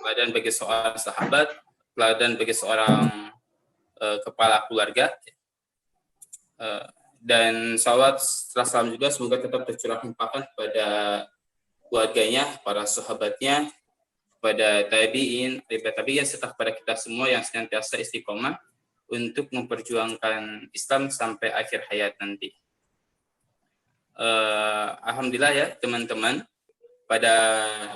teladan bagi seorang sahabat, teladan bagi seorang kepala keluarga. Dan salawat serta salam juga semoga tetap tercurah limpahkan kepada keluarganya, para sahabatnya, kepada tabi'in, serta kepada kita semua yang senantiasa istiqomah untuk memperjuangkan Islam sampai akhir hayat nanti. Alhamdulillah ya teman-teman, pada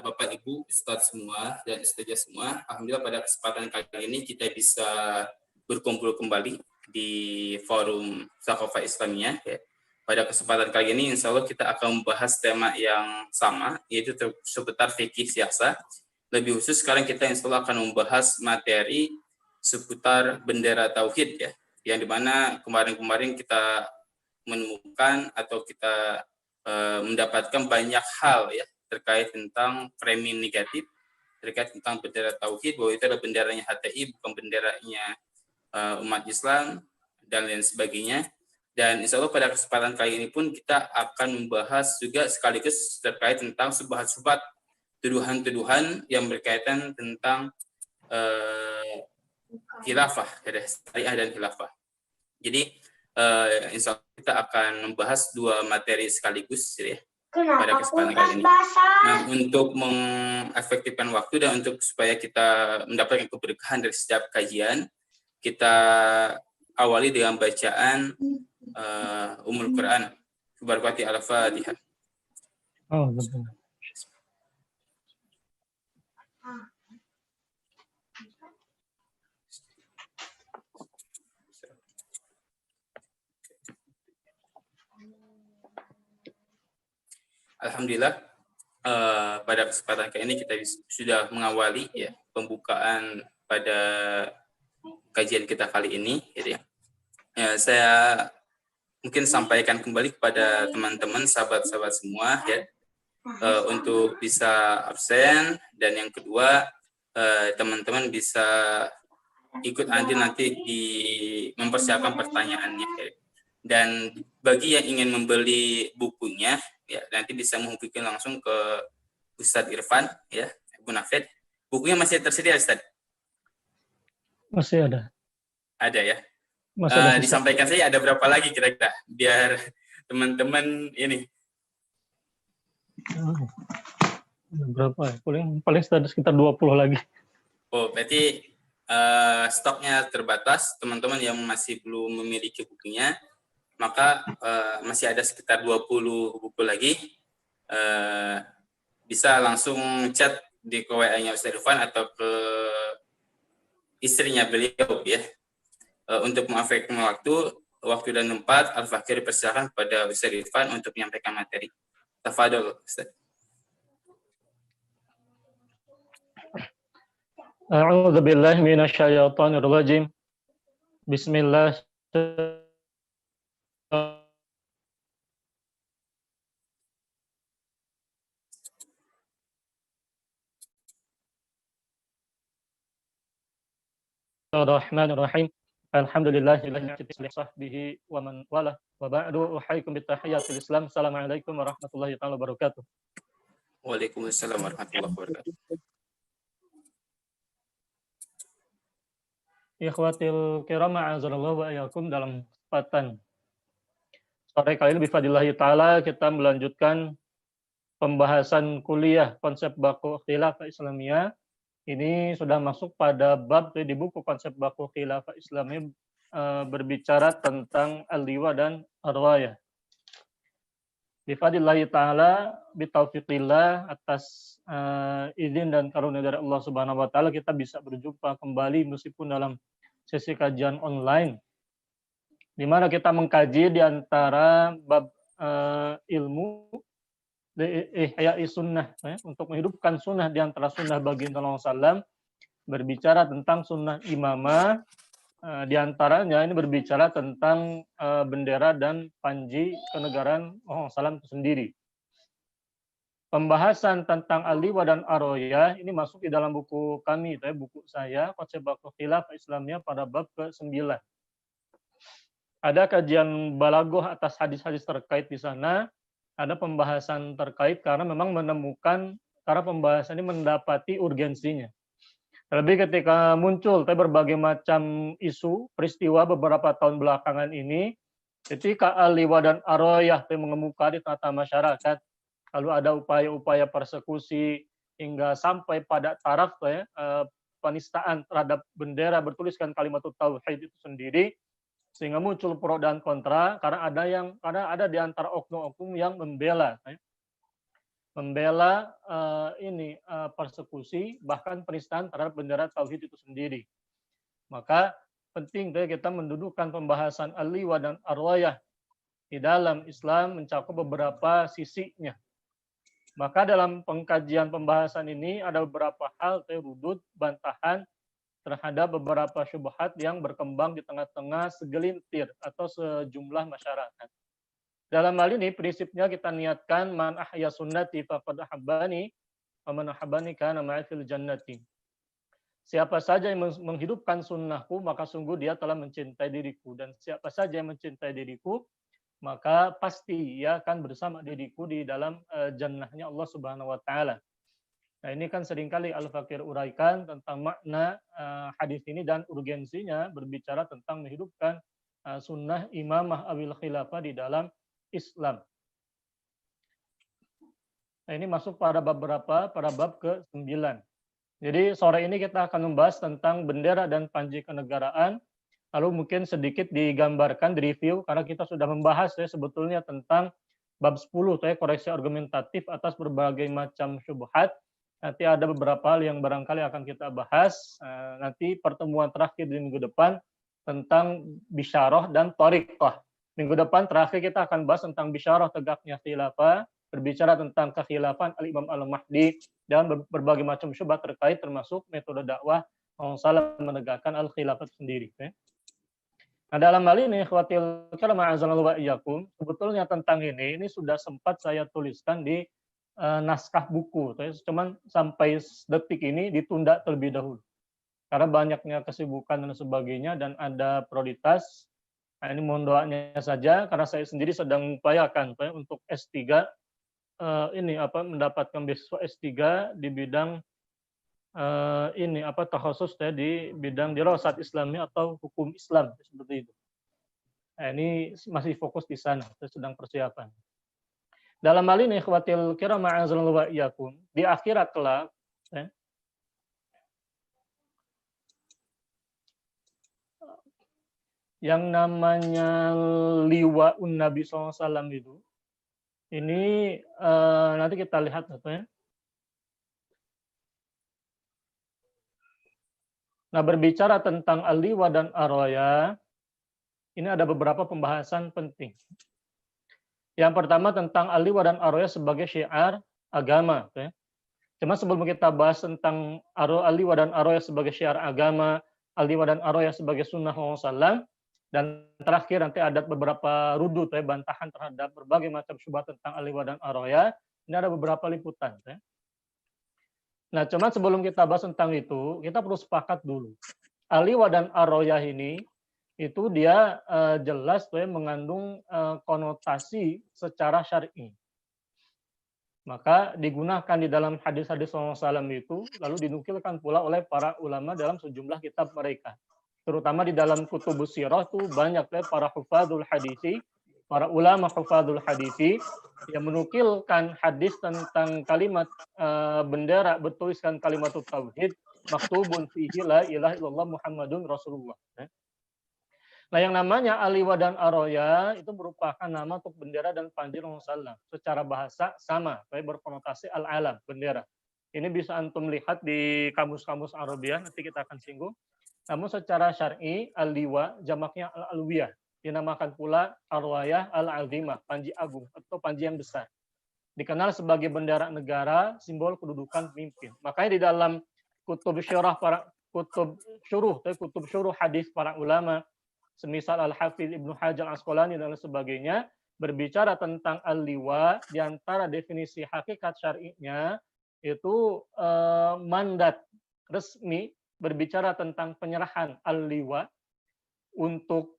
Bapak Ibu, Ustadz semua dan Ustazah semua, alhamdulillah pada kesempatan kali ini kita bisa berkumpul kembali di forum Thaqafah Islamiyah ya. Pada kesempatan kali ini insya Allah kita akan membahas tema yang sama, yaitu seputar fikih siasa. Lebih khusus sekarang kita insya Allah akan membahas materi seputar bendera tauhid ya, yang dimana kemarin-kemarin kita menemukan atau kita mendapatkan banyak hal ya terkait tentang framing negatif terkait tentang bendera tauhid, bahwa itu adalah benderanya HTI bukan benderanya umat Islam dan lain sebagainya. Dan insya Allah pada kesempatan kali ini pun kita akan membahas juga sekaligus terkait tentang subhat-subhat, tuduhan-tuduhan yang berkaitan tentang khilafah, syariah dan khilafah. Jadi insya Allah kita akan membahas dua materi sekaligus ya, pada kesempatan kali ini. Nah, untuk mengefektifkan waktu dan untuk supaya kita mendapatkan keberkahan dari setiap kajian, kita awali dengan bacaan Ummul Quran. Barakati al-Fatihah. Oh, betul. Alhamdulillah pada kesempatan kali ini kita sudah mengawali ya pembukaan pada kajian kita kali ini gitu ya. Saya mungkin sampaikan kembali kepada teman-teman sahabat-sahabat semua ya untuk bisa absen, dan yang kedua teman-teman bisa ikut andil nanti di mempersiapkan pertanyaannya ya. Dan bagi yang ingin membeli bukunya ya nanti bisa menghubungi langsung ke Ustadz Irfan ya, Abu Nafed. Bukunya masih tersedia Ustadz? Masih ada. Ada ya. Masih ada disampaikan saja ada berapa lagi kira-kira biar teman-teman ini. Berapa ya? Paling sekitar 20 lagi. Oh, berarti stoknya terbatas. Teman-teman yang masih belum memiliki bukunya, maka masih ada sekitar 20 buku lagi. Bisa langsung chat di WA-nya Ustaz Irfan atau ke istrinya beliau ya. Untuk mengefektifkan waktu dan tempat, Al-Fakir dipersilakan kepada Ustaz Irfan untuk menyampaikan materi. Tafadhol Ustaz. A'udzu billahi minasyaitonir rajim. Bismillah. Bismillahirrahmanirrahim. Alhamdulillahilladzi sahbihi wa man wala wa ba'du uhayyikum bittahiyyatil Islam. Assalamualaikum warahmatullahi wabarakatuh. Waalaikumsalam warahmatullahi wabarakatuh. Ikhwatil kiram, a'azallahu wa iyyakum. Dalam kesempatan sore kali ini bifadlillahi taala kita melanjutkan pembahasan kuliah konsep baku khilafah Islamiyah. Ini sudah masuk pada bab di buku konsep baku khilafah Islamiyah berbicara tentang al-liwa dan ar-rayah. Bifadlillahi taala, bitaufiqillah, atas izin dan karunia dari Allah Subhanahu wa taala kita bisa berjumpa kembali meskipun dalam sesi kajian online, di mana kita mengkaji di antara bab ilmu ihya'i sunnah ya, untuk menghidupkan sunnah di antara sunnah baginda Nabi SAW, berbicara tentang sunnah imamah, di antaranya ini berbicara tentang bendera dan panji kenegaraan Nabi SAW itu sendiri. Pembahasan tentang al-liwa dan ar-rayah ini masuk di dalam buku kami, itu ya, buku saya, Konsep Baku Khilafah Islamiyah pada bab ke-9. Ada kajian balaghah atas hadis-hadis terkait di sana, ada pembahasan terkait karena memang menemukan, karena pembahasan ini mendapati urgensinya. Terlebih ketika muncul berbagai macam isu, peristiwa beberapa tahun belakangan ini, ketika al-liwa dan aroyah mengemuka di tengah masyarakat, lalu ada upaya-upaya persekusi hingga sampai pada taraf penistaan terhadap bendera bertuliskan kalimat tauhid itu sendiri, sehingga muncul pro dan kontra karena ada di antara oknum-oknum yang membela persekusi bahkan penistaan terhadap bendera tauhid itu sendiri. Maka penting kita mendudukkan pembahasan al-liwa dan arwayah di dalam Islam mencakup beberapa sisinya. Maka dalam pengkajian pembahasan ini ada beberapa hal rudud bantahan terhadap beberapa syubhat yang berkembang di tengah-tengah segelintir atau sejumlah masyarakat. Dalam hal ini prinsipnya kita niatkan man ahya sunnati faqad ahabbani wa man ahabbani kana ma'i fil jannati. Siapa saja yang menghidupkan sunnahku maka sungguh dia telah mencintai diriku, dan siapa saja yang mencintai diriku maka pasti ia akan bersama diriku di dalam jannahnya Allah Subhanahu wa taala. Nah, ini kan seringkali Al-Fakir uraikan tentang makna hadis ini dan urgensinya berbicara tentang menghidupkan sunnah imamah awil khilafah di dalam Islam. Nah, ini masuk pada bab ke-9. Jadi sore ini kita akan membahas tentang bendera dan panji kenegaraan. Lalu mungkin sedikit digambarkan, direview, karena kita sudah membahas sebetulnya tentang bab 10, koreksi argumentatif atas berbagai macam syubhat. Nanti ada beberapa hal yang barangkali akan kita bahas. Nanti pertemuan terakhir di minggu depan tentang bisyarah dan thariqah. Minggu depan terakhir kita akan bahas tentang bisyarah tegaknya khilafah, berbicara tentang kekhilafan Al-Imam Al-Mahdi, dan berbagai macam syubhat terkait termasuk metode dakwah Rasulullah menegakkan al-khilafah sendiri. Nah, dalam hal ini, ikhwatil kiram a'azanallahu wa iyyakum, sebetulnya tentang ini sudah sempat saya tuliskan di naskah buku, cuman sampai detik ini ditunda terlebih dahulu. Karena banyaknya kesibukan dan sebagainya dan ada prioritas. Nah, ini mohon doanya saja karena saya sendiri sedang mengupayakan untuk S3 mendapatkan beasiswa S3 di bidang takhusus di bidang dirasat Islami atau hukum Islam seperti itu. Nah, ini masih fokus di sana, saya sedang persiapan. Dalam hal ini ikhwatil kiram a'azanallahu wa iyyakum, di akhirat kelak yang namanya liwa'un Nabi SAW itu, ini nanti kita lihat Nah, berbicara tentang al-liwa dan arwaya, ini ada beberapa pembahasan penting. Yang pertama tentang al-liwa dan arwaya sebagai syiar agama. Cuma sebelum kita bahas tentang al-liwa dan arwaya sebagai syiar agama, al-liwa dan arwaya sebagai sunnah Rasulullah, dan terakhir nanti ada beberapa rudud bantahan terhadap berbagai macam syubhat tentang al-liwa dan arwaya. Ini ada beberapa liputan. Nah, cuma sebelum kita bahas tentang itu, kita perlu sepakat dulu. Al-liwa dan arwaya ini itu dia jelas mengandung konotasi secara syar'i. Maka digunakan di dalam hadis-hadis Rasulullah SAW itu, lalu dinukilkan pula oleh para ulama dalam sejumlah kitab mereka. Terutama di dalam kutubus sirah itu banyak para hufadzul hadisi, para ulama hufadzul hadisi yang menukilkan hadis tentang kalimat bendera bertuliskan kalimat tauhid, maktubun fihi la ilaha illallah Muhammadun Rasulullah. Nah, yang namanya al-liwa dan arwaya itu merupakan nama untuk bendera dan panji Rasulullah. Secara bahasa sama, berkonotasi al-alam, bendera. Ini bisa antum lihat di kamus-kamus Arabiah, nanti kita akan singgung. Namun secara syar'i al-liwa jamaknya al-alwiyah, dinamakan pula arwayah al-azimah, panji agung atau panji yang besar. Dikenal sebagai bendera negara, simbol kedudukan pemimpin. Makanya di dalam kutub syuruh hadis para ulama, semisal Al-Hafidz Ibnu Hajar Al-Asqalani dan sebagainya, berbicara tentang al-liwa, di antara definisi hakikat syar'inya itu mandat resmi berbicara tentang penyerahan al-liwa untuk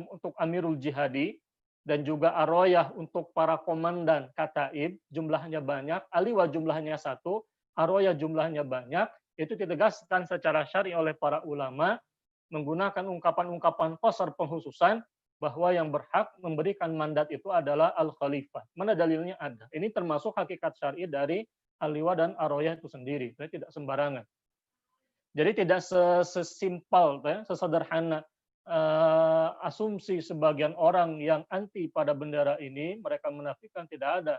untuk Amirul Jihadi, dan juga arwayah untuk para komandan kataib, jumlahnya banyak, al-liwa jumlahnya 1, arwaya jumlahnya banyak, itu ditegaskan secara syar'i oleh para ulama menggunakan ungkapan-ungkapan qasar penghususan bahwa yang berhak memberikan mandat itu adalah al-khalifah. Mana dalilnya ada? Ini termasuk hakikat syar'i dari al-liwa dan arwaya itu sendiri, tidak sembarangan. Jadi tidak sesimpel, sesederhana asumsi sebagian orang yang anti pada bendera ini, mereka menafikan tidak ada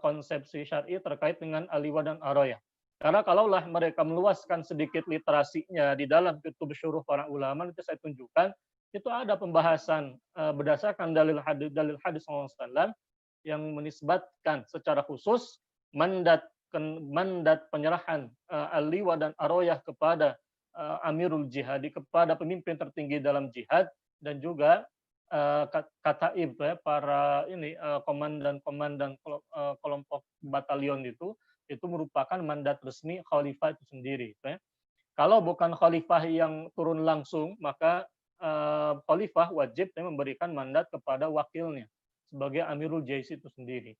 konsepsi syar'i terkait dengan al-liwa dan arwaya. Karena kalaulah mereka meluaskan sedikit literasinya di dalam kitab syuruh para ulama, nanti saya tunjukkan itu ada pembahasan berdasarkan dalil hadis SAW yang menisbatkan secara khusus mandat penyerahan al-liwa dan arwayah kepada amirul jihadi, kepada pemimpin tertinggi dalam jihad, dan juga kataib, para komandan kelompok batalion itu merupakan mandat resmi khalifah itu sendiri. Kalau bukan khalifah yang turun langsung, maka khalifah wajib memberikan mandat kepada wakilnya sebagai amirul jais itu sendiri.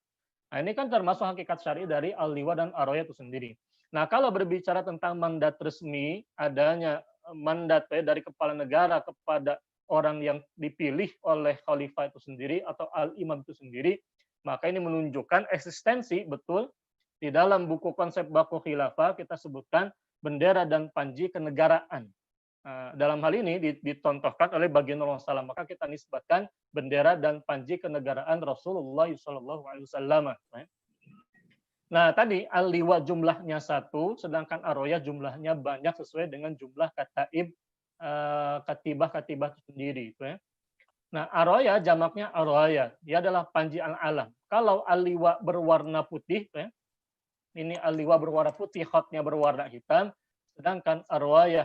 Nah, ini kan termasuk hakikat syar'i dari al-liwa dan arwayah itu sendiri. Nah, kalau berbicara tentang mandat resmi, adanya mandat dari kepala negara kepada orang yang dipilih oleh khalifah itu sendiri atau al-imam itu sendiri, maka ini menunjukkan eksistensi betul di dalam buku konsep baku khilafah kita sebutkan bendera dan panji kenegaraan. Dalam hal ini dicontohkan oleh baginda Rasulullah, maka kita nisbatkan bendera dan panji kenegaraan Rasulullah SAW. Nah, tadi al-liwa jumlahnya 1, sedangkan arwayah jumlahnya banyak sesuai dengan jumlah kataib, katibah itu sendiri. Nah, arwayah jamaknya arwayah, dia adalah panji al-alam. Kalau al-liwa berwarna putih, ini al-liwa berwarna putih, khotnya berwarna hitam, sedangkan arwayah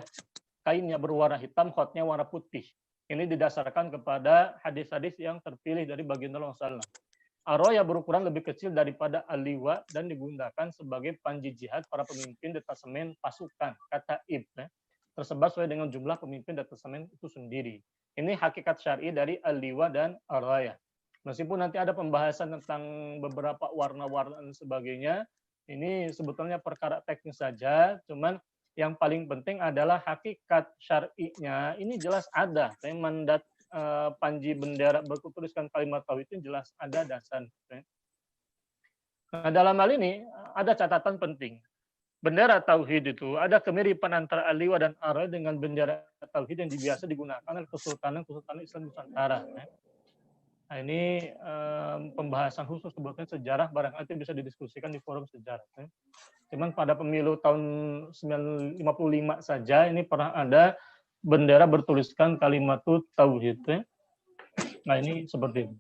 kainnya berwarna hitam, khotnya warna putih. Ini didasarkan kepada hadis-hadis yang terpilih dari baginda Rasulullah SAW. Arwayah berukuran lebih kecil daripada al-liwa dan digunakan sebagai panji jihad para pemimpin detasemen pasukan, kataib, tersebar sesuai dengan jumlah pemimpin detasemen itu sendiri. Ini hakikat syar'i dari al-liwa dan arwayah. Meskipun nanti ada pembahasan tentang beberapa warna-warna dan sebagainya, ini sebetulnya perkara teknis saja, cuman yang paling penting adalah hakikat syar'inya ini jelas ada. Mandat panji bendera bertuliskan kalimat tauhid itu jelas ada dasar. Nah, dalam hal ini ada catatan penting. Bendera tauhid itu ada kemiripan antara al-liwa dan arwayah dengan bendera tauhid yang biasa digunakan oleh kesultanan Islam Nusantara. Nah, ini pembahasan khusus sebetulnya sejarah barangkali bisa didiskusikan di forum sejarah. Cuman pada pemilu tahun 1955 saja ini pernah ada bendera bertuliskan kalimat tauhid. Nah, ini seperti ini.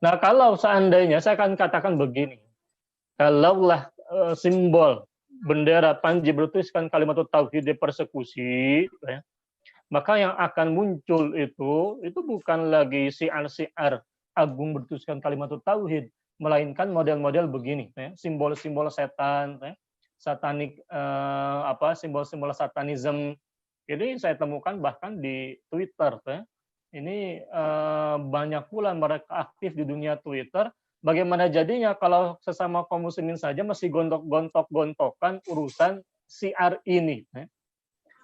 Nah, kalau seandainya saya akan katakan begini. Kalaulah simbol bendera panji bertuliskan kalimat tauhid dipersekusi, maka yang akan muncul itu bukan lagi siar-siar agung bertuliskan kalimat tauhid, melainkan model-model begini, simbol-simbol setan, satanik, simbol-simbol satanisme. Ini saya temukan bahkan di Twitter. Ini banyak pula mereka aktif di dunia Twitter. Bagaimana jadinya kalau sesama kaum muslimin saja masih gontok-gontokan urusan siar ini.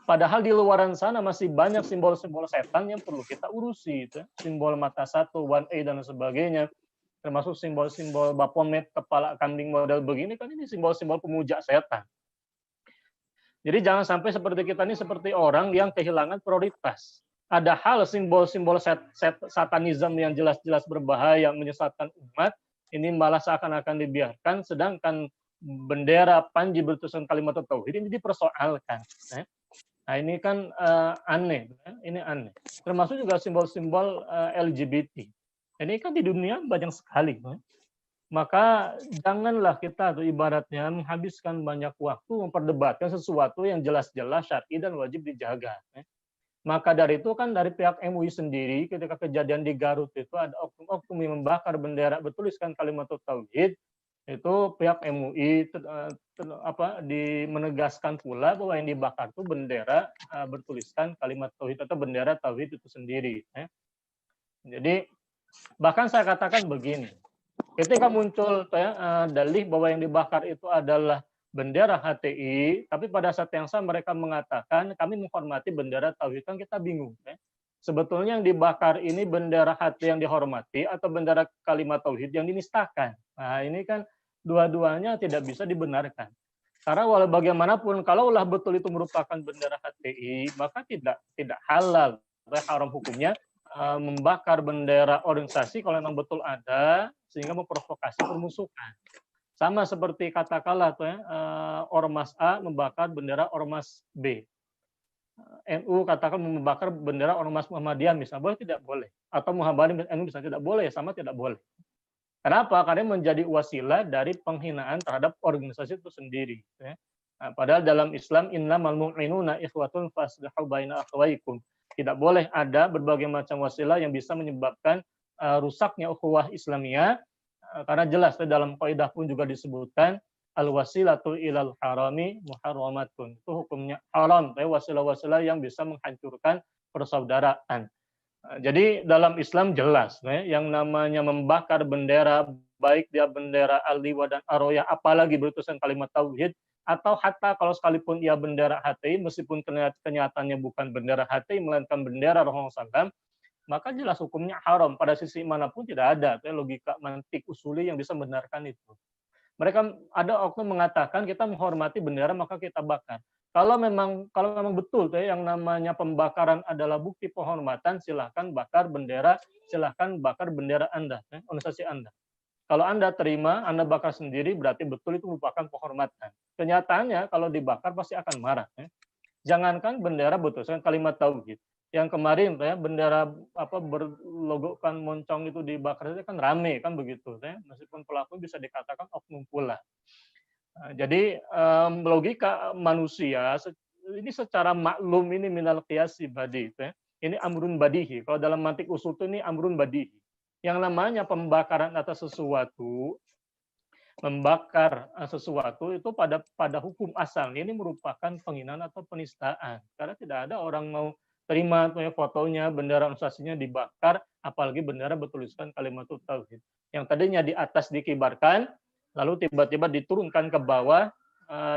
Padahal di luaran sana masih banyak simbol-simbol setan yang perlu kita urusi. Simbol mata satu, one eye, dan sebagainya. Termasuk simbol-simbol Baphomet, kepala kambing model begini, kan ini simbol-simbol pemuja setan. Jadi jangan sampai seperti kita ini seperti orang yang kehilangan prioritas. Ada hal simbol-simbol satanisme yang jelas-jelas berbahaya, menyesatkan umat, ini malah seakan-akan dibiarkan, sedangkan bendera panji bertuliskan kalimat tauhid ini dipersoalkan. Nah, ini kan aneh, ini aneh. Termasuk juga simbol-simbol LGBT. Ini kan di dunia banyak sekali. Maka janganlah kita ibaratnya menghabiskan banyak waktu memperdebatkan sesuatu yang jelas-jelas syar'i dan wajib dijaga. Maka dari itu kan dari pihak MUI sendiri ketika kejadian di Garut itu ada oknum-oknum yang membakar bendera bertuliskan kalimat tauhid, itu pihak MUI menegaskan pula bahwa yang dibakar itu bendera bertuliskan kalimat tauhid atau bendera tauhid itu sendiri. Jadi bahkan saya katakan begini, ketika muncul dalih bahwa yang dibakar itu adalah bendera HTI, tapi pada saat yang sama mereka mengatakan kami menghormati bendera tauhid, kan kita bingung. Sebetulnya yang dibakar ini bendera HTI yang dihormati atau bendera kalimat tauhid yang dinistakan. Nah ini kan dua-duanya tidak bisa dibenarkan. Karena walau bagaimanapun, kalaulah betul itu merupakan bendera HTI, maka tidak halal, haram hukumnya membakar bendera organisasi kalau memang betul ada, sehingga memprovokasi permusuhan. Sama seperti katakanlah ormas A membakar bendera ormas B. NU katakan membakar bendera ormas Muhammadiyah misalnya, boleh tidak boleh. Atau Muhammadiyah NU misalnya tidak boleh, sama tidak boleh. Kenapa? Karena menjadi wasilah dari penghinaan terhadap organisasi itu sendiri. Nah, padahal dalam Islam, innamal mu'minuna ikhwatun faslihu baina akhwaikum. Tidak boleh ada berbagai macam wasilah yang bisa menyebabkan rusaknya ukhuwah Islamiyah, karena jelas dalam kaidah pun juga disebutkan al-wasilatu ilal harami muharramatun. Itu hukumnya haram, wasilah-wasilah yang bisa menghancurkan persaudaraan. Jadi dalam Islam jelas, yang namanya membakar bendera, baik dia bendera Al-Liwa dan Ar-Royah, apalagi bertuliskan kalimat tauhid, atau hatta kalau sekalipun ia bendera HTI, meskipun kenyataannya bukan bendera HTI, melainkan bendera Rasulullah SAW, maka jelas hukumnya haram. Pada sisi manapun tidak ada logika mantik usuli yang bisa membenarkan itu. Mereka ada oknum mengatakan kita menghormati bendera maka kita bakar. Kalau memang betul yang namanya pembakaran adalah bukti penghormatan, silahkan bakar bendera, silahkan bakar bendera Anda, organisasi Anda. Kalau Anda terima, Anda bakar sendiri, berarti betul itu merupakan penghormatan. Kenyataannya kalau dibakar pasti akan marah. Jangankan bendera bertuliskan kalimat tauhid. Yang kemarin bendera berlogokan moncong itu dibakar itu kan rame kan begitu, meskipun pelaku bisa dikatakan oknum pula. Jadi logika manusia ini secara maklum ini minal qiyasi badi, ini amrun badihi. Kalau dalam mantik usul itu ini amrun badihi. Yang namanya pembakaran atas sesuatu, membakar sesuatu itu pada hukum asalnya ini merupakan penghinaan atau penistaan. Karena tidak ada orang mau terima fotonya, bendera organisasinya dibakar, apalagi bendera bertuliskan kalimat tauhid. Yang tadinya di atas dikibarkan, lalu tiba-tiba diturunkan ke bawah,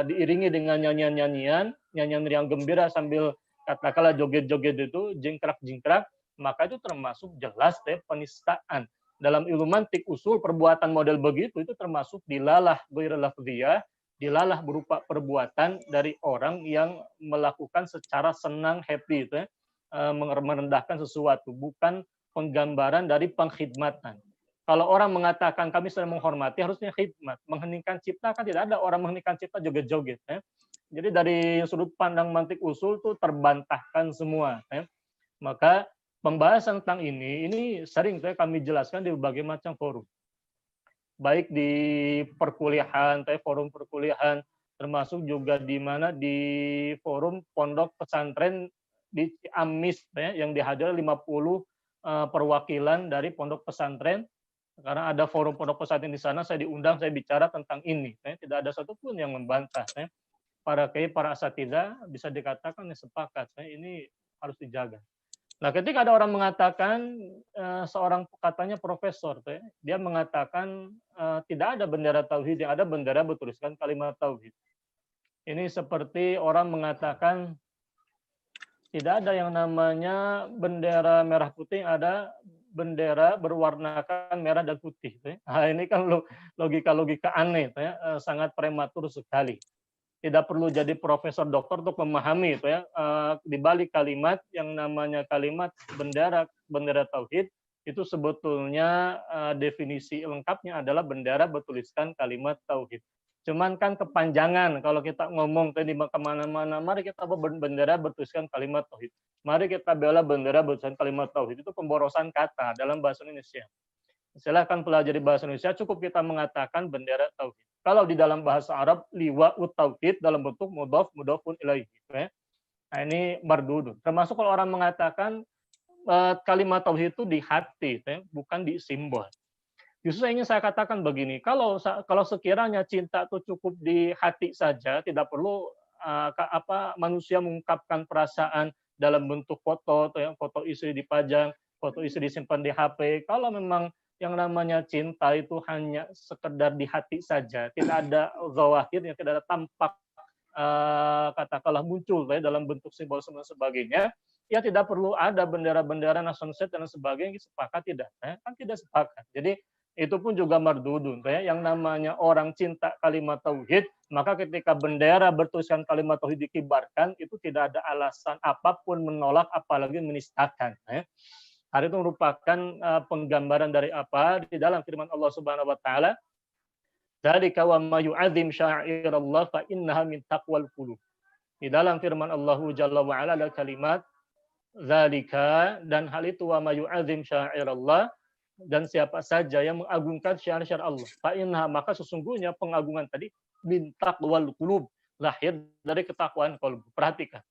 diiringi dengan nyanyian yang gembira sambil katakanlah joget-joget itu, jingkrak-jingkrak, maka itu termasuk jelas penistaan. Dalam ilmu mantik usul, perbuatan model begitu itu termasuk dilalah ghairul lafziyah, dilalah berupa perbuatan dari orang yang melakukan secara senang, happy, merendahkan sesuatu, bukan penggambaran dari pengkhidmatan. Kalau orang mengatakan kami sedang menghormati, harusnya khidmat. Mengheningkan cipta kan tidak ada orang mengheningkan cipta joget-joget. Jadi dari sudut pandang mantik usul itu terbantahkan semua. Maka pembahasan tentang ini sering kami jelaskan di berbagai macam forum. Baik di perkuliahan, forum perkuliahan, termasuk juga di mana di forum pondok pesantren di Ciamis yang dihadiri 50 perwakilan dari pondok pesantren. Karena ada forum pondok pesantren di sana, saya diundang, saya bicara tentang ini. Tidak ada satupun yang membantah. Para asatidzah bisa dikatakan sepakat. Ini harus dijaga. Nah, ketika ada orang mengatakan, seorang katanya profesor, dia mengatakan tidak ada bendera tauhid, yang ada bendera bertuliskan kalimat tauhid. Ini seperti orang mengatakan tidak ada yang namanya bendera merah putih, ada bendera berwarnakan merah dan putih. Nah, ini kan logika-logika aneh, sangat prematur sekali. Tidak perlu jadi profesor doktor untuk memahami di balik kalimat yang namanya kalimat bendera tauhid itu sebetulnya definisi lengkapnya adalah bendera bertuliskan kalimat tauhid. Cuman kan kepanjangan kalau kita ngomong tadi kemana-mana, mari kita bendera bertuliskan kalimat tauhid. Mari kita bela bendera bertuliskan kalimat tauhid. Itu pemborosan kata dalam bahasa Indonesia. Silahkan pelajari bahasa Indonesia, cukup kita mengatakan bendera tauhid. Kalau di dalam bahasa Arab, liwa tauhid dalam bentuk mudhaf mudhafun ilaihi. Nah ini mardudun. Termasuk kalau orang mengatakan kalimat tauhid itu di hati, bukan di simbol. Justru ingin saya katakan begini, kalau sekiranya cinta itu cukup di hati saja, tidak perlu manusia mengungkapkan perasaan dalam bentuk foto, foto istri dipajang, foto istri disimpan di HP. Kalau memang yang namanya cinta itu hanya sekedar di hati saja, tidak ada zawahirnya, tidak ada tampak katakanlah muncul dalam bentuk simbol dan sebagainya, ya tidak perlu ada bendera-bendera nation state dan sebagainya. Sepakat tidak? Kan tidak sepakat. Jadi itu pun juga mardudun. Yang namanya orang cinta kalimat tauhid, maka ketika bendera bertuliskan kalimat tauhid dikibarkan, itu tidak ada alasan apapun menolak, apalagi menistakan. Hal itu merupakan penggambaran dari apa? Di dalam firman Allah Subhanahu wa taala, "Dzalika wa may yu'azzim sya'airallah fa innaha min taqwal qulub." Di dalam firman Allah Jalla wa ala ada kalimat dzalika, dan hal itu wa may yu'azzim sya'airallah, dan siapa saja yang mengagungkan syiar-syiar Allah, fa innaha, maka sesungguhnya pengagungan tadi min taqwal qulub, lahir dari ketakwaan qalbu. Perhatikan.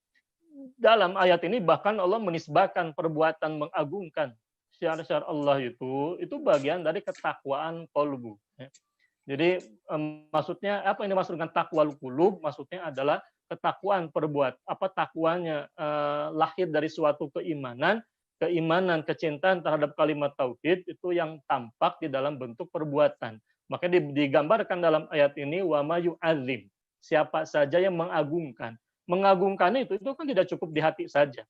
Dalam ayat ini bahkan Allah menisbahkan perbuatan mengagungkan syiar-syiar Allah itu bagian dari ketakwaan qalbu. Jadi maksudnya apa yang dimaksud dengan takwal qulub? Maksudnya adalah ketakwaan takwanya lahir dari suatu keimanan, kecintaan terhadap kalimat tauhid itu yang tampak di dalam bentuk perbuatan. Maka digambarkan dalam ayat ini wa may yu'azzim, siapa saja yang mengagungkan. Mengagungkan itu kan tidak cukup di hati saja.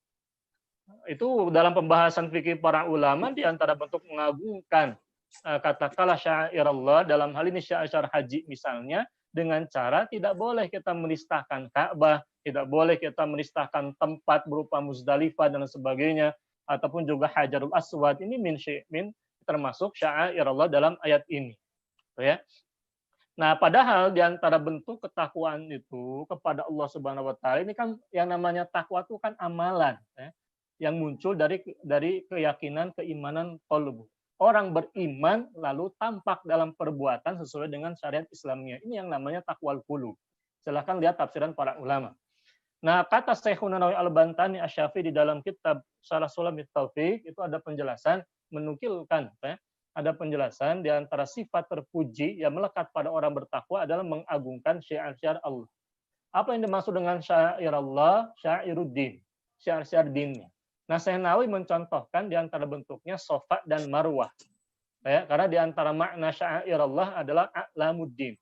Itu dalam pembahasan fikih para ulama, di antara bentuk mengagungkan katakanlah syairallah, dalam hal ini syair haji misalnya, dengan cara tidak boleh kita menistahkan Ka'bah, tidak boleh kita menistahkan tempat berupa Muzdalifah dan sebagainya, ataupun juga Hajarul Aswad. Ini min termasuk syairallah dalam ayat ini. Ya. Nah, padahal di antara bentuk ketakwaan itu kepada Allah Subhanahu wa taala ini kan yang namanya takwa itu kan amalan, yang muncul dari keyakinan, keimanan qalbu. Orang beriman lalu tampak dalam perbuatan sesuai dengan syariat Islamnya. Ini yang namanya takwal qulub. Silahkan lihat tafsiran para ulama. Nah, kata Syekhuna Nawawi Al-Bantani Asy-Syafi'i di dalam kitab Syarah Sulamit Taufiq itu ada penjelasan, menukilkan ada penjelasan di antara sifat terpuji yang melekat pada orang bertakwa adalah mengagungkan syiar-syiar Allah. Apa yang dimaksud dengan syair Allah? Syairuddin, syiar-syiar dinnya. Nah, Syekh Nawawi mencontohkan di antara bentuknya Safa dan Marwah. Karena di antara makna syair Allah adalah a'lamuddin,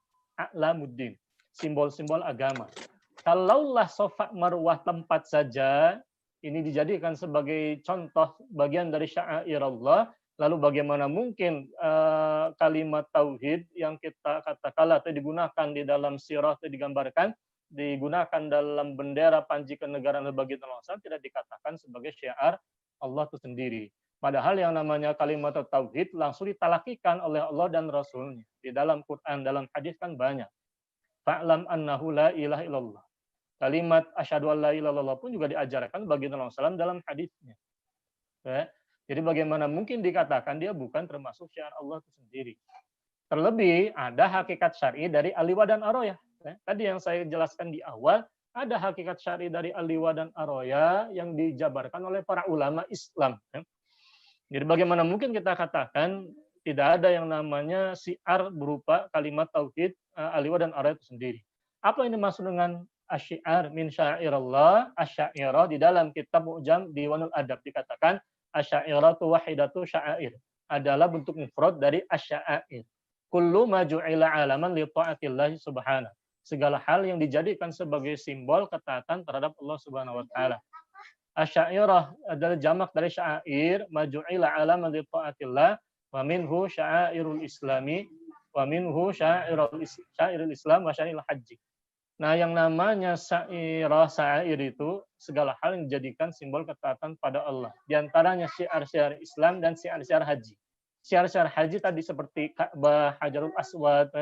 simbol-simbol agama. Kalaulah Safa Marwah tempat saja, ini dijadikan sebagai contoh bagian dari syair Allah, lalu bagaimana mungkin kalimat tauhid yang kita katakanlah atau digunakan di dalam sirah atau digambarkan, digunakan dalam bendera panji kenegaraan bagi Allah tidak dikatakan sebagai syiar Allah itu sendiri. Padahal yang namanya kalimat tauhid langsung ditalakikan oleh Allah dan Rasulnya. Di dalam Quran, dalam hadis kan banyak. Fa'lam annahu la ilaha illallah. Kalimat asyhadu an la ilaha illallah pun juga diajarkan bagi Nabi SAW dalam hadisnya. Jadi bagaimana mungkin dikatakan dia bukan termasuk syiar Allah itu sendiri. Terlebih ada hakikat syar'i dari al-liwa dan ar-royah. Tadi yang saya jelaskan di awal, ada hakikat syar'i dari al-liwa dan ar-royah yang dijabarkan oleh para ulama Islam. Jadi bagaimana mungkin kita katakan tidak ada yang namanya syiar berupa kalimat tauhid, al-liwa dan ar-royah itu sendiri. Apa yang dimaksud dengan asyiar min syairallah? Asyairah di dalam kitab Mu'jam Diwanul Adab dikatakan asyairatu wahidatu syair, adalah bentuk mufrad dari asyair. Kullu ma ju'ila alaman li ta'atillah subhanahu. Segala hal yang dijadikan sebagai simbol ketaatan terhadap Allah Subhanahu wa taala. Asyairah adalah jamak dari syair, maju'ila alaman li ta'atillah, wa minhu syairul islami, wa minhu syairul islam wa syairul haji. Nah, yang namanya syair itu segala hal yang dijadikan simbol ketaatan pada Allah. Di antaranya syiar-syiar Islam dan syiar-syiar haji. Syiar-syiar haji tadi seperti Ka'bah, Hajarul Aswad,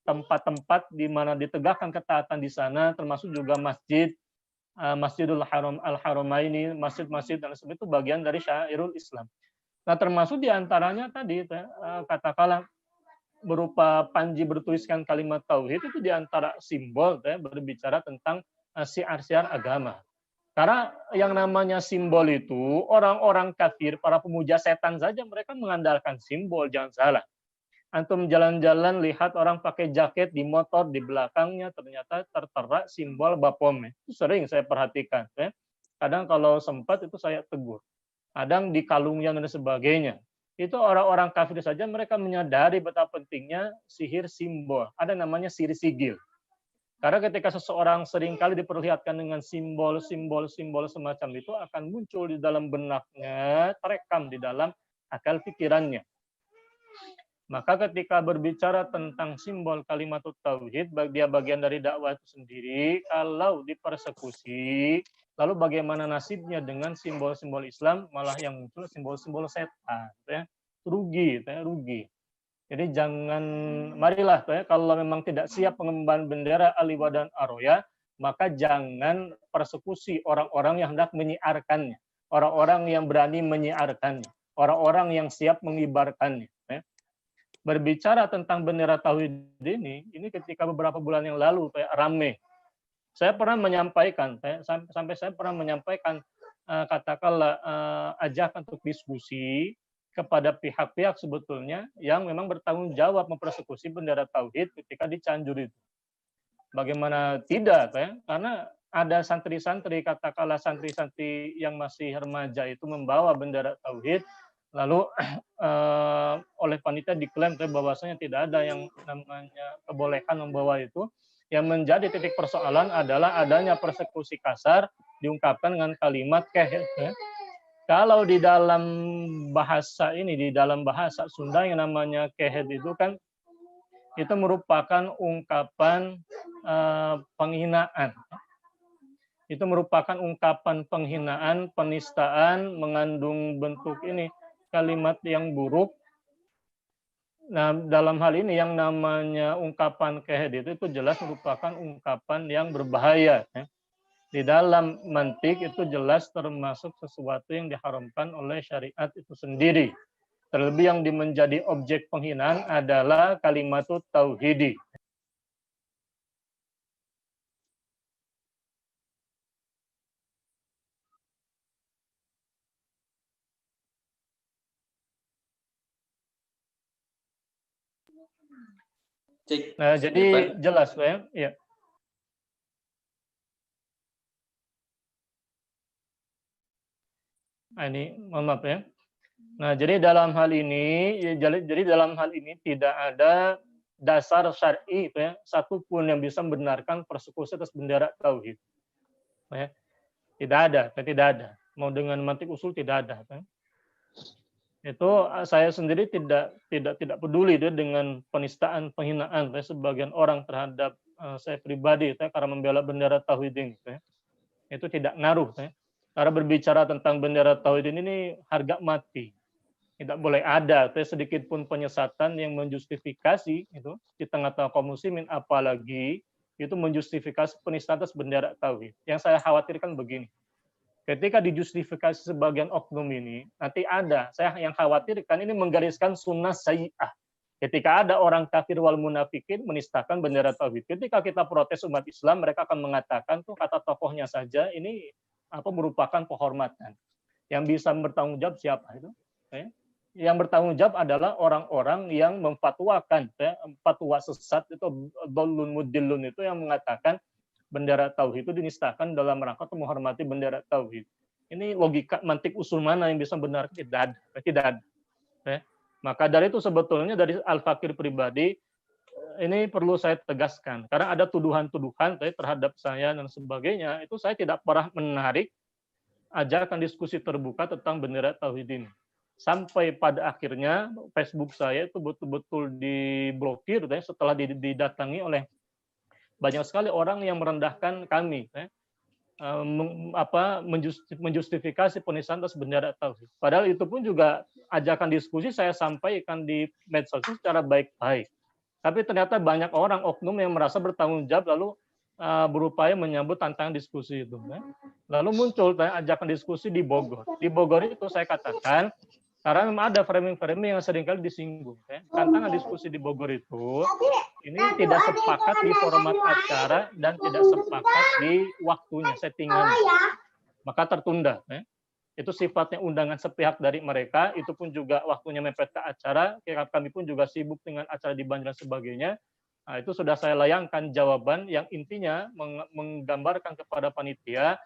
tempat-tempat di mana ditegakkan ketaatan di sana, termasuk juga masjid, Masjidul Haram, Al-Haramaini, masjid-masjid dan sebagainya, itu bagian dari syairul Islam. Nah, termasuk di antaranya tadi katakanlah berupa panji bertuliskan kalimat tauhid, itu di antara simbol berbicara tentang syiar-syiar agama. Karena yang namanya simbol itu, orang-orang kafir, para pemuja setan saja mereka mengandalkan simbol, jangan salah. Antum jalan-jalan lihat orang pakai jaket di motor, di belakangnya ternyata tertera simbol Bapom. Itu sering saya perhatikan. Kadang kalau sempat itu saya tegur. Kadang di kalungnya dan sebagainya. itu orang-orang kafir saja mereka menyadari betapa pentingnya sihir simbol. Ada namanya sihir sigil. Karena ketika seseorang seringkali diperlihatkan dengan simbol-simbol semacam itu akan muncul di dalam benaknya, terekam di dalam akal pikirannya. Maka ketika berbicara tentang simbol kalimat tauhid, dia bagian dari dakwah itu sendiri, kalau dipersekusi, lalu bagaimana nasibnya dengan simbol-simbol Islam, malah yang muncul simbol-simbol setan. Ya. Rugi. Jadi jangan, marilah kalau memang tidak siap mengemban bendera Aliwa dan Aroya, maka jangan persekusi orang-orang yang hendak menyiarkannya, orang-orang yang berani menyiarkannya, orang-orang yang siap mengibarkannya. Berbicara tentang bendera tauhid ini ketika beberapa bulan yang lalu rame. Saya pernah menyampaikan, sampai saya pernah menyampaikan katakanlah ajakan untuk diskusi kepada pihak-pihak sebetulnya yang memang bertanggung jawab mempersekusi bendera tauhid ketika di Cianjur itu. Bagaimana tidak, karena ada santri-santri, katakanlah santri-santri yang masih remaja itu membawa bendera tauhid, lalu oleh panitia diklaim bahwasanya tidak ada yang namanya kebolehan membawa itu. Yang menjadi titik persoalan adalah adanya persekusi kasar diungkapkan dengan kalimat kehed. Kalau di dalam bahasa Sunda yang namanya kehed itu kan itu merupakan ungkapan penghinaan. Itu merupakan ungkapan penghinaan, penistaan, mengandung bentuk kalimat yang buruk. Nah, dalam hal ini yang namanya ungkapan kehed itu jelas merupakan ungkapan yang berbahaya. Di dalam mantik itu jelas termasuk sesuatu yang diharamkan oleh syariat itu sendiri. Terlebih yang menjadi objek penghinaan adalah kalimat tauhidi. Nah, jadi jelas, ya. Nah, ini mohon maaf ya. Nah, jadi dalam hal ini tidak ada dasar syar'i satupun yang bisa membenarkan persekusi atas bendera tauhid. Ya. Tidak ada. Mau dengan mantik usul tidak ada. Itu saya sendiri tidak peduli dengan penistaan, penghinaan sebagian orang terhadap saya pribadi karena membela bendera tauhid ini. Itu tidak ngaruh. Karena berbicara tentang bendera tauhid ini harga mati. Tidak boleh ada sedikit pun penyesatan yang menjustifikasi itu di tengah-tengah kaum muslimin, apalagi itu menjustifikasi penistaan atas bendera tauhid. Yang saya khawatirkan begini. Ketika dijustifikasi sebagian oknum ini, nanti saya yang khawatirkan ini menggariskan sunnah sayyi'ah. Ketika ada orang kafir wal munafikin menistakan bendera tauhid. Ketika kita protes umat Islam, mereka akan mengatakan tuh kata tokohnya saja ini merupakan penghormatan. Yang bisa bertanggung jawab siapa itu? Yang bertanggung jawab adalah orang-orang yang memfatwakan fatwa sesat itu dolun mudillun itu yang mengatakan bendera tauhid itu dinistakan dalam rangka untuk menghormati bendera tauhid. Ini logika mantik usul mana yang bisa benar? Tidak ada. Maka dari itu sebetulnya dari Al-Fakir pribadi ini perlu saya tegaskan karena ada tuduhan-tuduhan terhadap saya dan sebagainya, itu saya tidak pernah menarik ajakan diskusi terbuka tentang bendera tauhid ini. Sampai pada akhirnya Facebook saya itu betul-betul diblokir setelah didatangi oleh banyak sekali orang yang merendahkan kami, menjustifikasi penistaan atas bendera tauhid. Padahal itu pun juga ajakan diskusi saya sampaikan di medsos secara baik-baik. Tapi ternyata banyak orang oknum yang merasa bertanggung jawab lalu berupaya menyambut tantangan diskusi itu. Lalu muncul ajakan diskusi di Bogor. Di Bogor itu saya katakan, karena memang ada framing-framing yang seringkali disinggung. Tantangan diskusi di Bogor itu, ini tidak sepakat di format acara dan tidak sepakat di waktunya, settingannya. Maka tertunda. Itu sifatnya undangan sepihak dari mereka, itu pun juga waktunya mepet ke acara, kami pun juga sibuk dengan acara di Banjar dan sebagainya. Nah, itu sudah saya layangkan jawaban yang intinya menggambarkan kepada panitia,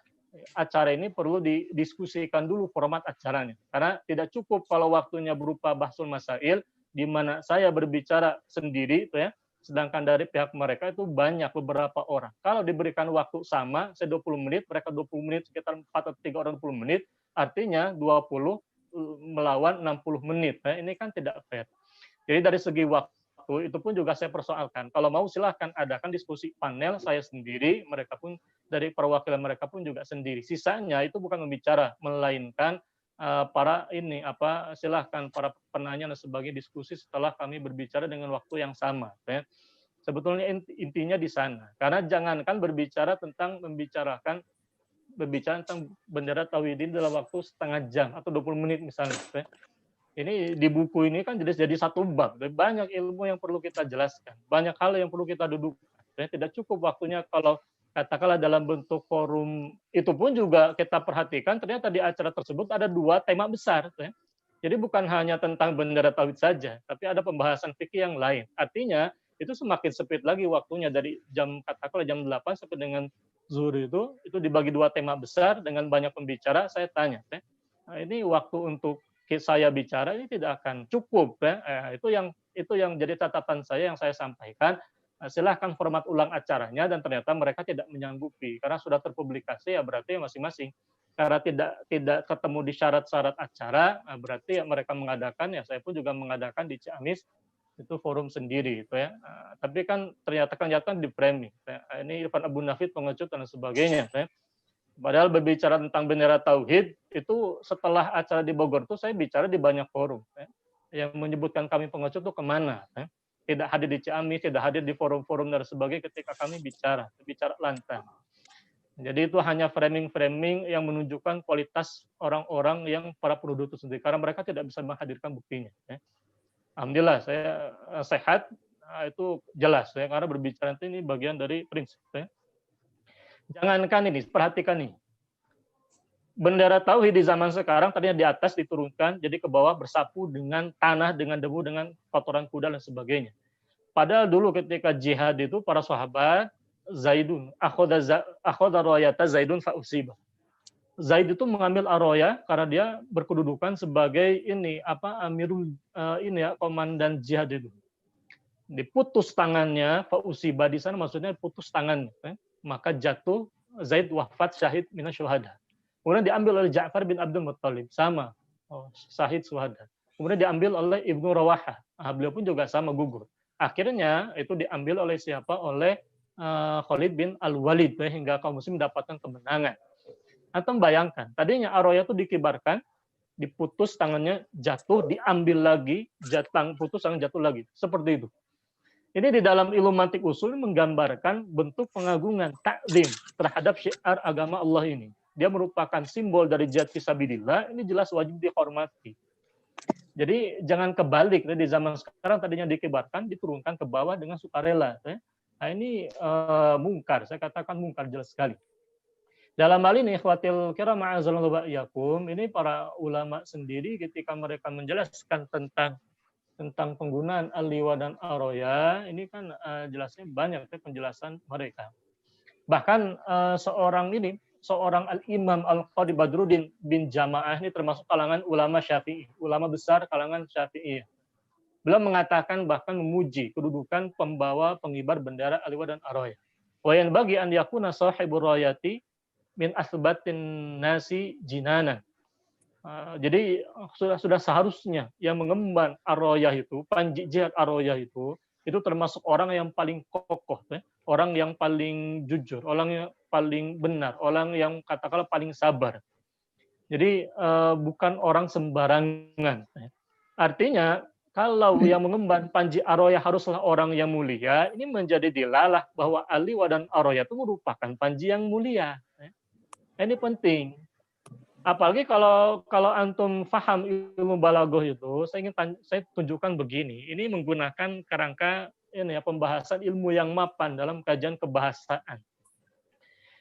acara ini perlu didiskusikan dulu format acaranya. Karena tidak cukup kalau waktunya berupa bahsul masail, di mana saya berbicara sendiri, itu ya, sedangkan dari pihak mereka itu banyak, beberapa orang. Kalau diberikan waktu sama, saya 20 menit, mereka 20 menit, sekitar 4 atau 3 orang 20 menit, artinya 20 melawan 60 menit. Nah, ini kan tidak fair. Jadi dari segi waktu itu pun juga saya persoalkan. Kalau mau silahkan adakan diskusi panel saya sendiri, mereka pun dari perwakilan mereka pun juga sendiri. Sisanya itu bukan membicara, melainkan para silahkan para penanya dan sebagainya diskusi setelah kami berbicara dengan waktu yang sama. Ya. Sebetulnya intinya di sana. Karena jangankan berbicara tentang berbicara tentang bendera tauhidin dalam waktu setengah jam atau 20 menit misalnya. Ya. Ini di buku ini kan jadi satu bab. Banyak ilmu yang perlu kita jelaskan. Banyak hal yang perlu kita dudukkan. Tidak cukup waktunya kalau katakanlah dalam bentuk forum. Itu pun juga kita perhatikan ternyata di acara tersebut ada 2 tema besar. Jadi bukan hanya tentang bendera tauhid saja, tapi ada pembahasan fikih yang lain. Artinya itu semakin sempit lagi waktunya dari katakanlah jam 8 sampai dengan zuhur itu dibagi 2 tema besar dengan banyak pembicara. Saya tanya, ini waktu untuk saya bicara ini tidak akan cukup. Itu yang jadi catatan saya yang saya sampaikan. Silahkan format ulang acaranya dan ternyata mereka tidak menyanggupi karena sudah terpublikasi ya berarti masing-masing. Karena tidak ketemu di syarat-syarat acara berarti mereka mengadakan ya saya pun juga mengadakan di Ciamis itu forum sendiri itu ya. Tapi kan ternyata di framing. Ini Irfan Abu Nafid pengecut dan sebagainya. Padahal berbicara tentang bendera tauhid itu setelah acara di Bogor itu saya bicara di banyak forum. Yang menyebutkan kami pengecut itu kemana? Tidak hadir di Ciamis, tidak hadir di forum-forum dan sebagainya ketika kami bicara lantang. Jadi itu hanya framing-framing yang menunjukkan kualitas orang-orang yang para penduduk itu sendiri. Karena mereka tidak bisa menghadirkan buktinya. Alhamdulillah saya sehat, itu jelas. Karena berbicara ini bagian dari prinsip. Jangankan ini, perhatikan nih. Bendera tauhid di zaman sekarang tadinya di atas diturunkan, jadi ke bawah bersapu dengan tanah, dengan debu, dengan kotoran kuda dan sebagainya. Padahal dulu ketika jihad itu para sahabat Zaidun akhoda royata Zaidun fa'usiba. Zaid itu mengambil aroya karena dia berkedudukan sebagai amirul komandan jihad itu. Diputus tangannya fa'usiba di sana maksudnya putus tangannya. Maka jatuh Zaid wafat syahid minasyuhada. Kemudian diambil oleh Ja'far bin Abdul Muttalib sama syahid syuhada. Kemudian diambil oleh Ibnu Rawahah. Beliau pun juga sama gugur. Akhirnya itu diambil oleh siapa? Oleh Khalid bin Al-Walid hingga kaum muslim mendapatkan kemenangan. Atau bayangkan, tadinya aroya itu dikibarkan, diputus tangannya jatuh, diambil lagi, putus tangan jatuh lagi. Seperti itu. Ini di dalam ilmu mantik usul menggambarkan bentuk pengagungan, takzim terhadap syiar agama Allah ini. Dia merupakan simbol dari jihad fisabilillah, ini jelas wajib dihormati. Jadi jangan kebalik, di zaman sekarang tadinya dikibarkan, diturunkan ke bawah dengan sukarela. Nah ini mungkar, saya katakan mungkar jelas sekali. Dalam hal ini, ikhwatil kiram ma'azallahu ba'yakum, ini para ulama sendiri ketika mereka menjelaskan tentang penggunaan al-liwa dan aroya, ini kan jelasnya banyak penjelasan mereka. Bahkan seorang al-imam al-Qadi Badruddin bin Jamaah ini termasuk kalangan ulama Syafi'i, ulama besar kalangan Syafi'i. Beliau mengatakan bahkan memuji kedudukan pembawa pengibar bendera al-liwa dan aroya. Wa yanbaghi an yakuna sahibur rayati min asbatin nasi jinanan. Jadi sudah seharusnya yang mengemban aroyah itu, panji jihad aroyah itu termasuk orang yang paling kokoh, orang yang paling jujur, orang yang paling benar, orang yang katakanlah paling sabar. Jadi bukan orang sembarangan. Artinya kalau yang mengemban panji aroyah haruslah orang yang mulia, ini menjadi dilalah bahwa al-liwa dan aroyah itu merupakan panji yang mulia. Ini penting. Apalagi kalau antum faham ilmu balaghah itu, saya tunjukkan begini. Ini menggunakan kerangka pembahasan ilmu yang mapan dalam kajian kebahasaan.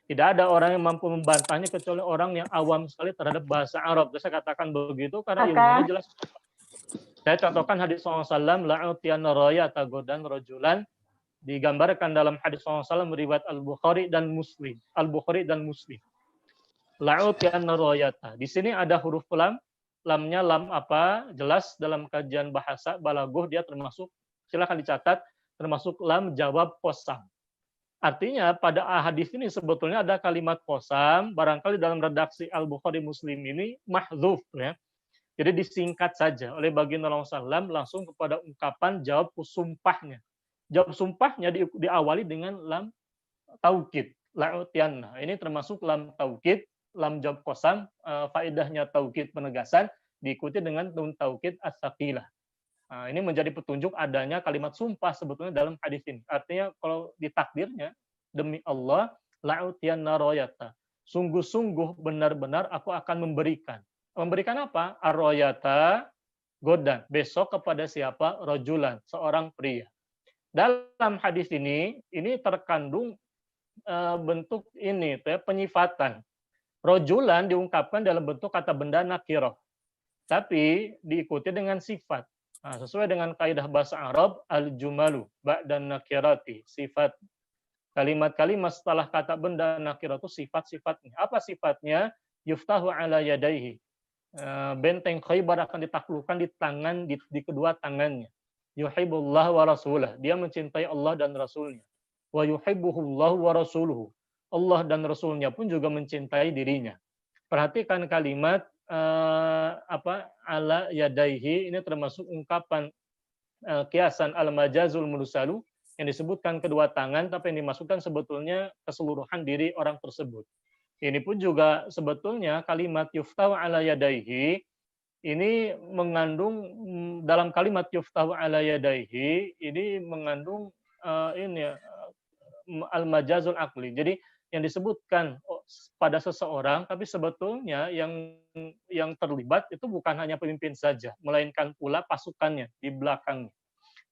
Tidak ada orang yang mampu membantahnya kecuali orang yang awam sekali terhadap bahasa Arab. Saya katakan begitu karena ilmunya jelas. Saya contohkan hadis SAW, la'utiyanna rayata godan rajulan, digambarkan dalam hadis SAW riwayat Al-Bukhari dan Muslim. la'utiyanna royata. Di sini ada huruf lam, lamnya lam apa? Jelas dalam kajian bahasa balaghah dia termasuk, silakan dicatat, termasuk lam jawab qasam. Artinya pada hadis ini sebetulnya ada kalimat qasam, barangkali dalam redaksi Al-Bukhari Muslim ini mahdzuf ya. Jadi disingkat saja oleh baginda Rasulullah SAW langsung kepada ungkapan jawab sumpahnya. Jawab sumpahnya diawali dengan lam taukid, la'utiyanna. Ini termasuk lam taukid, lam jawab qasam, faedahnya taukid penegasan, diikuti dengan nun taukid as-saqilah. Nah, ini menjadi petunjuk adanya kalimat sumpah sebetulnya dalam hadis ini. Artinya kalau ditakdirnya, demi Allah, la'utiyanna royata. Sungguh-sungguh benar-benar aku akan memberikan. Memberikan apa? Ar-royata, godan. Besok kepada siapa? Rajulan, seorang pria. Dalam hadis ini terkandung bentuk ini, penyifatan. Rajulan diungkapkan dalam bentuk kata benda nakirah. Tapi diikuti dengan sifat. Nah, sesuai dengan kaidah bahasa Arab, al-jumalu ba'dan nakirati, sifat. Kalimat-kalimat setelah kata benda nakirah itu sifat-sifatnya. Apa sifatnya? Yuftahu ala yadaihi. Benteng Khaybar akan ditaklukkan di tangan, di kedua tangannya. Yuhibbullah wa rasulah. Dia mencintai Allah dan Rasulnya. Wa yuhibbuhullahu wa rasuluhu. Allah dan Rasulnya pun juga mencintai dirinya. Perhatikan kalimat ala yadaihi, ini termasuk ungkapan kiasan al-majazul mursalu yang disebutkan kedua tangan, tapi yang dimasukkan sebetulnya keseluruhan diri orang tersebut. Ini pun juga sebetulnya kalimat yuftahu ala yadaihi ini mengandung, dalam kalimat yuftahu ala yadaihi ini mengandung al-majazul aqli. Jadi yang disebutkan pada seseorang, tapi sebetulnya yang terlibat itu bukan hanya pemimpin saja, melainkan pula pasukannya di belakangnya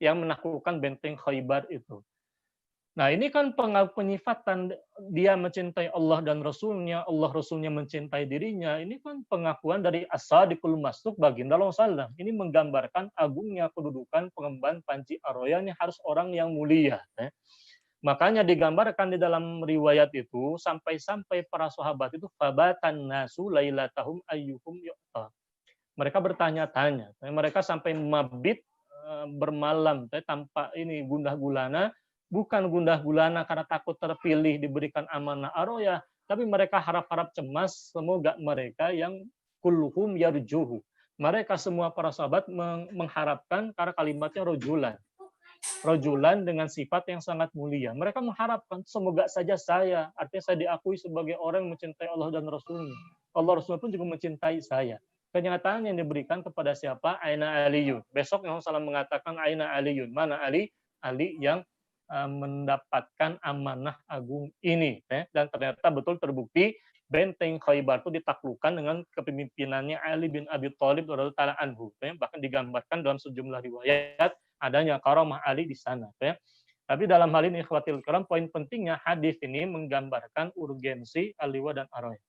yang menaklukkan benteng Khaybar itu. Nah, ini kan penyifatan dia mencintai Allah dan Rasulnya, Allah Rasulnya mencintai dirinya. Ini kan pengakuan dari as-sadiqul masduq baginda Rasulullah. Ini menggambarkan agungnya kedudukan pengemban panci ar-roya, ini harus orang yang mulia. Makanya digambarkan di dalam riwayat itu sampai-sampai para sahabat itu fabatan nasu lailatahum ayyuhum yu'ta. Mereka bertanya-tanya, mereka sampai mabit bermalam tanpa ini gundah gulana, bukan gundah gulana karena takut terpilih diberikan amanah ar-roya, tapi mereka harap-harap cemas semoga mereka yang kulluhum yarjuhu. Mereka semua para sahabat mengharapkan, karena kalimatnya rojulan. Rojulan dengan sifat yang sangat mulia. Mereka mengharapkan semoga saja saya, artinya saya diakui sebagai orang yang mencintai Allah dan Rasulnya. Allah Rasulnya pun juga mencintai saya. Kenyataan yang diberikan kepada siapa? Aina Aliyun. Besok Rasulullah mengatakan Aina Aliyun. Mana Ali? Ali yang mendapatkan amanah agung ini. Dan ternyata betul terbukti benteng Khaybar itu ditaklukkan dengan kepemimpinannya Ali bin Abi Thalib radhiyallahu ta'ala anhu. Bahkan digambarkan dalam sejumlah riwayat adanya karamah Ali di sana. Tapi dalam hal ini, ikhwatil kiram, poin pentingnya hadis ini menggambarkan urgensi al-liwa dan ar-roya.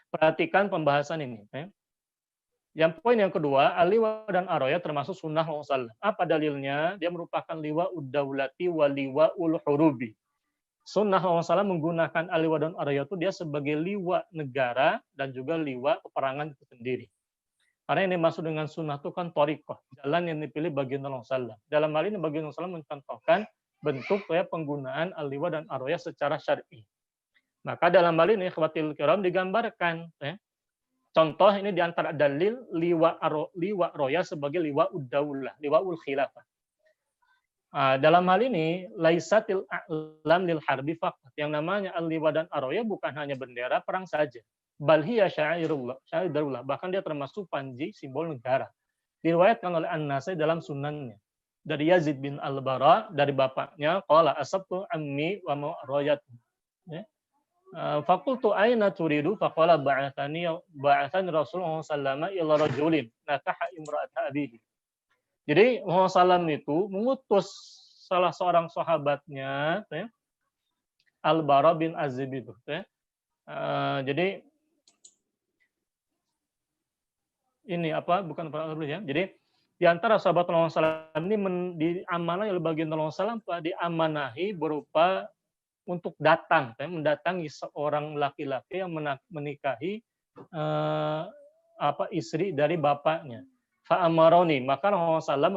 Perhatikan pembahasan ini. Yang poin yang kedua, al-liwa dan ar-roya termasuk sunnah Rasulullah. Apa dalilnya? Dia merupakan liwa ud-daulati wa liwa ul-hurubi. Sunnah Rasulullah menggunakan al-liwa dan ar-roya itu dia sebagai liwa negara dan juga liwa peperangan itu sendiri. Karena yang dimaksud dengan sunnah itu kan thariqah, jalan yang dipilih baginda Rasulullah. Dalam hal ini baginda Rasulullah mencontohkan bentuk penggunaan al-liwa dan ar-roya secara syar'i. Maka dalam hal ini ikhwatil kiram digambarkan contoh ini di antara dalil liwa roya sebagai liwa ud-daulah, liwa ul-khilafah. Dalam hal ini laisatil a'lam lil harbi faqat. Yang namanya al-liwa dan ar-roya bukan hanya bendera perang saja. Bal hiya syairullah, bahkan dia termasuk panji simbol negara. Diriwayatkan oleh An-Nasai dalam sunannya. Dari Yazid bin Al-Bara, dari bapaknya, qala asabtu ammi wa ma'rayat. Faqultu aina turidu faqala ba'athani Rasulullah sallallahu ila rajulin nakaha imra'ata abihi. Jadi Rasulullah itu mengutus salah seorang sahabatnya, Al-Bara bin Azib itu. Jadi ini bukan para ya. Jadi di antara sahabat Rasulullah SAW ini diamanahi oleh baginda Rasulullah SAW, diamanahi berupa untuk datang, mendatangi seorang laki-laki yang menikahi istri dari bapaknya. Fa'amaroni, maka Rasulullah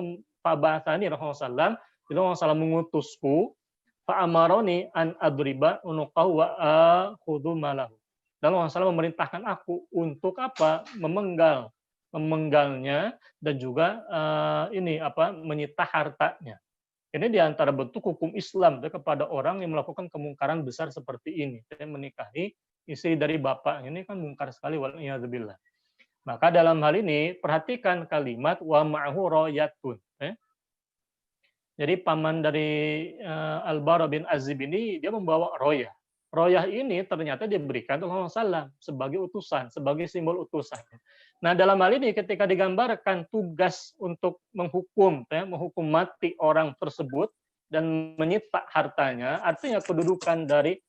SAW mengutusku, fa'amaroni an adriba unuqahu wa akhudhu malahu. Dan Rasulullah memerintahkan aku untuk apa? Memenggalnya dan juga menyita hartanya. Ini di antara bentuk hukum Islam kepada orang yang melakukan kemungkaran besar seperti ini, menikahi istri dari bapak. Ini kan mungkar sekali, waliyadzubillah. Maka dalam hal ini perhatikan kalimat wa ma'hu royatun. Jadi paman dari Al-Bara bin Azib ini dia membawa royah. Royah ini ternyata diberikan oleh Rasulullah sebagai utusan, sebagai simbol utusan. Nah, dalam hal ini ketika digambarkan tugas untuk menghukum mati orang tersebut dan menyita hartanya, artinya kedudukan dari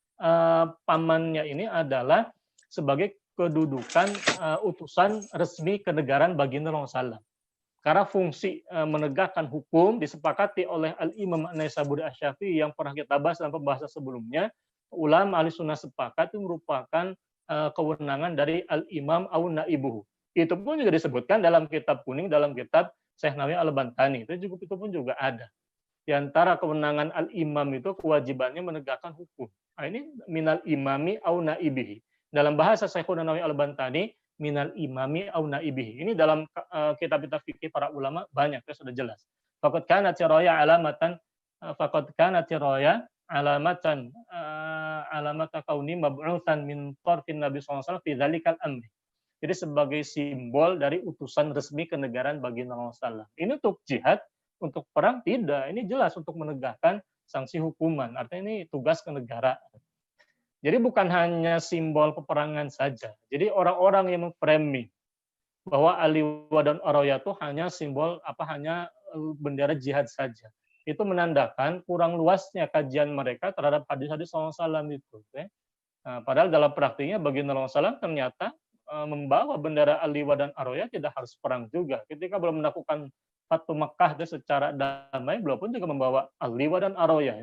pamannya ini adalah sebagai kedudukan utusan resmi kenegaraan baginda Rasulullah. Karena fungsi menegakkan hukum disepakati oleh Al-Imam An-Naisaburi Asy-Syafi'i yang pernah kita bahas dalam pembahasan sebelumnya, ulama ahli sunnah sepakat itu merupakan kewenangan dari Al-Imam aw naibuhu. Itu pun juga disebutkan dalam kitab kuning, dalam kitab Syekh Nawawi Al-Bantani. Itu pun juga ada. Di antara kewenangan Al-Imam itu kewajibannya menegakkan hukum. Nah, ini minal imami aw naibihi. Dalam bahasa Syekh Nawawi Al-Bantani, minal imami aw naibihi. Ini dalam kitab-kitab fikih para ulama banyak, sudah jelas. Faqad kanat roya alamatan alamata kauni mab'utsan min tarfin Nabi SAW fi dzalikal amri. Jadi sebagai simbol dari utusan resmi kenegaraan baginda Rasulullah. Ini untuk jihad, untuk perang tidak. Ini jelas untuk menegakkan sanksi hukuman. Artinya ini tugas kenegaraan. Jadi bukan hanya simbol peperangan saja. Jadi orang-orang yang memframing bahwa Aliwa dan Aroya itu hanya simbol hanya bendera jihad saja. Itu menandakan kurang luasnya kajian mereka terhadap hadis-hadis SAW itu. Nah, padahal dalam praktiknya baginda Rasulullah ternyata membawa bendera Aliwa dan Aroya tidak harus perang juga. Ketika belum melakukan Fatu Makkah secara damai, beliau pun juga membawa Aliwa dan Aroya.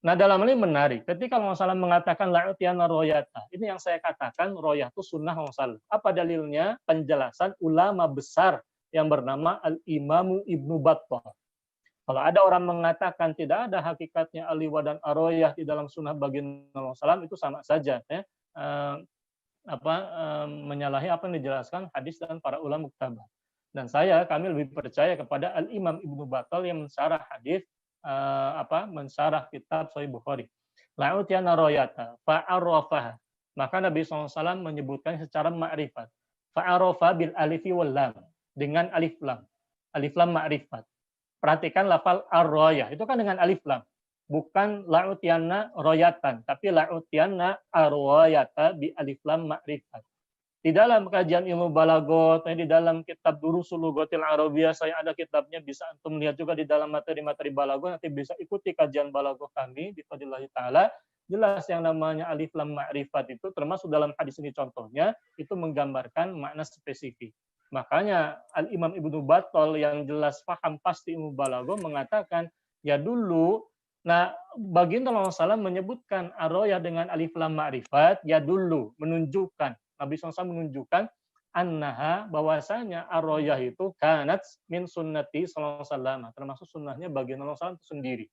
Nah, dalam ini menarik. Ketika Rasulullah mengatakan la'utiyana royata, ini yang saya katakan royah itu sunnah Rasulullah. Apa dalilnya? Penjelasan ulama besar yang bernama Al-Imamu Ibnu Battah. Kalau ada orang mengatakan tidak ada hakikatnya Aliwa dan Aroyah di dalam sunnah baginda Rasulullah, itu sama saja menyalahi apa yang dijelaskan hadis dan para ulama muktabar. Dan kami lebih percaya kepada Al-Imam Ibnu Battah yang mensyarah hadis mensyarah kitab Sahih Bukhari. La'utiyana royata fa'arrafaha. Maka Nabi SAW menyebutkan secara ma'rifat. Fa'arrafa bil alifi wal lam. Dengan alif lam. Alif lam ma'rifat. Perhatikan lafal ar-royah. Itu kan dengan alif lam. Bukan la'utiyana royatan. Tapi la'utiyana ar-royata bi alif lam ma'rifat. Di dalam kajian ilmu balaghah, di dalam kitab Durusul Lughatil Arabiyyah, saya ada kitabnya, bisa antum lihat juga di dalam materi-materi balaghah, nanti bisa ikuti kajian balaghah kami di fadlillahi taala. Jelas yang namanya alif lam ma'rifat itu termasuk dalam hadis ini contohnya, itu menggambarkan makna spesifik. Makanya Al-Imam Ibnu Battah yang jelas paham pasti ilmu balaghah mengatakan, ya dulu, baginda Rasulullah menyebutkan ar-royah dengan alif lam ma'rifat, ya dulu, menunjukkan, Nabi SAW menunjukkan annaha, bahwasanya ar-royah itu kanat min sunnati sallallahu alaihi wasallam, termasuk sunnahnya baginda Rasulullah itu sendiri.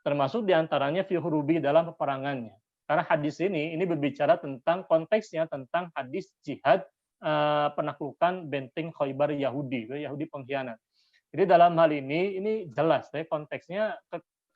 Termasuk diantaranya fi hurubi, dalam peperangannya. Karena hadis ini berbicara tentang konteksnya, tentang hadis jihad penaklukan benteng Khaybar Yahudi pengkhianat. Jadi dalam hal ini jelas konteksnya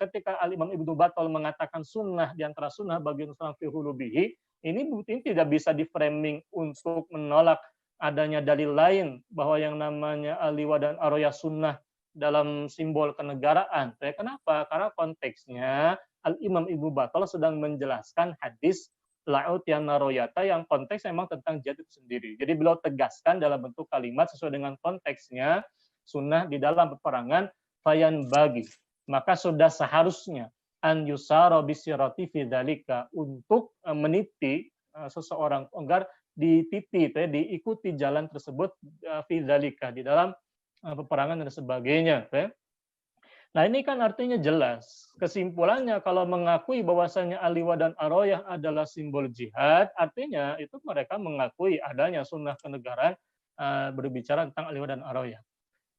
ketika Al-Imam Ibnu Battah mengatakan sunnah di antara sunnah baginda Rasulullah fi hurubihi, ini tidak bisa diframing untuk menolak adanya dalil lain bahwa yang namanya Aliwa dan Aroyah sunnah dalam simbol kenegaraan. Kenapa? Karena konteksnya Al-Imam Ibnu Battah sedang menjelaskan hadis la'utiyana royata yang konteks memang tentang jihad itu sendiri. Jadi beliau tegaskan dalam bentuk kalimat sesuai dengan konteksnya sunnah di dalam peperangan fayan bagi. Maka sudah seharusnya an yusara bisirati fi dzalika, untuk meniti seseorang agar diikuti jalan tersebut fi dzalika, di dalam peperangan dan sebagainya. Nah, ini kan artinya jelas. Kesimpulannya kalau mengakui bahwasanya Aliwa dan Aroyah adalah simbol jihad, artinya itu mereka mengakui adanya sunnah kenegaraan berbicara tentang Aliwa dan Aroyah.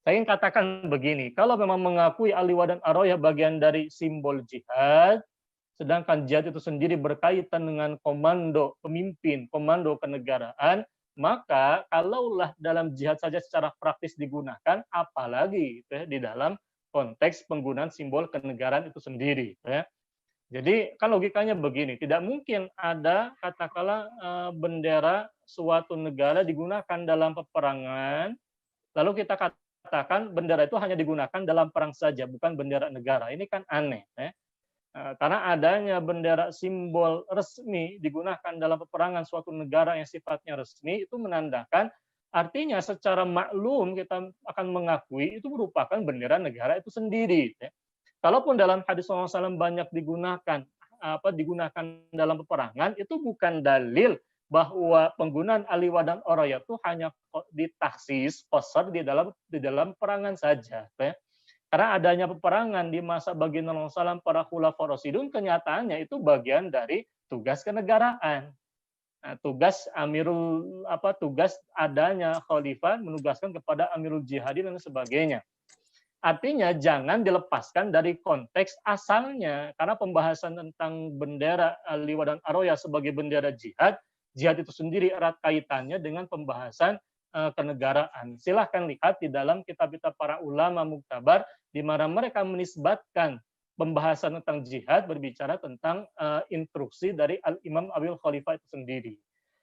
Saya ingin katakan begini, kalau memang mengakui Aliwa dan Aroyah bagian dari simbol jihad, sedangkan jihad itu sendiri berkaitan dengan komando pemimpin, komando kenegaraan, maka kalaulah dalam jihad saja secara praktis digunakan, apalagi gitu ya, di dalam konteks penggunaan simbol kenegaraan itu sendiri. Gitu ya. Jadi kan logikanya begini, tidak mungkin ada katakanlah bendera suatu negara digunakan dalam peperangan, lalu kita katakan bendera itu hanya digunakan dalam perang saja, bukan bendera negara. Ini kan aneh. Ya. Karena adanya bendera simbol resmi digunakan dalam peperangan suatu negara yang sifatnya resmi itu menandakan artinya secara maklum kita akan mengakui itu merupakan bendera negara itu sendiri. Ya. Kalaupun dalam hadis SAW banyak digunakan dalam peperangan itu bukan dalil bahwa penggunaan aliwa dan oroya itu hanya ditaksis kosor di dalam perangan saja. Ya. Karena adanya peperangan di masa baginda Rasulullah SAW, para khulafaur rasyidun, kenyataannya itu bagian dari tugas kenegaraan. Nah, tugas adanya khalifah menugaskan kepada amirul jihadin dan sebagainya. Artinya jangan dilepaskan dari konteks asalnya, karena pembahasan tentang bendera liwa dan aroya sebagai bendera jihad, jihad itu sendiri erat kaitannya dengan pembahasan kenegaraan. Silahkan lihat di dalam kitab-kitab para ulama muktabar, di mana mereka menisbatkan pembahasan tentang jihad berbicara tentang instruksi dari Al-Imam Abil Khalifah itu sendiri.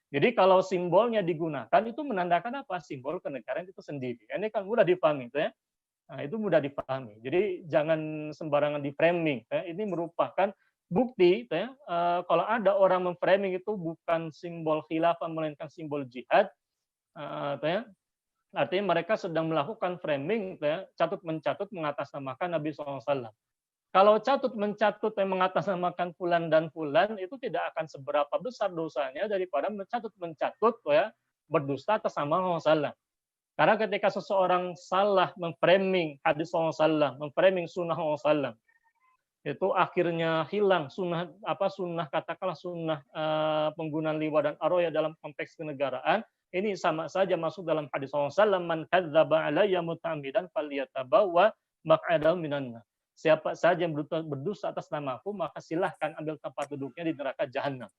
Jadi kalau simbolnya digunakan itu menandakan apa? Simbol kenegaraan itu sendiri. Ini kan mudah dipahami, ya. Nah, itu mudah dipahami. Jadi jangan sembarangan di framing. Ya. Ini merupakan bukti, ya, kalau ada orang memframing itu bukan simbol khilafah melainkan simbol jihad, ya, artinya mereka sedang melakukan framing, ya, catut mencatut mengatasnamakan Nabi SAW. Kalau catut mencatut yang mengatasnamakan fulan dan fulan itu tidak akan seberapa besar dosanya daripada mencatut ya, berdusta atas nama Rasulullah. Karena ketika seseorang salah memframing hadis SAW, memframing sunnah SAW, itu akhirnya hilang sunnah katakanlah sunnah penggunaan liwa dan aroya dalam konteks kenegaraan. Ini sama saja masuk dalam hadis SAW, man kadzdzaba alayya muta'ammidan falyatabawwa maq'adahu minan nar. Siapa saja yang berdusta atas namaku, maka silahkan ambil tempat duduknya di neraka jahanam.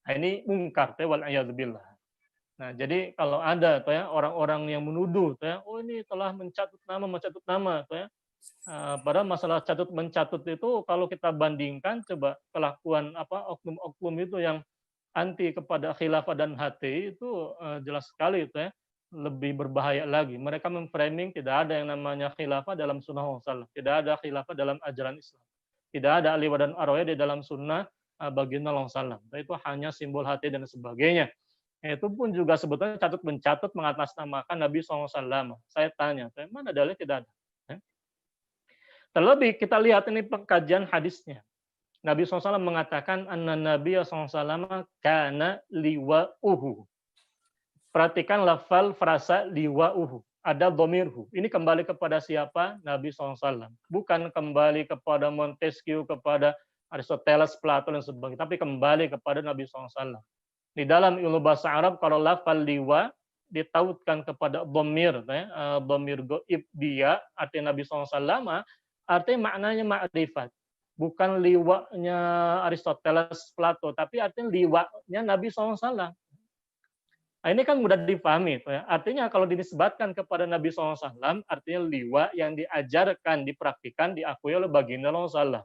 Nah, ini mungkar, wal a'yadzubillah. Nah, jadi kalau ada ya orang-orang yang menuduh ya, oh ini telah mencatut nama ya. Padahal masalah catut mencatut itu kalau kita bandingkan coba kelakuan oknum-oknum itu yang anti kepada khilafah dan HT itu jelas sekali itu ya, lebih berbahaya lagi. Mereka memframing tidak ada yang namanya khilafah dalam sunnah Rasulullah, tidak ada khilafah dalam ajaran Islam. Tidak ada aliwa dan aroya di dalam sunnah baginda Rasulullah. Itu hanya simbol HT dan sebagainya. Itu pun juga sebetulnya catut mencatut mengatasnamakan Nabi SAW. Saya tanya, mana dalilnya? Tidak ada. Terlebih kita lihat ini pengkajian hadisnya. Nabi SAW mengatakan anna Nabi SAW kana liwa'uhu. Perhatikan lafal frasa liwa'uhu. Ada domirhu. Ini kembali kepada siapa? Nabi SAW. Bukan kembali kepada Montesquieu, kepada Aristoteles, Plato, dan sebagainya. Tapi kembali kepada Nabi SAW. Di dalam ilmu bahasa Arab, kalau lafal liwa ditautkan kepada dhamir, dhamir goib dia, artinya Nabi SAW, artinya maknanya ma'rifat. Bukan liwanya Aristoteles, Plato, tapi artinya liwanya Nabi SAW. Nah, ini kan mudah dipahami. Ya. Artinya kalau dinisbatkan kepada Nabi SAW, artinya liwa yang diajarkan, dipraktikan, diakui oleh baginda Rasulullah.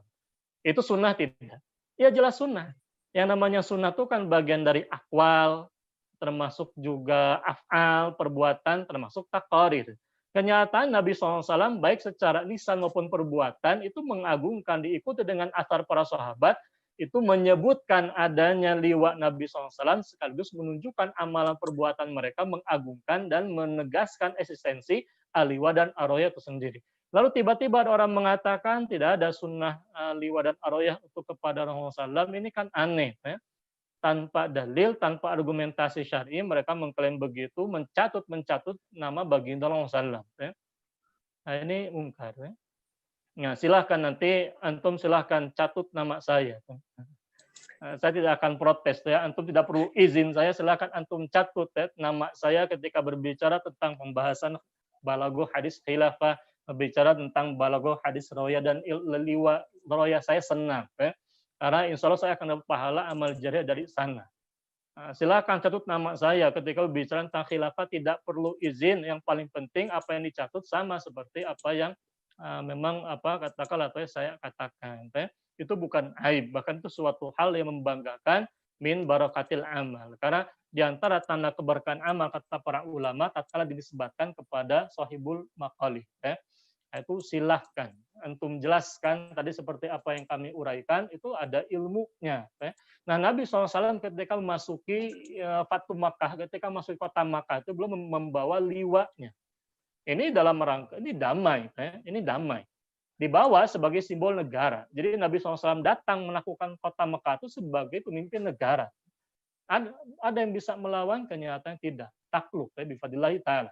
Itu sunnah tidak? Ya jelas sunnah. Yang namanya sunnah itu kan bagian dari akwal, termasuk juga af'al, perbuatan, termasuk taqarir. Kenyataan Nabi SAW baik secara lisan maupun perbuatan itu mengagungkan, diikuti dengan athar para sahabat, itu menyebutkan adanya liwa Nabi SAW sekaligus menunjukkan amalan perbuatan mereka mengagungkan dan menegaskan eksistensi aliwa dan aroya itu sendiri. Lalu tiba-tiba ada orang mengatakan tidak ada sunnah liwa dan aroyah untuk kepada Rasulullah SAW. Ini kan aneh. Ya? Tanpa dalil, tanpa argumentasi syar'i, mereka mengklaim begitu, mencatut nama baginda Rasulullah SAW. Ya? Nah, ini mungkar. Ya? Nah, silahkan nanti antum silahkan catut nama saya. Saya tidak akan protes ya. Antum tidak perlu izin saya, silahkan antum catut ya, nama saya ketika berbicara tentang pembahasan balaghah hadis khilafah, berbicara tentang balaghah hadis roya dan liwa roya, saya senang ya. Karena insya Allah saya akan dapat pahala amal jariah dari sana. Silakan catut nama saya ketika berbicara tentang khilafah, tidak perlu izin. Yang paling penting apa yang dicatut sama seperti apa yang memang katakanlah saya katakan. Itu bukan aib, bahkan itu suatu hal yang membanggakan, min barakatil amal. Karena di antara tanda keberkahan amal kata para ulama tatkala dinisbatkan kepada sahibul maqalih. Itu silahkan antum jelaskan tadi seperti apa yang kami uraikan, itu ada ilmunya. Nah, Nabi SAW ketika memasuki Fatu Makkah, ketika masuk kota Makkah itu belum membawa liwanya. Ini dalam rangka, ini damai. Ini damai. Dibawa sebagai simbol negara. Jadi Nabi SAW datang menaklukkan kota Makkah itu sebagai pemimpin negara. Ada yang bisa melawan, kenyataan tidak. Takluk, bifadillahi ta'ala.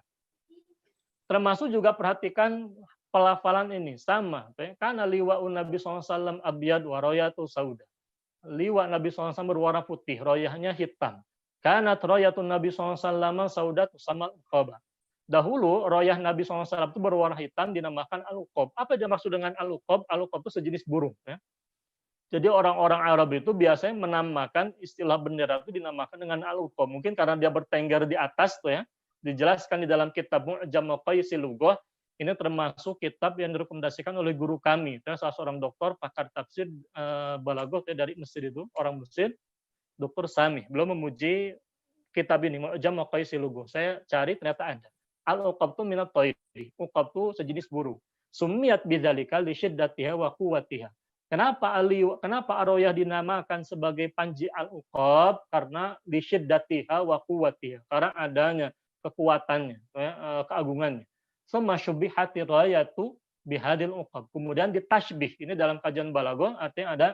Termasuk juga perhatikan pelafalan ini sama, karena liwa'un Nabi SAW abyad wa royatu sauda. Liwa Nabi SAW berwarna putih, royahnya hitam. Karena royatun Nabi SAW saudat sama uqabah. Dahulu royah Nabi SAW itu berwarna hitam dinamakan al-uqab. Apa yang maksud dengan al-uqab? Al-uqab itu sejenis burung. Jadi orang-orang Arab itu biasanya menamakan istilah bendera itu dinamakan dengan al-uqab. Mungkin karena dia bertengger di atas tuh ya. Dijelaskan di dalam kitab Mu'jam Maqayisil Lughah. Ini termasuk kitab yang direkomendasikan oleh guru kami, salah seorang doktor pakar tafsir balaghah dari Mesir itu, orang Mesir, Dr. Sami. Beliau memuji kitab ini, Mu'jam Maqayisil Lughah. Saya cari ternyata ada. Al-uqab itu minat thairi. Uqab itu sejenis burung. Sumiyat bidzalika li syiddatiha wa quwwatiha. Kenapa Ar-Royah dinamakan sebagai panji al-uqab? Karena li syiddatiha wa quwwatiha. Karena adanya kekuatannya, keagungannya. Summa syubihati rayatu bihadil uqab. Kemudian ditashbih. Ini dalam kajian balaghah artinya ada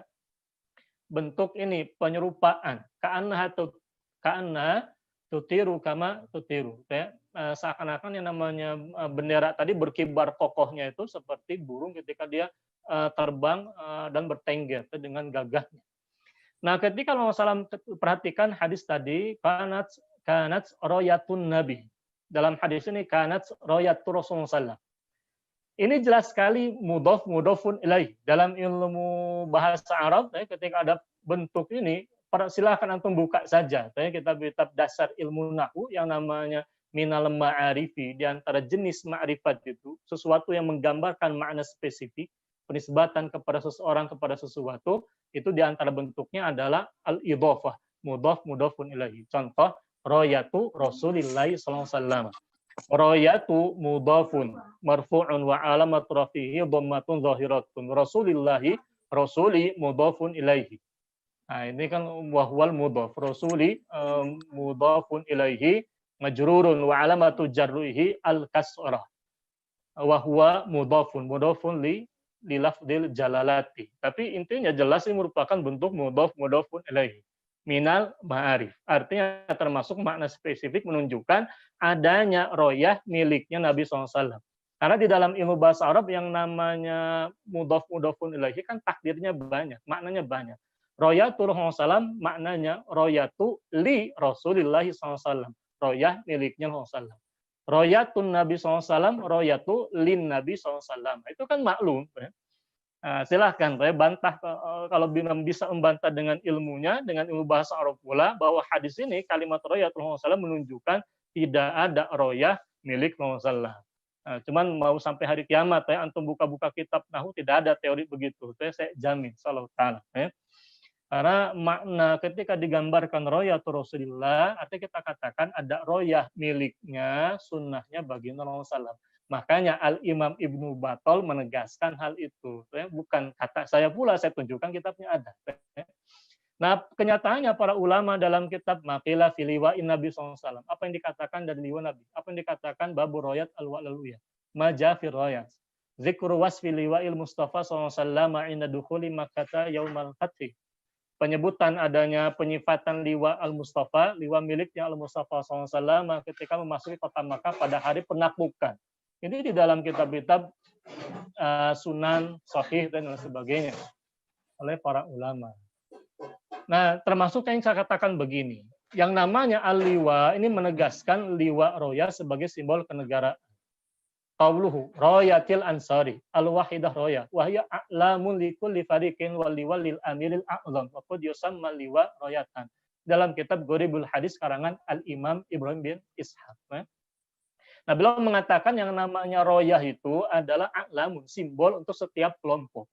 bentuk ini penyerupaan. Ka'anna tutiru kama tutiru. Seakan-akan yang namanya bendera tadi berkibar kokohnya itu seperti burung ketika dia terbang dan bertengger dengan gagahnya. Nah, ketika Rasulullah SAW perhatikan hadis tadi, kanat royatun nabi. Dalam hadis ini kanat royatul Rasulullah SAW. Ini jelas sekali mudhafun ilaih. Dalam ilmu bahasa Arab, ketika ada bentuk ini, silakan antum buka saja. Kitab dasar ilmu nahwu yang namanya minal ma'arifi, di antara jenis ma'rifat itu, sesuatu yang menggambarkan makna spesifik, penisbatan kepada seseorang kepada sesuatu, itu di antara bentuknya adalah al-idhafah, mudhafun ilaihi. Contoh, royatu Rasulillahi sallallahu alaihi wasallam. Royatu mudhafun marfu'un wa alamat rafihi dhammatun zahiratun. Rasulillahi, rasuli mudhafun ilaihi. Nah, ini kan wahwal mudhaf. Rasuli mudhafun ilaihi majrurun wa alamatu jarrihi al-kasrah. Wa huwa mudhafun li lafdil jalalati. Tapi intinya jelas ini merupakan bentuk mudhafun ilaihi. Minal ma'arif. Artinya termasuk makna spesifik menunjukkan adanya royah miliknya Nabi SAW. Karena di dalam ilmu bahasa Arab yang namanya mudhafun ilaihi kan takdirnya banyak, maknanya banyak. Royatul Rasulullah maknanya royatu li Rasulillahi SAW. Royah miliknya Rasulullah. Royatun Nabi SAW, royatu lin Nabi SAW. Itu kan maklum. Ya. Silahkan bantah kalau bisa membantah dengan ilmunya, dengan ilmu bahasa Arab pula, bahwa hadis ini kalimat royatul Rasulullah menunjukkan tidak ada royah milik Rasulullah. Cuman mau sampai hari kiamat antum buka-buka kitab nahwu tidak ada teori begitu. Saya jamin sallallahu taala. Karena makna ketika digambarkan royatul Rasulullah, artinya kita katakan ada royah miliknya, sunnahnya baginda Rasulullah. Makanya Al-Imam Ibnu Battal menegaskan hal itu. Bukan kata saya pula, saya tunjukkan kitabnya ada. Nah, kenyataannya para ulama dalam kitab Maqilah fi liwa'in Nabi SAW. Apa yang dikatakan dari liwa Nabi? Apa yang dikatakan babu royat al-wa'laluyah? Maja fi royat. Zikru wasfi liwa'il Mustafa SAW inda dukhuli Makkata yaumal fathi. Penyebutan adanya penyifatan liwa al-Mustafa, liwa miliknya al-Mustafa SAW ketika memasuki kota Makkah pada hari penaklukan. Ini di dalam kitab-kitab sunan, sahih dan lain sebagainya oleh para ulama. Nah, termasuk yang saya katakan begini, yang namanya al-liwa ini menegaskan liwa roya sebagai simbol kenegaraan. Qauluhu royatil ansari al-wahidah roya wa hiya a'lamun likulli fariqin wal liwa lil amiril a'zam wa qad yusamma liwa royatan. Dalam kitab Gharibul Hadis karangan Al-Imam Ibrahim bin Ishaq. Nah, beliau mengatakan yang namanya royah itu adalah a'lamun, simbol untuk setiap kelompok.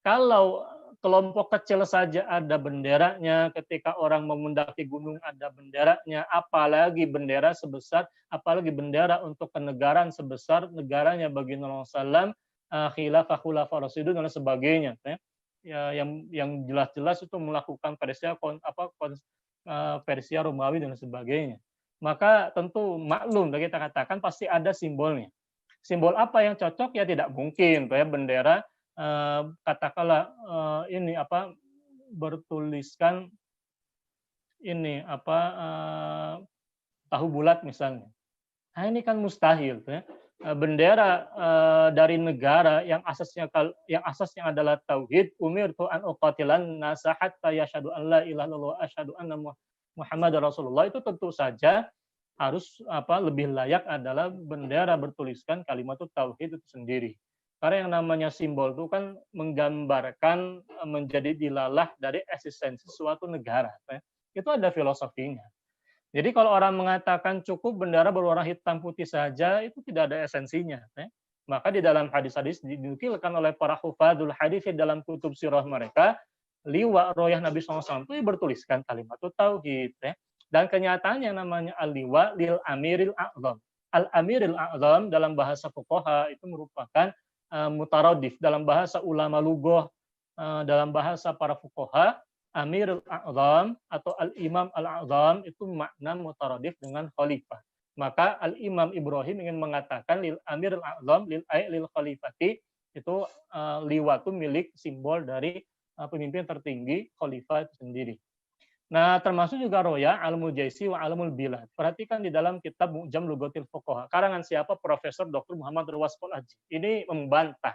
Kalau kelompok kecil saja ada benderanya, ketika orang mendaki gunung ada benderanya, apalagi bendera sebesar, apalagi bendera untuk kenegaraan sebesar negaranya bagi Nabi SAW, khilafah khulafah rasyidun dan sebagainya. Ya, yang jelas-jelas itu melakukan Persia Romawi dan sebagainya. Maka tentu maklum kita katakan pasti ada simbolnya. Simbol apa yang cocok? Ya tidak mungkin bendera katakanlah ini bertuliskan ini tahu bulat misalnya. Nah, ini kan mustahil bendera dari negara yang asasnya adalah tauhid, umirtu an uqatilan nasa hatta yashhadu an la ilaha illallah wa asyhadu anna Muhammadar Rasulullah, itu tentu saja harus lebih layak adalah bendera bertuliskan kalimat tauhid itu sendiri. Karena yang namanya simbol itu kan menggambarkan menjadi dilalah dari eksistensi suatu negara. Itu ada filosofinya. Jadi kalau orang mengatakan cukup bendera berwarna hitam putih saja, itu tidak ada esensinya. Maka di dalam hadis-hadis dinukilkan oleh para hufadul hadis dalam kutub sirah mereka, liwa royah Nabi SAW itu bertuliskan kalimat tauhid. Dan kenyataannya namanya al-liwa lil amiril a'zam. Al-amiril a'zam dalam bahasa fuqaha itu merupakan mutaradif, dalam bahasa ulama lughah, dalam bahasa para fuqaha, amirul a'zam atau al-imam al-a'zam itu makna mutaradif dengan khalifah. Maka al-imam Ibrahim ingin mengatakan lil amirul a'zam lil khalifati, itu liwa itu milik simbol dari pemimpin tertinggi, khalifah itu sendiri. Nah, termasuk juga roya al-mul jaisi wa al-mul bilad. Perhatikan di dalam kitab Mu'jam Lughatil Fuqaha. Karangan siapa? Profesor Dr. Muhammad Rawasqul Aji. Ini membantah,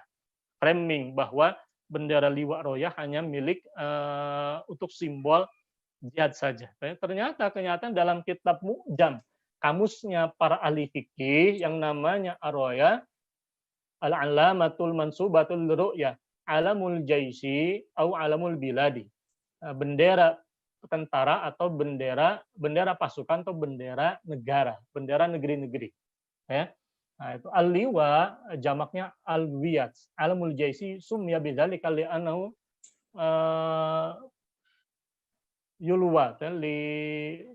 framing bahwa bendera liwa roya hanya milik untuk simbol jihad saja. Ternyata kenyataan dalam kitab Mu'jam, kamusnya para ahli fikih yang namanya ar-roya, al-alamatul mansubatul ru'ya, alamul jaisi au alamul biladi. Bendera tentara atau bendera pasukan atau bendera negara, bendera negeri-negeri. Ya. Nah, itu al-liwa jamaknya al-wiyat. Alamul jaisi sumya bidzalika li'annahu yulwa li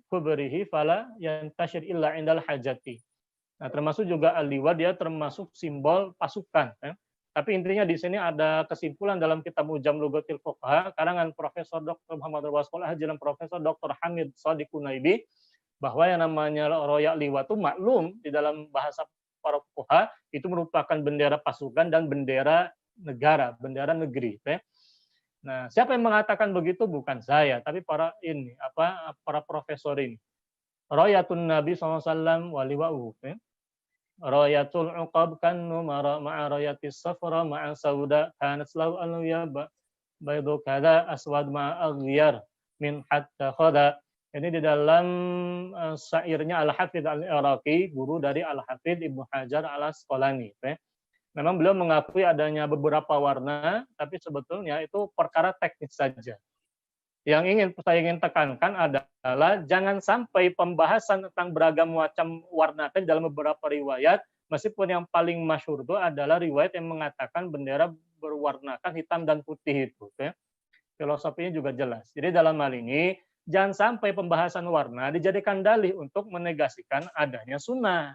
kubrihi fala yantashir illa indal hajati. Nah, termasuk juga al-liwa, dia termasuk simbol pasukan. Tapi intinya di sini ada kesimpulan dalam kitab Mu'jam Lughatil Fuqaha karangan Profesor Dr. Muhammad Rawasqul Aji dan Profesor Dr. Hamid Shadiq Kunaibi, bahwa yang namanya roya liwa itu maklum di dalam bahasa para fuqaha itu merupakan bendera pasukan dan bendera negara, bendera negeri. Nah, siapa yang mengatakan begitu? Bukan saya, tapi para profesor ini. Royatun Nabi SAW wa liwa'uhu. Royatul uqab kan numara ma'a royatis safra ma'a sauda kanat lahu alwiya baydu kada aswad ma'a aghyar min hatta khoda. Ini di dalam syairnya Al-Hafidh Al-Iraqi, guru dari Al-Hafidh Ibnu Hajar Al-Asqalani. Memang beliau mengakui adanya beberapa warna, tapi sebetulnya itu perkara teknis saja. Yang saya ingin tekankan adalah jangan sampai pembahasan tentang beragam macam warna dalam beberapa riwayat, meskipun yang paling masyhur itu adalah riwayat yang mengatakan bendera berwarnakan hitam dan putih itu. Filosofinya juga jelas. Jadi dalam hal ini, jangan sampai pembahasan warna dijadikan dalih untuk menegasikan adanya sunnah.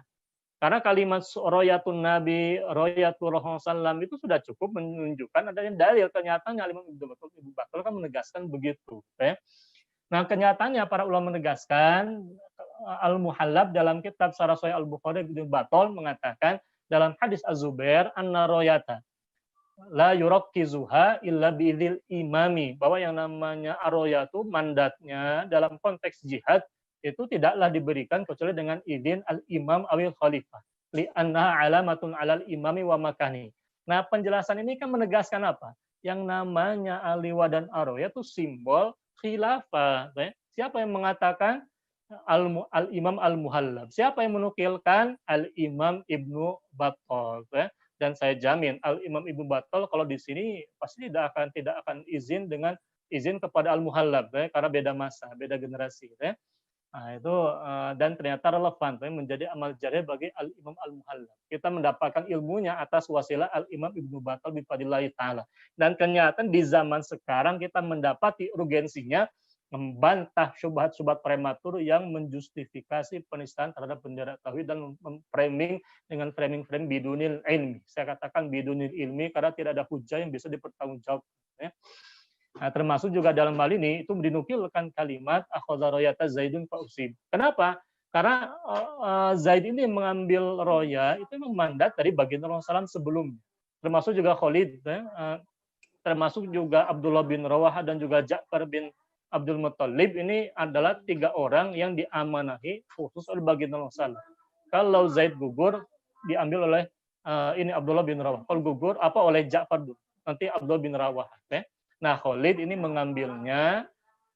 Karena kalimat royatun Nabi, royatul Rasulullah itu sudah cukup menunjukkan adanya dalil. Kenyataannya Imam Ibnu Battal kan menegaskan begitu. Nah, kenyataannya para ulama menegaskan, Al-Muhallab dalam kitab Syarah Sahih Al-Bukhari Ibnu Battal mengatakan dalam hadis Az-Zubair anna royata la yurakkizuha illa biidzil imami, bahwa yang namanya ar-royatu mandatnya dalam konteks jihad itu tidaklah diberikan kecuali dengan izin al-imam awil khalifah li'annaha alamatun alal imami wa makani, Nah, penjelasan ini kan menegaskan apa? Yang namanya Al-Liwa dan Ar-Roya itu simbol khilafah. Siapa yang mengatakan? Al-Imam Al-Muhallab. Siapa yang menukilkan? Al-Imam Ibnu Battal. Dan saya jamin Al-Imam Ibnu Battal kalau di sini pasti tidak akan izin kepada Al-Muhallab, karena beda masa, beda generasi. Nah, itu dan ternyata relevan menjadi amal jariah bagi Al-Imam Al-Muhallab. Kita mendapatkan ilmunya atas wasilah Al-Imam Ibnu Battal bifadlillahi taala. Dan kenyataan di zaman sekarang kita mendapati urgensinya membantah syubhat-syubhat prematur yang menjustifikasi penistaan terhadap bendera tauhid dan memframing dengan framing bidunil ilmi. Saya katakan bidunil ilmi karena tidak ada hujah yang bisa dipertanggungjawabkan. Nah, termasuk juga dalam hal ini itu dinukilkan kalimat akhadha royata Zaidun fa usib. Kenapa? Karena Zaid ini mengambil roya itu memang mandat dari baginda Rasulullah SAW sebelumnya. Termasuk juga Khalid, termasuk juga Abdullah bin Rawaha dan juga Ja'far bin Abdul Muttalib. Ini adalah 3 orang yang diamanahi khusus oleh baginda Rasulullah SAW. Kalau Zaid gugur diambil oleh ini Abdullah bin Rawaha. Kalau gugur apa oleh Ja'far dulu. Nanti Abdullah bin Rawaha. Nah, Khalid ini mengambilnya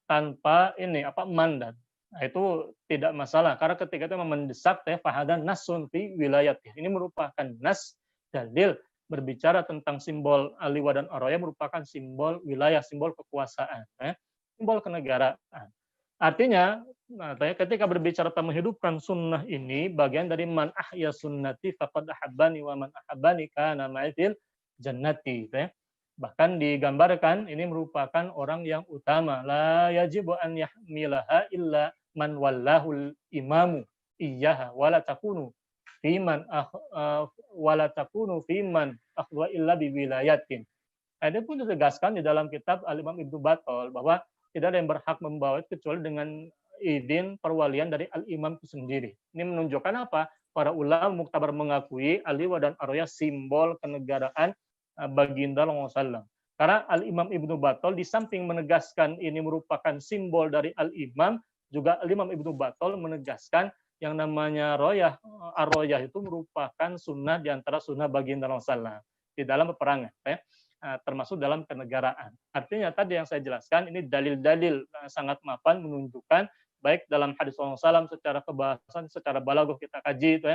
tanpa mandat. Nah, itu tidak masalah karena ketika itu mendesak fahadan nasun fi wilayat. Ini merupakan nas dalil berbicara tentang simbol Al-Liwa dan Ar-Roya merupakan simbol wilayah, simbol kekuasaan, simbol kenegaraan. Artinya, ketika berbicara tentang menghidupkan sunnah ini, bagian dari man ahya sunnati faqad ahabbani wa man ahabbani kana ma'il jannati. Bahkan digambarkan ini merupakan orang yang utama. La yajibu an yahmilaha illa man wallahul imamu iyyaha wala takunu fiman akhwa illa biwilayatin. Ada pun ditegaskan di dalam kitab Al-Imam Ibnu Battal bahwa tidak ada yang berhak membawa kecuali dengan izin perwalian dari Al-Imam itu sendiri. Ini menunjukkan apa? Para ulama muktabar mengakui Al-Liwa dan Ar-Roya simbol kenegaraan baginda Rasulullah SAW. Karena Al-Imam Ibnu Battal di samping menegaskan ini merupakan simbol dari Al-Imam, juga Al-Imam Ibnu Battal menegaskan yang namanya royah, ar-royah itu merupakan sunnah di antara sunnah baginda Rasulullah di dalam peperangan, termasuk dalam kenegaraan. Artinya tadi yang saya jelaskan ini dalil-dalil sangat mapan menunjukkan baik dalam hadis Rasulullah SAW secara kebahasan, secara balaghah kita kaji itu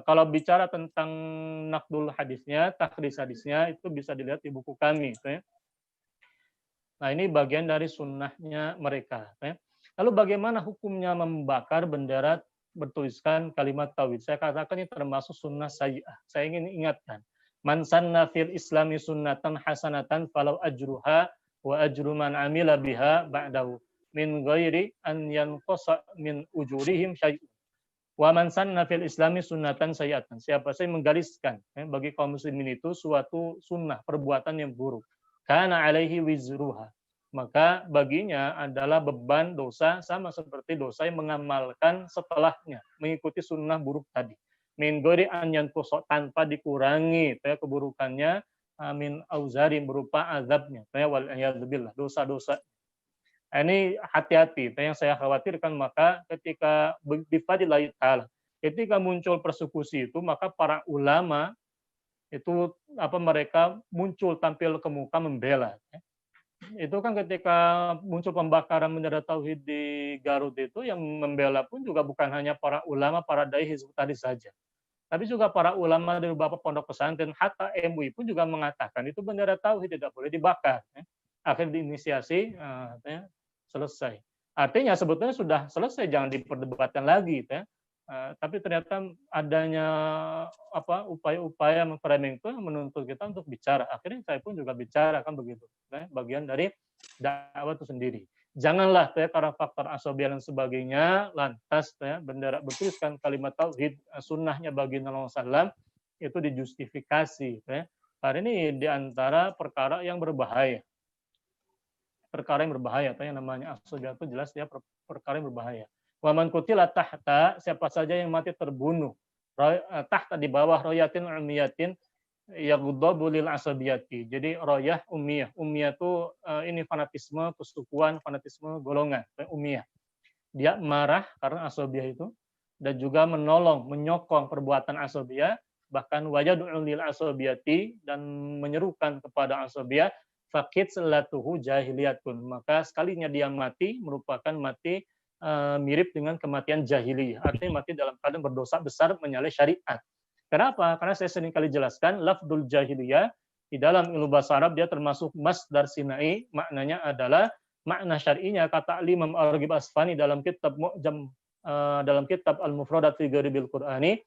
kalau bicara tentang nakdul hadisnya, takhdis hadisnya itu bisa dilihat di buku kami. Nah, ini bagian dari sunnahnya mereka. Lalu bagaimana hukumnya membakar bendera bertuliskan kalimat tauhid? Saya katakan ini termasuk sunnah sayyi'ah. Saya ingin ingatkan. Man sanna fil islami sunnatan hasanatan falau ajruha wa ajru man amila biha ba'dahu min ghairi an yanqasa min ujurihim syai'un. Wa man sanna fil islami sunnatan sayyi'atan. Siapa saja menggariskan bagi kaum muslimin itu suatu sunnah, perbuatan yang buruk. Kana alaihi wizruha. Maka baginya adalah beban dosa sama seperti dosa yang mengamalkan setelahnya, mengikuti sunnah buruk tadi. Min ghairi an yanqasa, tanpa dikurangi keburukannya, min auzari berupa azabnya. Wal iyadzubillah, dosa-dosa. Ini hati-hati. Yang saya khawatirkan maka ketika bifadlillahi ta'ala, ketika muncul persekusi itu maka para ulama itu mereka muncul tampil ke muka membela. Itu kan ketika muncul pembakaran bendera tauhid di Garut itu yang membela pun juga bukan hanya para ulama, para dai Hizbut Tahrir saja. Tapi juga para ulama dari beberapa pondok pesantren, hatta MUI pun juga mengatakan itu bendera tauhid tidak boleh dibakar. Akhirnya diinisiasi selesai. Artinya sebetulnya sudah selesai, jangan diperdebatkan lagi, tapi ternyata adanya upaya-upaya memframing itu menuntut kita untuk bicara. Akhirnya saya pun juga bicara kan begitu, bagian dari dakwah itu sendiri. Janganlah karena faktor asobian dan sebagainya lantas bendera bertuliskan kalimat tauhid sunnahnya baginda Rasulullah SAW itu dijustifikasi. Karena ini diantara perkara yang berbahaya. Perkara yang berbahaya, yang namanya asobian itu jelas dia perkara yang berbahaya. Wa man qutila tahta, siapa saja yang mati terbunuh tahta di bawah royatin umiyatin yaghdabu lil asabiyati. Jadi royah umiyah. Umiyah itu ini fanatisme kesukuan, fanatisme golongan, umiyah. Dia marah karena asabiyah itu dan juga menolong, menyokong perbuatan asabiyah bahkan wajad'u lil asabiyati, dan menyerukan kepada asabiyah, fakit selatuhu jahiliyatun, maka sekalinya dia mati merupakan mati mirip dengan kematian jahiliyah, artinya mati dalam keadaan berdosa besar menyalahi syariat. Kenapa? Karena saya sering kali jelaskan lafdul jahiliyah di dalam ilmu bahasa Arab dia termasuk masdar sinai, maknanya adalah makna syar'inya, kata Imam Ar-Raghib Asfahani dalam kitab Mu'jam, dalam kitab Al-Mufradat fi Gharibil Qur'ani.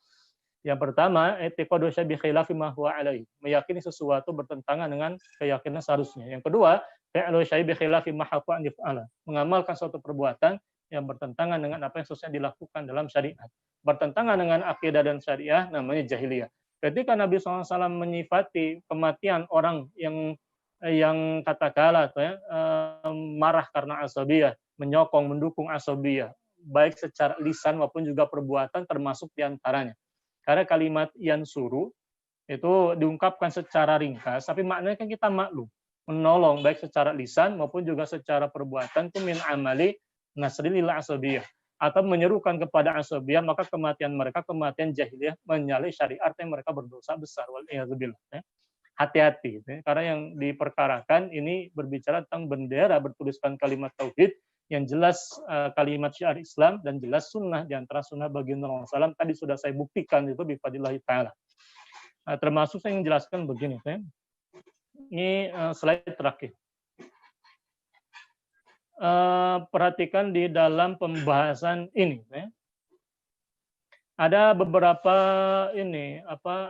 Yang pertama, i'tiqadu syai' bi khilafi ma huwa alaihi, meyakini sesuatu bertentangan dengan keyakinan seharusnya. Yang kedua, fi'lu syai' bi khilafi ma haqa an yaf'ala, mengamalkan suatu perbuatan yang bertentangan dengan apa yang seharusnya dilakukan dalam syariat. Bertentangan dengan akidah dan syariah namanya jahiliyah. Ketika Nabi SAW menyifati kematian orang yang katakanlah marah karena asabiyah, menyokong, mendukung asabiyah, baik secara lisan maupun juga perbuatan termasuk diantaranya. Karena kalimat yansuru itu diungkapkan secara ringkas, tapi maknanya kan kita maklum, menolong baik secara lisan maupun juga secara perbuatan itu min amali nasri lil asabiyah, atau menyerukan kepada asabiyah, maka kematian mereka kematian jahiliyah menyalahi syariat yang mereka berdosa besar. Wal'iyadzubillah. Hati-hati, karena yang diperkarakan ini berbicara tentang bendera bertuliskan kalimat tauhid yang jelas kalimat syiar Islam dan jelas sunnah, di antara sunnah baginda Rasulullah SAW tadi sudah saya buktikan itu bifadlillahi ta'ala. Termasuk saya ingin jelaskan begini, ini slide terakhir. Perhatikan di dalam pembahasan ini, ada beberapa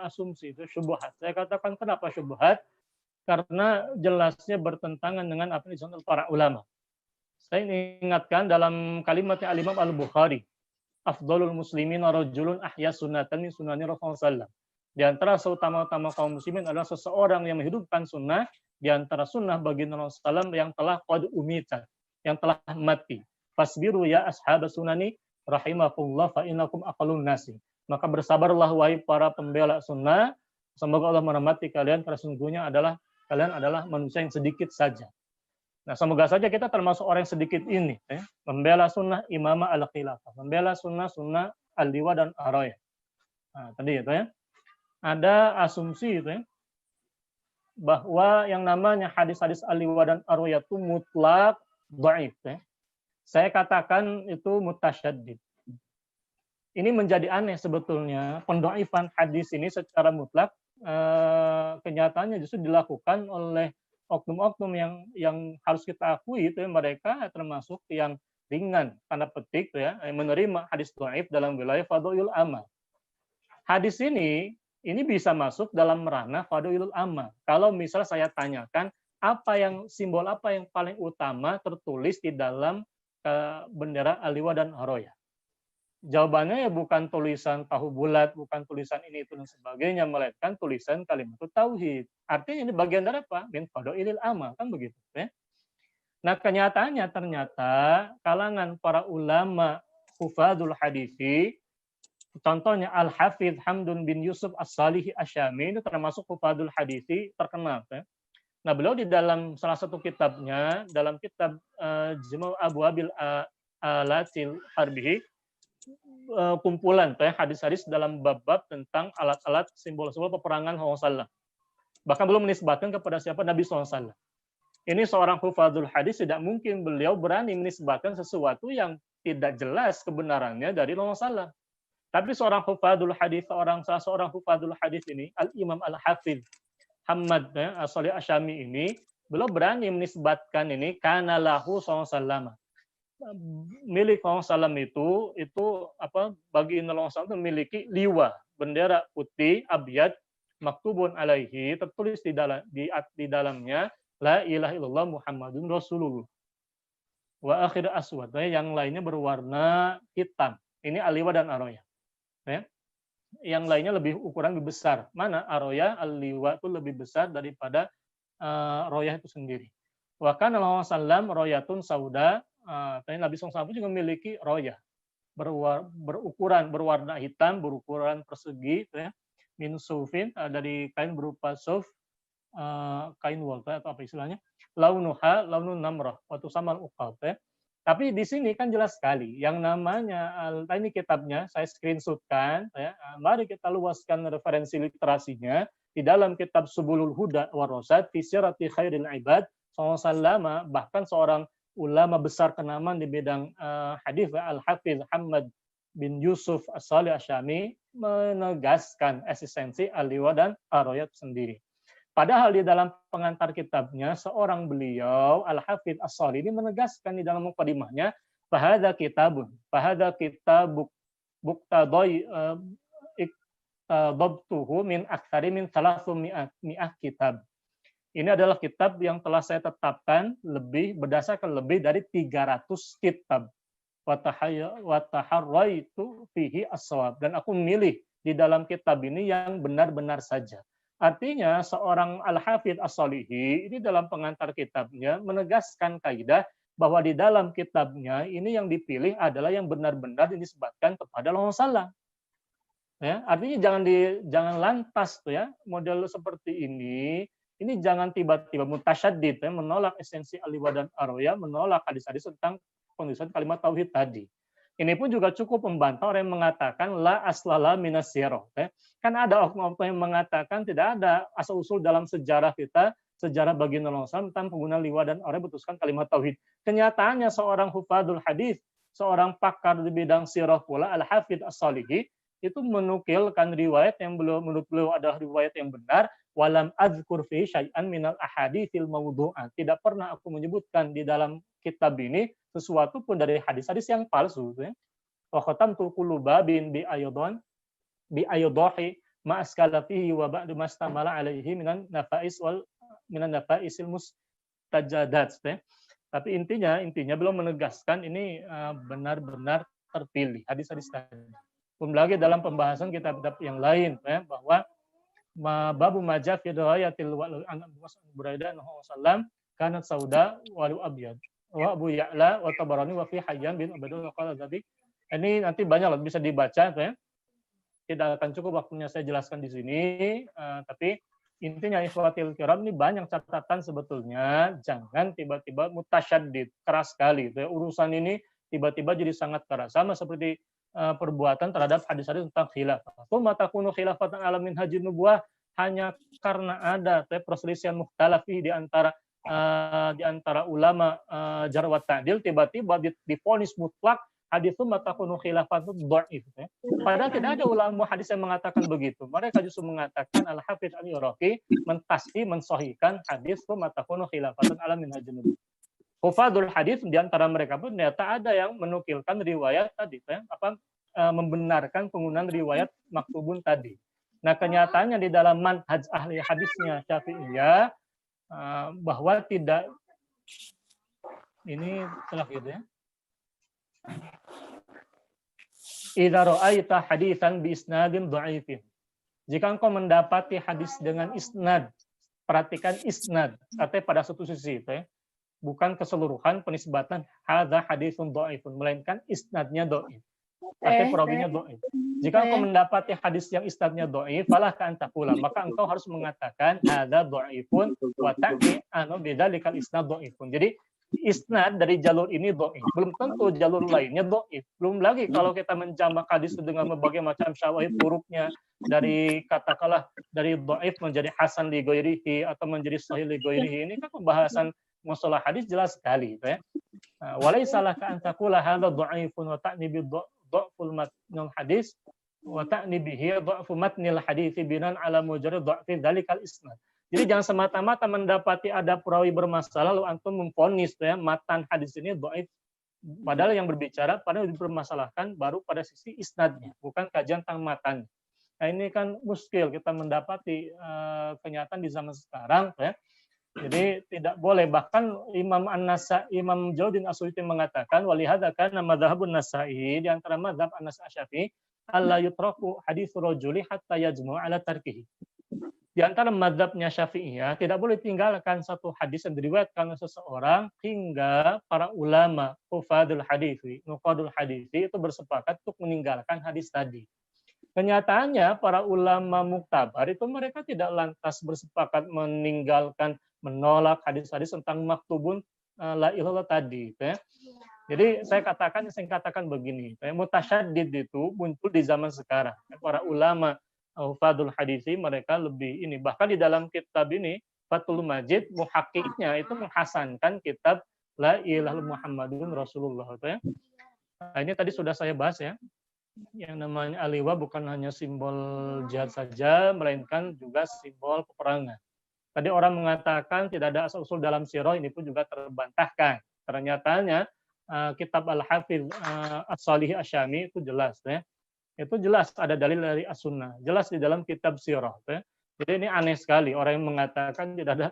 asumsi itu syubhat. Saya katakan kenapa syubhat? Karena jelasnya bertentangan dengan apa yang disebut para ulama. Saya ingatkan dalam kalimatnya Al-Imam Al-Bukhari, afdhalul muslimin rajulun ahya sunnatan min sunani Rasulullah. Di antara seutama-utama kaum muslimin adalah seseorang yang menghidupkan sunnah di antara sunnah baginda Rasulullah yang telah qad umita, yang telah mati. Fasbiru ya ashab sunani rahimakumullah fa innakum aqallun nasi. Maka bersabarlah wahai para pembela sunnah, semoga Allah merahmati kalian karena sesungguhnya kalian adalah manusia yang sedikit saja. Nah, semoga saja kita termasuk orang yang sedikit ini, membela sunnah imamah al-khilafah, membela sunnah al-liwa dan araya. Nah, tadi itu ya. Ada asumsi itu bahwa yang namanya hadis-hadis al-liwa dan araya itu mutlak dhaif. Saya katakan itu mutasyaddid. Ini menjadi aneh sebetulnya, pendhaifan hadis ini secara mutlak kenyataannya justru dilakukan oleh oknum-oknum yang harus kita akui itu mereka termasuk yang ringan tanda petik yang menerima hadis dhaif dalam wilayah fadhilul amal. Hadis ini bisa masuk dalam ranah fadhilul amal. Kalau misal saya tanyakan simbol apa yang paling utama tertulis di dalam bendera al-liwa dan araya. Jawabannya ya bukan tulisan tahu bulat, bukan tulisan ini itu dan sebagainya, melainkan tulisan kalimat tauhid. Artinya ini bagian dari apa? Min fadailil amal, kan begitu ya. Nah, kenyataannya ternyata kalangan para ulama hufadzul hadisi, contohnya Al-Hafidz Hamdun bin Yusuf As-Salihi Asyami, itu termasuk hufadzul hadisi terkenal ya. Nah, beliau di dalam salah satu kitabnya, dalam kitab Jmu' Abwabil Alatil Harbihi, kumpulan hadis-hadis dalam bab-bab tentang alat-alat simbol-simbol peperangan Rasulullah. Bahkan belum menisbatkan kepada siapa Nabi SAW. Ini seorang hufadzul hadis, tidak mungkin beliau berani menisbatkan sesuatu yang tidak jelas kebenarannya dari Rasulullah. Tapi seorang hufadzul hadis, salah seorang hufadzul hadis ini, Al-Imam Al-Hafidz Hamad As-Salih Asyami ini, beliau berani menisbatkan ini kana lahu SAW. Milik Rasulullah itu bagi Rasulullah itu memiliki liwa, bendera putih abyad maktubun alaihi, tertulis di dalamnya la ilaha illallah Muhammadun Rasulullah. Wa akhir aswad, yang lainnya berwarna hitam. Ini al-liwa dan araya. Ya. Yang lainnya ukuran lebih besar. Mana araya, al-liwa itu lebih besar daripada royah itu sendiri. Wa kana Rasulullah royatun sauda. Nabi SAW juga memiliki royah berukuran berwarna hitam, berukuran persegi, min sufin, dari kain berupa suf, kain wol atau apa istilahnya, launuha launun namrah, waktu samal uqab. Tapi di sini kan jelas sekali yang namanya ini kitabnya saya screenshotkan ya. Mari kita luaskan referensi literasinya di dalam kitab Subulul Huda wa Rasyad fi Sirati Khairil Ibad SAW, bahkan seorang ulama besar kenamaan di bidang hadis Al-Hafiz Muhammad bin Yusuf As-Salih Asyami menegaskan eksistensi al-liwa dan ar-royat sendiri. Padahal di dalam pengantar kitabnya, seorang beliau, Al-Hafidh As-Salih ini menegaskan di dalam mukadimahnya, fahadha kitabun, fahadha kitabuk buktadoi dabtuhu min aktsari min 300 kitab. Ini adalah kitab yang telah saya tetapkan berdasarkan lebih dari 300 kitab. Wa taharraitu fihi as-shawab, dan aku memilih di dalam kitab ini yang benar-benar saja. Artinya seorang Al-Hafidh As-Salihi ini dalam pengantar kitabnya menegaskan kaidah bahwa di dalam kitabnya ini yang dipilih adalah yang benar-benar dinisbatkan kepada Allah Sallam. Ya, artinya jangan lantas tuh ya model seperti ini jangan tiba-tiba mutasyaddid ya, menolak esensi al-liwa dan ar-roya, menolak hadis-hadis tentang penulisan kalimat tauhid tadi. Ini pun juga cukup membantah orang yang mengatakan la aslala minas sirah. Kan ada oknum-oknum yang mengatakan tidak ada asal-usul dalam sejarah kita, sejarah baginda Rasul tentang penggunaan liwa dan orang bertuliskan kalimat tauhid. Kenyataannya seorang hufadul hadis, seorang pakar di bidang sirah pula, Al-Hafidh As-Salihi, itu menukilkan riwayat yang menurut beliau adalah riwayat yang benar, walam adzkur fi syai'an minal ahaditsil mawdu'ah. Tidak pernah aku menyebutkan di dalam kitab ini sesuatu pun dari hadis-hadis yang palsu. Wa khatamtu kullu babin bi aydahi ma askala fihi wa ba'du mastamala alaihi minan nafaisil mustajadat. Tapi intinya belum menegaskan ini benar-benar terpilih hadis-hadis tadi. Belum lagi dalam pembahasan kitab-kitab yang lain bahwa babu majah fi riwayatil Buraidah sallam kanat sauda walu abyad wa Abu Ya'la wa Tabarani wa fi Hayyan bin Ubaidullah qala tadi. Ini nanti banyak lah bisa dibaca ya. Tidak akan cukup waktunya saya jelaskan di sini, tapi intinya ikhwatil kiram ini banyak catatan sebetulnya, jangan tiba-tiba mutasyaddid, keras sekali ya. Urusan ini tiba-tiba jadi sangat keras, sama seperti perbuatan terhadap hadis-hadis tentang khilafah. Tsumma takunu khilafatan ala minhajin nubuwah, hanya karena ada perselisihan mukhtalafih di antara ulama jarh wa ta'dil, tiba-tiba divonis mutlak hadis tsumma takunu khilafatan dhaif. Padahal tidak ada ulama hadis yang mengatakan begitu. Mereka justru mengatakan Al-Hafidz Al-Iraqi mensahihkan hadis tsumma takunu khilafatan ala minhajin nubuwah. Hufadul hadis di antara mereka pun ternyata ada yang menukilkan riwayat tadi, membenarkan penggunaan riwayat maktubun tadi. Nah, kenyataannya di dalam manhaj ahli hadisnya Syafi'iyah bahwa tidak, ini salah gitu ya. Idza ra'aita hadisan bi isnadin dha'ifin. Jika engkau mendapati hadis dengan isnad, perhatikan isnad, artinya pada satu sisi itu ya. Bukan keseluruhan penisbatan hadza hadisun dhaifun, melainkan isnadnya dhaif. Artinya perawinya dhaif. Jika engkau mendapati hadis yang isnadnya dhaif, falah ka antaqula, maka engkau harus mengatakan hadza dhaifun wa ta'ni anu bidzalikal isnad dhaifun. Jadi isnad dari jalur ini dhaif, belum tentu jalur lainnya dhaif. Belum lagi kalau kita menjamak hadis dengan berbagai macam syawahid hurufnya, dari katakanlah dari dhaif menjadi hasan li ghairihi atau menjadi sahih li ghairihi, ini kan pembahasan masalah hadis jelas sekali ya. Walaysa laka an taqula hadza dhaifun wa ta'ni bi dha'ful matnil hadis wa ta'ni bihi dha'fu matnil hadis binan ala mujarrad dha'fi dzalikal isnad. Jadi jangan semata-mata mendapati ada perawi bermasalah lalu antum memvonis ya matan hadis ini dhaif, padahal yang berbicara pada dipermasalahkan baru pada sisi isnadnya, bukan kajian tentang matan. Nah, ini kan muskil kita mendapati kenyataan di zaman sekarang ya. Jadi tidak boleh, bahkan Imam Jalaluddin As-Suyuti mengatakan walihadza kana madzhabun Nasa'i, di antara madzhab An-Nasa'i Asy-Syafi'i alla yutraku hadits rajuli hatta yajmu' ala tarkihi. Di antara madzhabnya Syafi'iyah tidak boleh tinggalkan satu hadis yang diriwayatkan oleh seseorang hingga para ulama hufadul hadits, nuqadul hadits itu bersepakat untuk meninggalkan hadis tadi. Kenyataannya para ulama muktabar itu mereka tidak lantas bersepakat menolak hadis-hadis tentang maktubun la ilallah tadi ya. Jadi saya katakan begini, mutasyaddid itu muncul di zaman sekarang. Para ulama hufadzul hadisi mereka lebih ini, bahkan di dalam kitab ini Fathul Majid muhakkiknya itu menghasankan kitab La ilaha Muhammadun Rasulullah itu ya. Nah, ini tadi sudah saya bahas ya. Yang namanya aliwa bukan hanya simbol jihad saja, melainkan juga simbol peperangan. Tadi orang mengatakan tidak ada asal-usul dalam sirah, ini pun juga terbantahkan. Ternyatanya kitab Al-Hafidh As-Salih Asyami itu jelas ya. Itu jelas ada dalil dari As-Sunnah, jelas di dalam kitab sirah ya. Jadi ini aneh sekali orang yang mengatakan tidak ada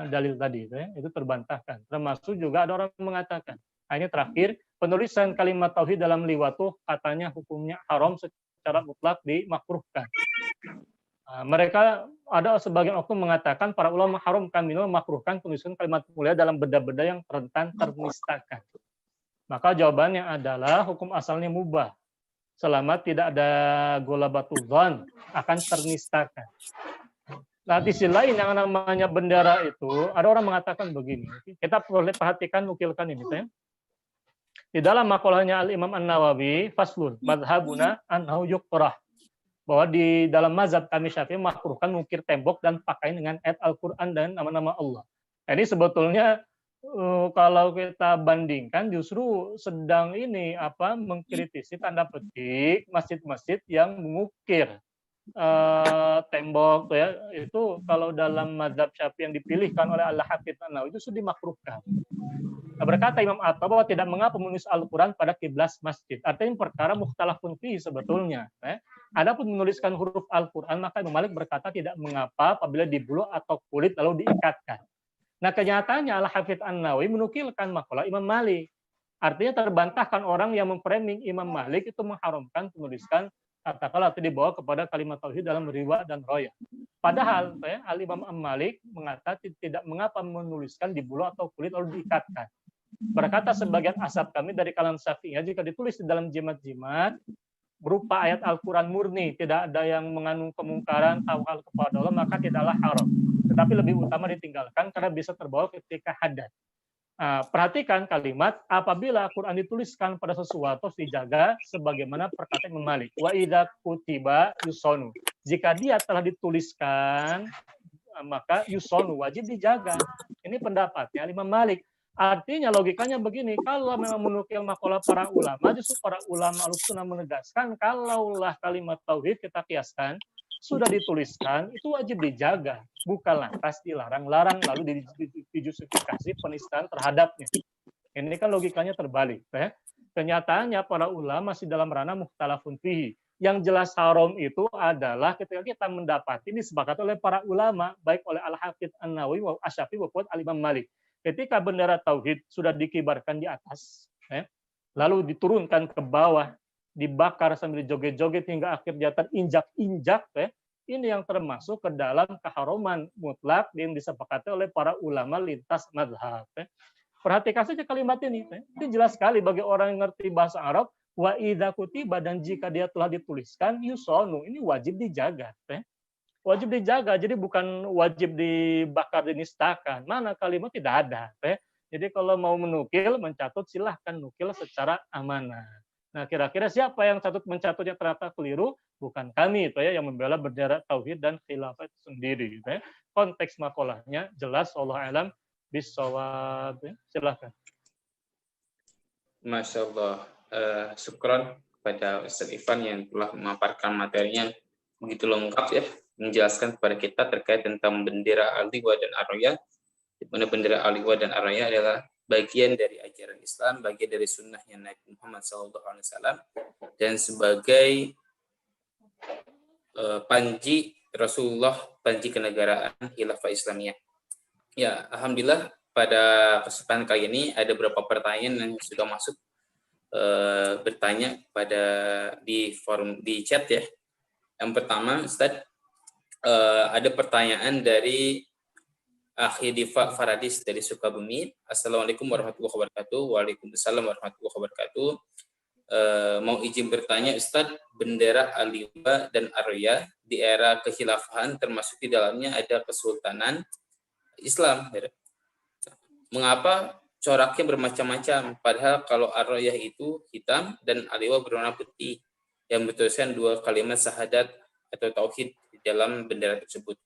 dalil tadi ya. Itu terbantahkan. Termasuk juga ada orang yang mengatakan, ini terakhir, penulisan kalimat tauhid dalam liwatuh katanya hukumnya haram secara mutlak dimakruhkan. Mereka ada sebagian oknum mengatakan para ulama mengharamkan minimal makruhkan penulisan kalimat mulia dalam benda-benda yang rentan ternistakan. Maka jawabannya adalah hukum asalnya mubah. Selama tidak ada golabatul dzan akan ternistakan. Nah, di sisi lain yang namanya bendera itu, ada orang mengatakan begini. Kita perlu perhatikan nukilkan ini. Ya. Di dalam makalahnya Al-Imam An-Nawawi, faslun, madhabuna annahu yukrah. Bahwa di dalam mazhab kami Syafi'i makruhkan mengukir tembok dan pakai dengan ayat Al-Quran dan nama-nama Allah. Ini sebetulnya kalau kita bandingkan justru sedang ini mengkritisi tanda petik masjid-masjid yang mengukir tembok ya, itu kalau dalam mazhab Syafi'i yang dipilihkan oleh Al-Hafidz An-Nawawi itu sudah dimakruhkan. Nah, berkata Imam Atta bahwa tidak mengapa menulis Al-Quran pada kiblat masjid. Artinya perkara mukhtalafun fi sebetulnya. Adapun menuliskan huruf Al-Quran, maka Imam Malik berkata tidak mengapa apabila di bulu atau kulit lalu diikatkan. Nah, kenyataannya Al-Hafidz An-Nawawi menukilkan makalah Imam Malik. Artinya terbantahkan orang yang memframing Imam Malik itu mengharamkan menuliskan katakanlah itu dibawa kepada kalimat tauhid dalam riwa dan roya. Padahal Al-Imam Malik mengatakan tidak mengapa menuliskan di bulu atau kulit lalu diikatkan. Berkata sebagian ashab kami dari kalangan Syafi'iyah, jika ditulis di dalam jimat-jimat berupa ayat Al-Quran murni, tidak ada yang mengandung kemungkaran, tawakal kepada Allah, maka tidaklah haram. Tetapi lebih utama ditinggalkan karena bisa terbawa ketika hadas. Perhatikan kalimat, apabila Al-Quran dituliskan pada sesuatu dijaga sebagaimana perkataan Imam Malik. Wa idza kutiba yusonu. Jika dia telah dituliskan, maka yusonu wajib dijaga. Ini pendapatnya Imam Malik. Artinya logikanya begini, kalau memang menukil makalah para ulama, justru para ulama Ahlussunnah menegaskan kalaulah kalimat tauhid kita kiaskan sudah dituliskan itu wajib dijaga, bukan lantas dilarang-larang lalu dijustifikasi penistaan terhadapnya. Ini kan logikanya terbalik. Kenyataannya para ulama masih dalam ranah mukhtalafun fihi. Yang jelas haram itu adalah ketika kita mendapati disepakati oleh para ulama, baik oleh Al-Hafidz An-Nawawi, Asy-Syafi'i maupun Al-Imam Malik. Ketika bendera tauhid sudah dikibarkan di atas, lalu diturunkan ke bawah, dibakar sambil joget-joget hingga akhirnya terinjak-injak, ini yang termasuk ke dalam keharuman mutlak yang disepakati oleh para ulama lintas mazhab. Perhatikan saja kalimat ini. Ini jelas sekali bagi orang yang ngerti bahasa Arab. Wa idza kutiba, dan jika dia telah dituliskan yusonu, ini wajib dijaga. Wajib dijaga, jadi bukan wajib dibakar dinistakan. Mana kalimat tidak ada. Jadi kalau mau menukil, mencatut, silahkan nukil secara amanah. Nah, kira-kira siapa yang mencatutnya ternyata keliru? Bukan kami itu ya yang membela bendera tauhid dan khilafah itu sendiri. Gitu ya. Konteks makalahnya jelas, Allah alam bisawab. Silahkan. Masya Allah. Syukran kepada Ustaz Ivan yang telah memaparkan materinya begitu lengkap ya, menjelaskan kepada kita terkait tentang bendera Al-Liwa dan Ar-Raya, di mana bendera Al-Liwa dan Ar-Raya adalah bagian dari ajaran Islam, bagian dari sunnahnya Nabi Muhammad SAW, dan sebagai panji Rasulullah, panji kenegaraan khilafah Islamiyah. Ya, alhamdulillah pada kesempatan kali ini ada beberapa pertanyaan yang sudah masuk bertanya pada di forum di chat ya. Yang pertama, Ustaz, ada pertanyaan dari Akhi Diva Faradis dari Sukabumi. Assalamualaikum warahmatullahi wabarakatuh. Waalaikumsalam warahmatullahi wabarakatuh. Mau izin bertanya, Ustaz, bendera Al-Liwa dan Ar-Raya di era kekhilafahan termasuk di dalamnya ada kesultanan Islam. Mengapa coraknya bermacam-macam. Padahal kalau ar-rayah itu hitam dan al-liwa berwarna putih yang bertuliskan 2 kalimat syahadat atau tauhid di dalam bendera tersebut.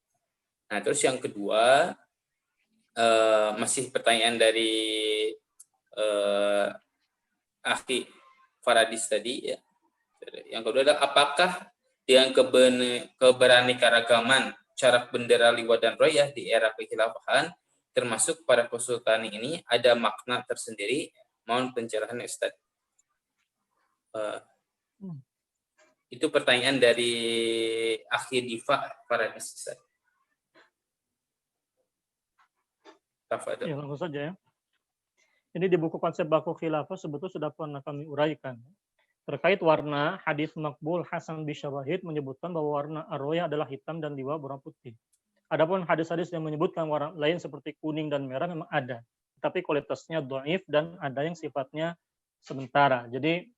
Nah, terus yang kedua, masih pertanyaan dari Akhi Faradis tadi ya. Yang kedua adalah apakah dengan keberaneka-ragaman corak bendera liwa dan rayah di era kekhilafahan termasuk pada kesultanan ini ada makna tersendiri? Mohon pencerahan Ustaz. Itu pertanyaan dari Akhi Diva Faradis Ustaz. Ya, langsung saja ya. Ini di buku konsep baku khilafah sebetulnya sudah pernah kami uraikan. Terkait warna, hadis Maqbul Hasan Bisyawahid menyebutkan bahwa warna ar-rayah adalah hitam dan liwa berwarna putih. Adapun hadis-hadis yang menyebutkan warna lain seperti kuning dan merah memang ada, tapi kualitasnya dhaif dan ada yang sifatnya sementara. Jadi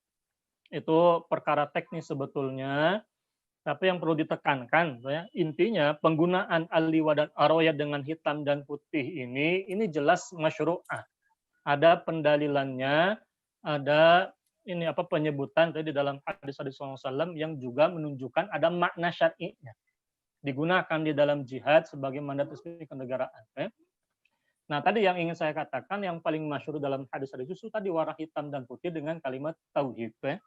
itu perkara teknis sebetulnya, tapi yang perlu ditekankan ya, intinya penggunaan al-liwa dan ar-rayah dengan hitam dan putih ini jelas masyru'ah. Ada pendalilannya, ada penyebutan tadi dalam hadis-hadis SAW yang juga menunjukkan ada makna syar'inya. Digunakan di dalam jihad sebagai mandat resmi kenegaraan. Ya. Nah, tadi yang ingin saya katakan yang paling masyhur dalam hadis-hadis itu tadi warna hitam dan putih dengan kalimat tauhid. Ya.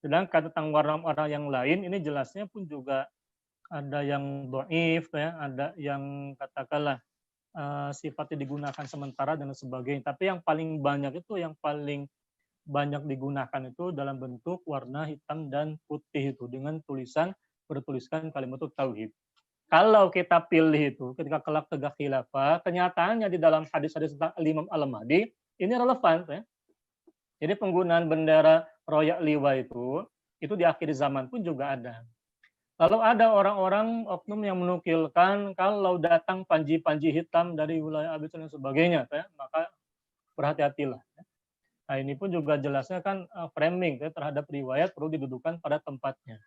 Sedangkan tentang warna-warna yang lain ini jelasnya pun juga ada yang dhaif, ya, ada yang katakanlah sifatnya digunakan sementara dan sebagainya. Tapi yang paling banyak digunakan itu dalam bentuk warna hitam dan putih itu dengan bertuliskan kalimat tauhid. Kalau kita pilih itu ketika kelak tegak khilafah, kenyataannya di dalam hadis-hadis tentang Imam Al-Mahdi ini relevan. Ya. Jadi penggunaan bendera royak liwa itu di akhir zaman pun juga ada. Lalu ada orang-orang oknum yang menukilkan kalau datang panji-panji hitam dari wilayah Abistan dan sebagainya, ya, maka berhati-hatilah. Nah ini pun juga jelasnya kan framing ya, terhadap riwayat perlu didudukan pada tempatnya.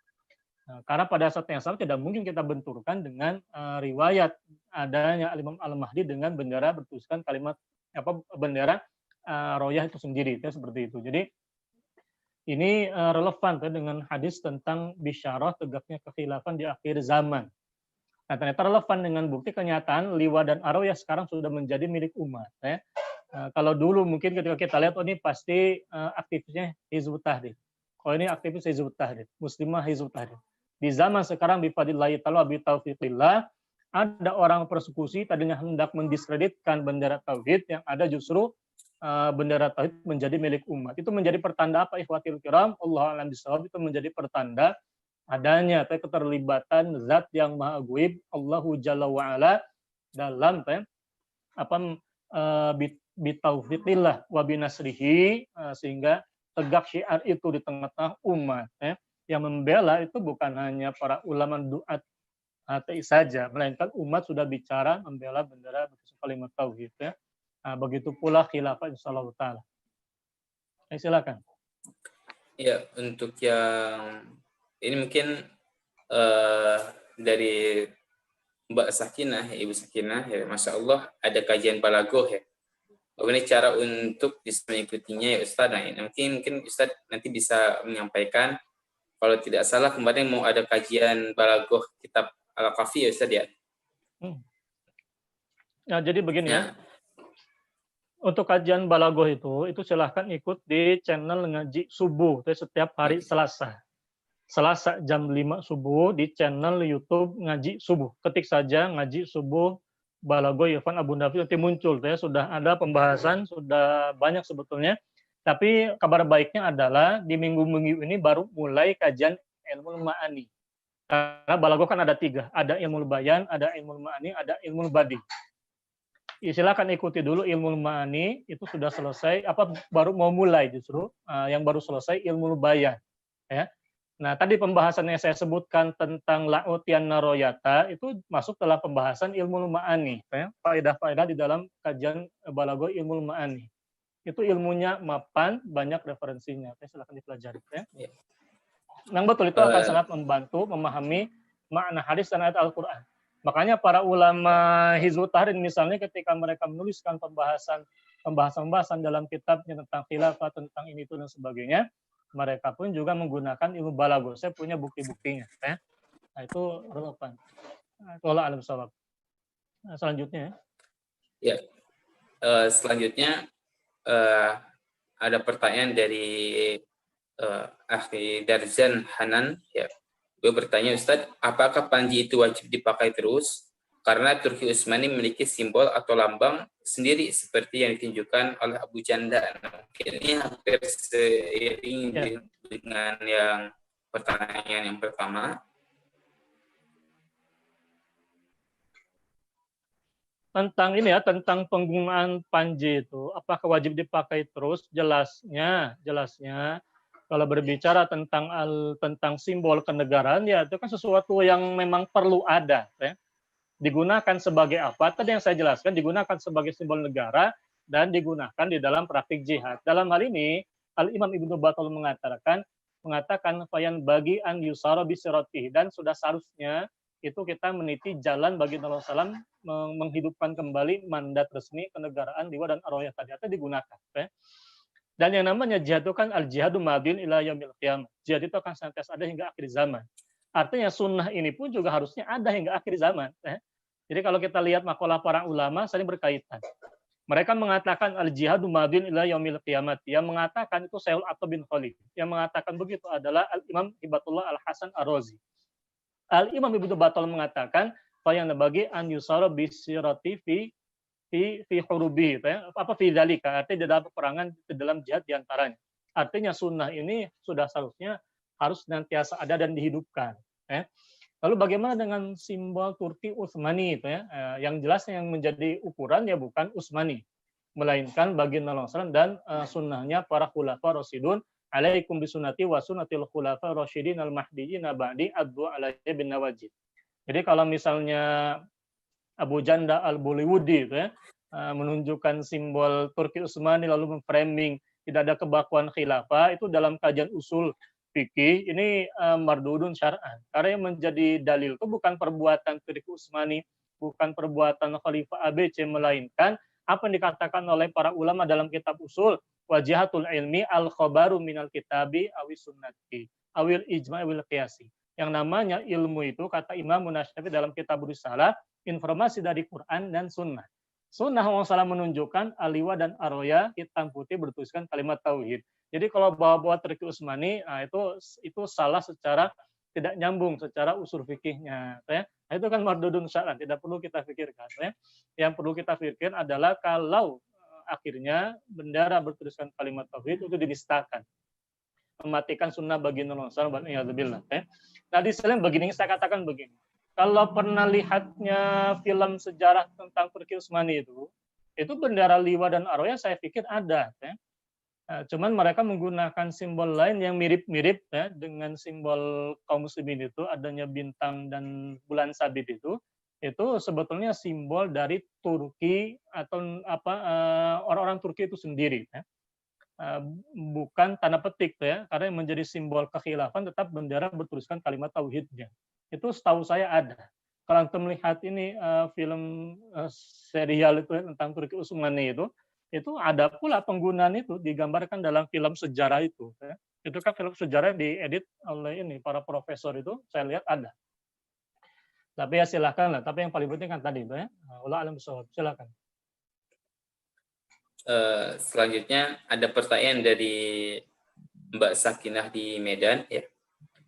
Nah, karena pada saat yang sama tidak mungkin kita benturkan dengan riwayat adanya Imam Al-Mahdi dengan bendera bertuliskan kalimat bendera royah itu sendiri, ya, seperti itu. Jadi ini relevan ya, dengan hadis tentang bisyarah tegaknya kekhilafan di akhir zaman. Nah, ternyata relevan dengan bukti kenyataan liwa dan ar-rayah sekarang sudah menjadi milik umat. Ya. Kalau dulu mungkin ketika kita lihat, ini pasti aktivisnya Hizbut Tahrir. Oh ini aktivis Hizbut Tahrir, Muslimah Hizbut Tahrir. Di zaman sekarang bifadillahi ta'ala bi taufiqillah ada orang persekusi tadinya hendak mendiskreditkan bendera tauhid yang ada justru bendera tauhid menjadi milik umat. Itu menjadi pertanda apa ikhwatil kiram? Allah a'lam bishawab, itu menjadi pertanda adanya keterlibatan zat yang maha guib Allahu jalla wa ala dalam bitaufiqillah wa binasrihi, sehingga tegak syiar itu di tengah-tengah umat. Yang membela itu bukan hanya para ulama duat ateis saja, melainkan umat sudah bicara membela bendera kalimat tauhid. Ya. Nah, begitu pula khilafah insyaallah ta'ala. Silakan. Ya, untuk yang ini mungkin dari Mbak Sakinah, Ibu Sakinah, ya, Masya Allah, ada kajian balagoh ya. Bagaimana cara untuk bisa mengikutinya ya Ustaz? Nah, mungkin Ustaz nanti bisa menyampaikan. Kalau tidak salah kemarin mau ada kajian balagoh kitab Al-Kafi ya Ustaz ya. Nah, jadi begini ya. Untuk kajian balagoh itu silahkan ikut di channel ngaji subuh setiap hari Selasa. Selasa jam 5 subuh di channel YouTube ngaji subuh. Ketik saja ngaji subuh balagoh Irfan Abu Nafi, nanti muncul. Sudah ada pembahasan, sudah banyak sebetulnya. Tapi kabar baiknya adalah di minggu-minggu ini baru mulai kajian ilmu ma'ani. Karena balagoh kan ada 3. Ada ilmu bayan, ada ilmu ma'ani, ada ilmu badi. Silakan ikuti dulu ilmu ma'ani, itu sudah selesai, baru mau mulai justru, yang baru selesai ilmu bayan. Ya. Nah, tadi pembahasan yang saya sebutkan tentang la'utian naroyata, itu masuk dalam pembahasan ilmu ma'ani. Ya. Faedah-faedah di dalam kajian balagoh ilmu ma'ani. Itu ilmunya mapan, banyak referensinya. Silakan dipelajari. Ya. Yang betul itu akan sangat membantu memahami makna hadis dan ayat Al-Quran. Makanya para ulama Hizbut Tahrir misalnya ketika mereka menuliskan pembahasan pembahasan-pembahasan dalam kitabnya tentang khilafah, tentang ini itu dan sebagainya, mereka pun juga menggunakan ilmu balaghah. Saya punya bukti-buktinya, ya. Nah, itu relevan. Wallahu a'lam bishawab. Nah, selanjutnya, Ya, selanjutnya ada pertanyaan dari Akhi Darzan Hanan. Ya, gue bertanya, Ustadz, apakah panji itu wajib dipakai terus? Karena Turki Utsmani memiliki simbol atau lambang sendiri seperti yang ditunjukkan oleh Abu Janda. Mungkin ini hampir seiring dengan yang pertanyaan yang pertama. tentang ini ya, tentang penggunaan panji itu, apakah wajib dipakai terus? Jelasnya kalau berbicara tentang simbol kenegaraan, ya itu kan sesuatu yang memang perlu ada, ya. Digunakan sebagai apa? Tadi yang saya jelaskan, digunakan sebagai simbol negara dan digunakan di dalam praktik jihad. Dalam hal ini, Al-Imam Ibnu Battal mengatakan fayan bagi an yusara bisiratihi, dan sudah seharusnya itu kita meniti jalan bagi Nabi SAW menghidupkan kembali mandat resmi kenegaraan Liwa dan Arwah tadi, atau digunakan. Ya. Dan yang namanya jihad itu kan al-jihadu madin ila yaumil qiyamah. Jihad itu akan senantiasa ada hingga akhir zaman. Artinya sunnah ini pun juga harusnya ada hingga akhir zaman. Ya. Jadi kalau kita lihat makalah para ulama saling berkaitan. Mereka mengatakan al-jihadu madin ila yaumil qiyamah. Yang mengatakan itu Syaikhul Atta bin Khalid. Yang mengatakan begitu adalah Al-Imam Hibatullah Al-Hasan Ar-Razi. Al-Imam Ibnu Battal mengatakan fayan bagi an yusara bisirati fi hurubi, ya. Apa fi dzalika? Artinya di dalam peperangan, di dalam jihad diantaranya. Artinya sunnah ini sudah seharusnya harus senantiasa ada dan dihidupkan. Ya. Lalu bagaimana dengan simbol Turki Utsmani itu, ya? Yang jelasnya yang menjadi ukuran ya bukan Utsmani, melainkan baginda Rasulullah dan sunnahnya para khulafa rasyidun. Alaikum bisunnati wa sunnatil khulafa rasyidin al-mahdiyyin ba'di addu alaihi bin nawajid. Jadi kalau misalnya Abu Janda al-Bollywoodi itu, ya, menunjukkan simbol Turki Utsmani lalu memframing tidak ada kebakuan khilafah, itu dalam kajian usul fikih ini mardudun syar'an. Karena yang menjadi dalil itu bukan perbuatan Turki Utsmani, bukan perbuatan Khalifah ABC, melainkan apa yang dikatakan oleh para ulama dalam kitab usul, wajihatul ilmi al-khabaru minal kitabi awis sunnati awil ijma' awil qiyasi. Yang namanya ilmu itu, kata Imam Munasyafi dalam kitab Risalah, informasi dari Quran dan Sunnah. Sunnah Allah menunjukkan aliwa dan aroya hitam putih bertuliskan kalimat tauhid. Jadi kalau bawa-bawa Turki Utsmani, nah itu salah secara tidak nyambung secara usul fikihnya. Ya. Nah, itu kan mardudun syar'an, tidak perlu kita pikirkan. Ya. Yang perlu kita pikirkan adalah kalau akhirnya bendera bertuliskan kalimat tauhid itu dinistakan, mematikan sunnah baginda Rasulullah. Nah, di sini begini saya katakan begini. Kalau pernah lihatnya film sejarah tentang Turki Utsmani itu bendera liwa dan arwah saya pikir ada. Ya. Cuman mereka menggunakan simbol lain yang mirip-mirip, ya, dengan simbol kaum muslimin itu, adanya bintang dan bulan sabit itu sebetulnya simbol dari Turki atau orang-orang Turki itu sendiri. Ya. Bukan tanda petik, ya, karena yang menjadi simbol kekhilafan tetap bendera bertuliskan kalimat tauhidnya. Itu setahu saya ada. Kalau kita melihat ini film serial itu tentang Turki Utsmani itu ada pula penggunaan itu digambarkan dalam film sejarah itu. Ya. Itu kan film sejarah diedit oleh para profesor itu, saya lihat ada. Tapi ya silakan lah. Tapi yang paling penting kan tadi itu, ya. Wallahu a'lam bishawab. Silakan. Selanjutnya ada pertanyaan dari Mbak Sakinah di Medan. Ya.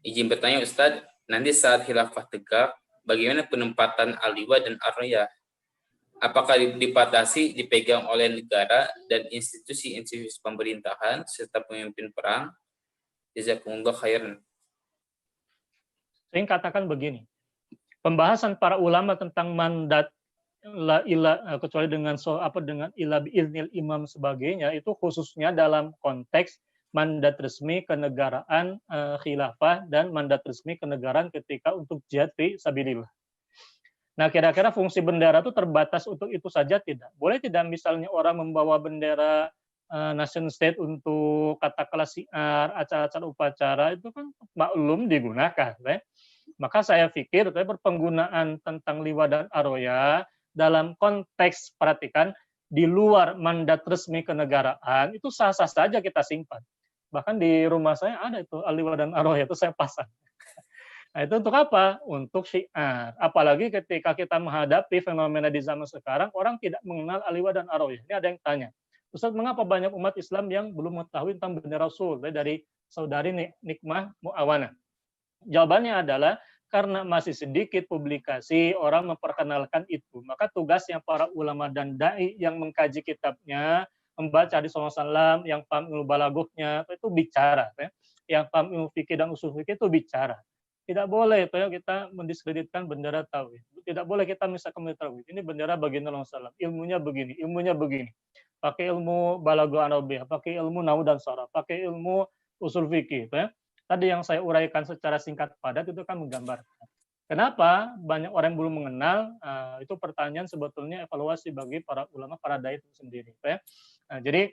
Izin bertanya Ustadz, nanti saat khilafah tegak, bagaimana penempatan aliwa dan arwah? Apakah dibatasi dipegang oleh negara dan institusi-institusi pemerintahan serta pemimpin perang? Jazakumullah khairan. Saya ingin katakan begini. Pembahasan para ulama tentang mandat la ilah kecuali dengan dengan ilah biiznil imam sebagainya itu khususnya dalam konteks mandat resmi kenegaraan khilafah dan mandat resmi kenegaraan ketika untuk jihad fi sabilillah. Nah, kira-kira fungsi bendera itu terbatas untuk itu saja tidak? Boleh tidak misalnya orang membawa bendera nation state untuk katakanlah siar, acara-acara upacara itu kan maklum digunakan. Ya. Maka saya pikir penggunaan tentang liwa dan aroya dalam konteks, perhatikan, di luar mandat resmi kenegaraan, itu sah-sah saja kita simpan. Bahkan di rumah saya ada itu Al-Liwa dan Ar-Rohiyah, itu saya pasang. Nah, itu untuk apa? Untuk syiar. Apalagi ketika kita menghadapi fenomena di zaman sekarang, orang tidak mengenal Al-Liwa dan Ar-Rohiyah. Ini ada yang tanya, Ustaz, mengapa banyak umat Islam yang belum mengetahui tentang bendera Rasul? Dari saudari Nikmah Mu'awana. Jawabannya adalah karena masih sedikit publikasi orang memperkenalkan itu. Maka tugasnya para ulama dan dai yang mengkaji kitabnya, membaca hadis Rasulullah SAW, yang paham ilmu balaghahnya itu bicara, ya. Yang paham ilmu fikih dan usul fikih itu bicara. Tidak boleh itu ya kita mendiskreditkan bendera tauhid. Tidak boleh kita misalkan bendera tauhid. Ini bendera baginda Rasulullah SAW. Ilmunya begini, ilmunya begini. Pakai ilmu balaghah Arabiyah, pakai ilmu nahwu dan sharaf, pakai ilmu usul fikih, itu ya. Tadi yang saya uraikan secara singkat padat itu kan menggambarkan. Kenapa banyak orang yang belum mengenal? Itu pertanyaan sebetulnya evaluasi bagi para ulama, para dai itu sendiri. Ya. Jadi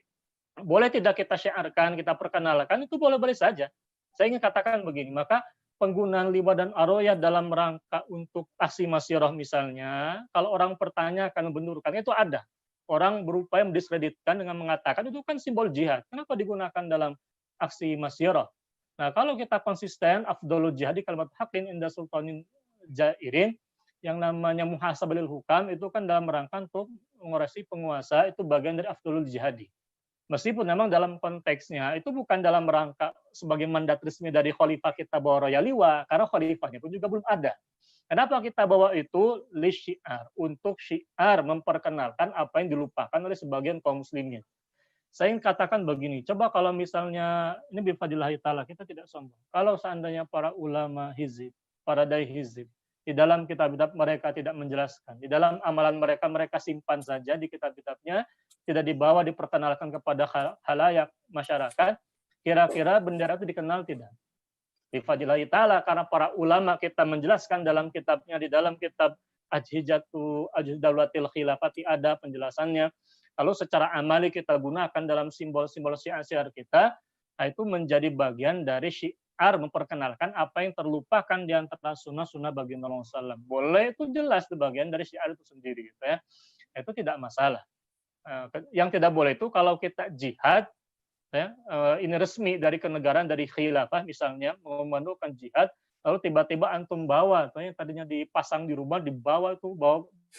boleh tidak kita syiarkan, kita perkenalkan, itu boleh-boleh saja. Saya ingin katakan begini, maka penggunaan liwa dan aroya dalam rangka untuk aksi masyarah misalnya, kalau orang pertanyakan, membenturkan, itu ada. Orang berupaya mendiskreditkan dengan mengatakan itu kan simbol jihad. Kenapa digunakan dalam aksi masyarah? Nah, kalau kita konsisten, afdolul jihadi kalimat haqqin inda sultanin jairin, yang namanya muhasabalil hukam, itu kan dalam rangka untuk mengoreksi penguasa, itu bagian dari afdolul jihadi. Meskipun memang dalam konteksnya, itu bukan dalam rangka sebagai mandat resmi dari khalifah kita bawa roya liwa, karena khalifahnya pun juga belum ada. Kenapa kita bawa itu? Li syiar, untuk syiar memperkenalkan apa yang dilupakan oleh sebagian kaum muslimin. Saya ingin katakan begini, coba kalau misalnya, ini bifadillahi ta'ala, kita tidak sombong. Kalau seandainya para ulama hizib, para dai hizib, di dalam kitab-kitab mereka tidak menjelaskan, di dalam amalan mereka, mereka simpan saja di kitab-kitabnya, tidak dibawa, diperkenalkan kepada halayak masyarakat, kira-kira bendera itu dikenal tidak? Bifadillahi ta'ala, karena para ulama kita menjelaskan dalam kitabnya, di dalam kitab Ajhijatu Ajdawlatil Khilafati ada penjelasannya. Kalau secara amali kita gunakan dalam simbol-simbol syiar kita, itu menjadi bagian dari syiar memperkenalkan apa yang terlupakan di antara sunnah-sunnah baginda Rasulullah SAW. Boleh, itu jelas itu bagian dari syiar itu sendiri, gitu ya. Itu tidak masalah. Yang tidak boleh itu kalau kita jihad, ya, ini resmi dari kenegaraan, dari khilafah misalnya, memandukan jihad, lalu tiba-tiba antum bawa, yang tadinya dipasang di rumah, dibawa itu,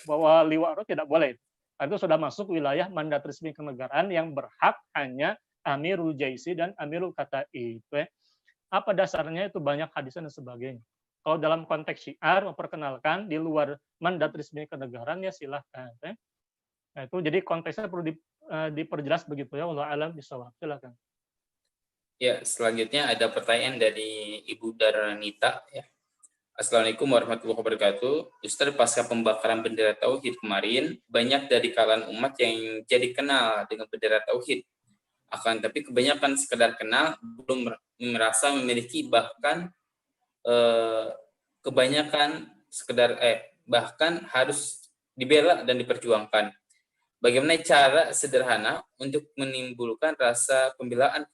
bawa liwa, tidak boleh. Itu sudah masuk wilayah mandat resmi kenegaraan yang berhak hanya Amirul Jaisi dan Amirul Qata'i. Apa dasarnya? Itu banyak hadis dan sebagainya. Kalau dalam konteks syiar memperkenalkan di luar mandat resmi kenegaraan, ya silahkan. Nah, itu jadi konteksnya perlu diperjelas begitu ya. Wallahu a'lam bishawab. Silakan. Ya, selanjutnya ada pertanyaan dari Ibu Daranita. Ya. Assalamualaikum warahmatullahi wabarakatuh. Ustaz, pasca pembakaran bendera tauhid kemarin, banyak dari kalangan umat yang jadi kenal dengan bendera tauhid. Akan tapi kebanyakan sekedar kenal, belum merasa memiliki, bahkan kebanyakan sekedar bahkan harus dibela dan diperjuangkan. Bagaimana cara sederhana untuk menimbulkan rasa pembelaan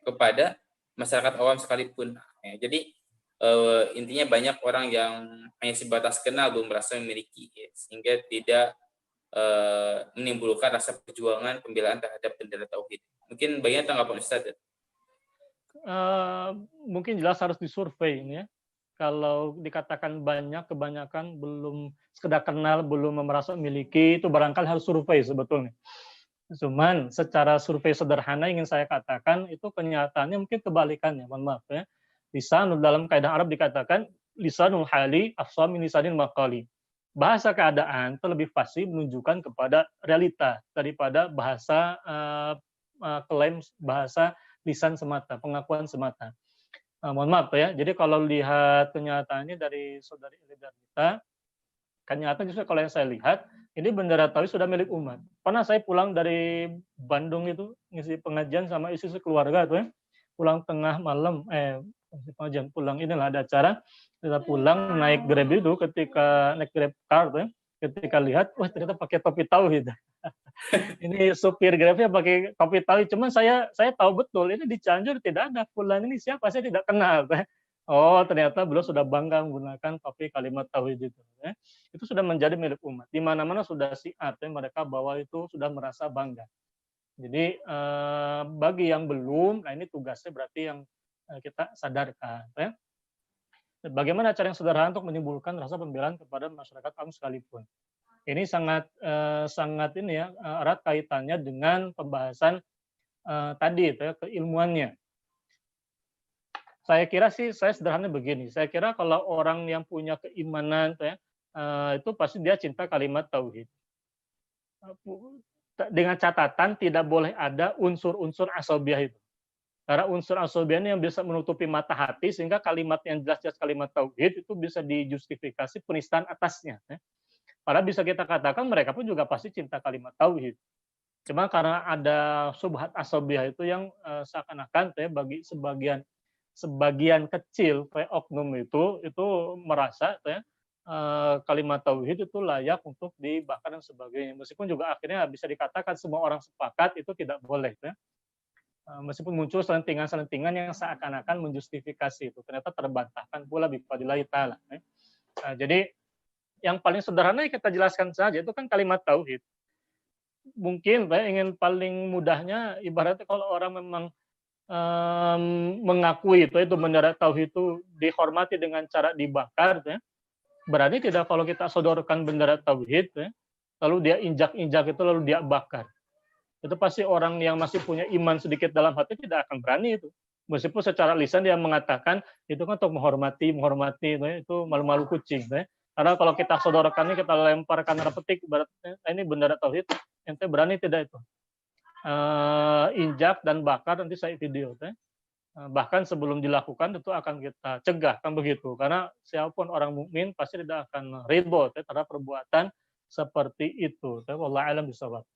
kepada masyarakat awam sekalipun. Ya, jadi intinya banyak orang yang hanya sebatas kenal, belum merasa memiliki, ya, sehingga tidak menimbulkan rasa perjuangan pembelaan terhadap bendera tauhid. Mungkin banyak tanggapan Ustaz. Mungkin jelas harus disurvei ini ya. Kalau dikatakan banyak, kebanyakan belum sekedar kenal, belum merasa memiliki, itu barangkali harus survei sebetulnya. Cuman secara survei sederhana ingin saya katakan, itu kenyataannya mungkin kebalikannya, mohon maaf ya. Lisan dalam kaidah Arab dikatakan lisanul hali afsah min lisanil maqali. Bahasa keadaan itu lebih fasih menunjukkan kepada realita daripada bahasa klaim, bahasa lisan semata, pengakuan semata. Mohon maaf ya. Jadi kalau lihat kenyataannya dari saudari Elidarita, kenyataan justru kalau yang saya lihat, ini bendera tauhid sudah milik umat. Pernah saya pulang dari Bandung itu ngisi pengajian sama istri keluarga tuh ya. Pulang tengah malam, pengajian pulang inilah ada acara, kita pulang naik Grab itu, ketika naik Grab car tuh ya, ketika lihat, wah ternyata pakai topi tauhid. Ini supir Grabnya pakai topi tauhid. Cuman saya tahu betul ini di Cianjur tidak ada fulan ini siapa, saya tidak kenal. Oh, ternyata beliau sudah bangga menggunakan topi kalimat tauhid itu, ya. Itu sudah menjadi milik umat. Di mana-mana sudah syiar, ya, mereka bawa itu sudah merasa bangga. Jadi bagi yang belum, nah ini tugasnya berarti yang kita sadarkan, ya. Bagaimana cara yang sederhana untuk menimbulkan rasa pembelaan kepada masyarakat awam sekalipun. Ini sangat sangat ini ya erat kaitannya dengan pembahasan tadi itu ya keilmuannya. Saya kira sih saya sederhana begini, saya kira kalau orang yang punya keimanan tuh ya, itu pasti dia cinta kalimat tauhid. Dengan catatan tidak boleh ada unsur-unsur asabiah itu. Karena unsur asabiah ini yang bisa menutupi mata hati sehingga kalimat yang jelas-jelas kalimat tauhid itu bisa dijustifikasi penistaan atasnya. Ya. Padahal bisa kita katakan mereka pun juga pasti cinta kalimat tauhid. Cuma karena ada subhat asabiah itu yang seakan-akan ya, bagi sebagian kecil kayak oknum itu merasa ya, kalimat tauhid itu layak untuk dibakar dan sebagainya. Meskipun juga akhirnya bisa dikatakan semua orang sepakat itu tidak boleh ya. Meskipun muncul selentingan-selentingan yang seakan-akan menjustifikasi itu ternyata terbantahkan pula bifadillahi taala ya. Nah, jadi yang paling sederhana yang kita jelaskan saja itu kan kalimat tauhid. Mungkin saya ingin paling mudahnya ibaratnya kalau orang memang mengakui itu bendera tauhid itu dihormati dengan cara dibakar ya. Berarti tidak kalau kita sodorkan bendera tauhid ya, lalu dia injak-injak itu lalu dia bakar. Itu pasti orang yang masih punya iman sedikit dalam hati tidak akan berani itu. Meskipun secara lisan dia mengatakan itu kan untuk menghormati itu malu-malu kucing ya. Karena kalau kita sodorkan ini kita lemparkan repetik ibaratnya ini bendera tauhid, ente berani tidak itu? Injak dan bakar nanti saya video ya. Bahkan sebelum dilakukan itu akan kita cegah kan begitu karena siapapun orang mukmin pasti tidak akan ridho terhadap perbuatan seperti itu. Wallahu a'lam bishawab.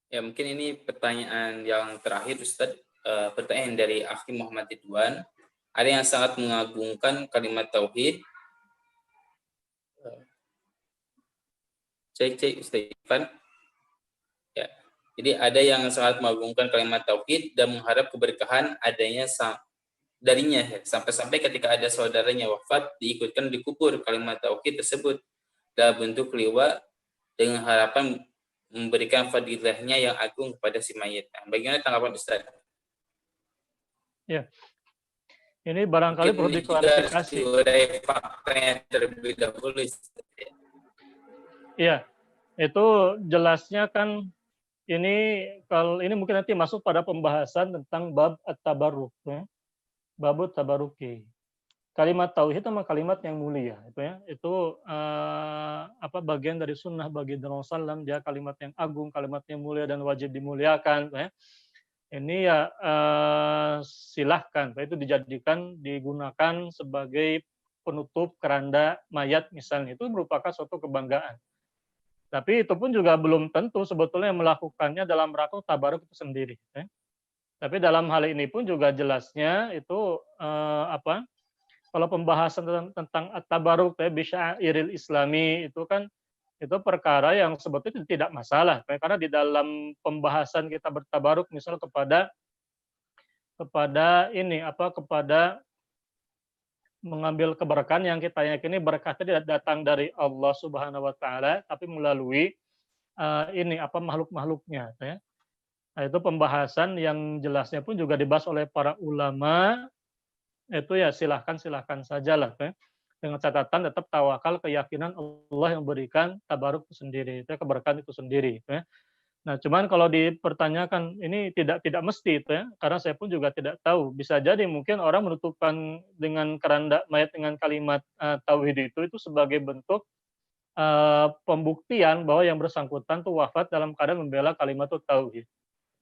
Ya, mungkin ini pertanyaan yang terakhir Ustadz. Pertanyaan dari Akhi Muhammad Ridwan. Ada yang sangat mengagungkan kalimat tauhid. Cek Ustadz Irfan. Ya. Jadi ada yang sangat mengagungkan kalimat tauhid dan mengharap keberkahan adanya darinya ya. Sampai-sampai ketika ada saudaranya wafat diikutkan dikubur kalimat tauhid tersebut dalam bentuk liwa dengan harapan memberikan fadilahnya yang agung kepada si mayit. Nah, bagaimana tanggapan Ustaz? Ya. Ini barangkali perlu diklarifikasi. Faktanya terlebih dahulu. Iya. Itu jelasnya kan ini kalau ini mungkin nanti masuk pada pembahasan tentang bab at-tabarruk ya. Bab at-tabarruki. Kalimat tauhid sama kalimat yang mulia itu ya. Itu bagian dari sunnah bagi Rasulullah, dia kalimat yang agung, kalimat yang mulia dan wajib dimuliakan ya. Ini ya silahkan itu digunakan sebagai penutup keranda mayat misalnya, itu merupakan suatu kebanggaan. Tapi itu pun juga belum tentu sebetulnya melakukannya dalam rangka tabaruk itu sendiri ya. Tapi dalam hal ini pun juga jelasnya itu kalau pembahasan tentang at-tabarruk ya bisya'iril islami itu kan itu perkara yang sebetulnya tidak masalah karena di dalam pembahasan kita bertabaruk misal kepada mengambil keberkahan yang kita yakini berkahnya tidak datang dari Allah Subhanahu wa taala tapi melalui makhluk-makhluknya ya. Nah, itu pembahasan yang jelasnya pun juga dibahas oleh para ulama. Itu ya silahkan sajalah ya. Dengan catatan tetap tawakal keyakinan Allah yang berikan tabaruk itu sendiri, itu keberkahan itu sendiri ya. Nah, cuman kalau dipertanyakan ini tidak mesti itu ya, karena saya pun juga tidak tahu. Bisa jadi mungkin orang menutupkan dengan keranda mayat dengan kalimat tauhid itu sebagai bentuk pembuktian bahwa yang bersangkutan tuh wafat dalam keadaan membela kalimat tauhid.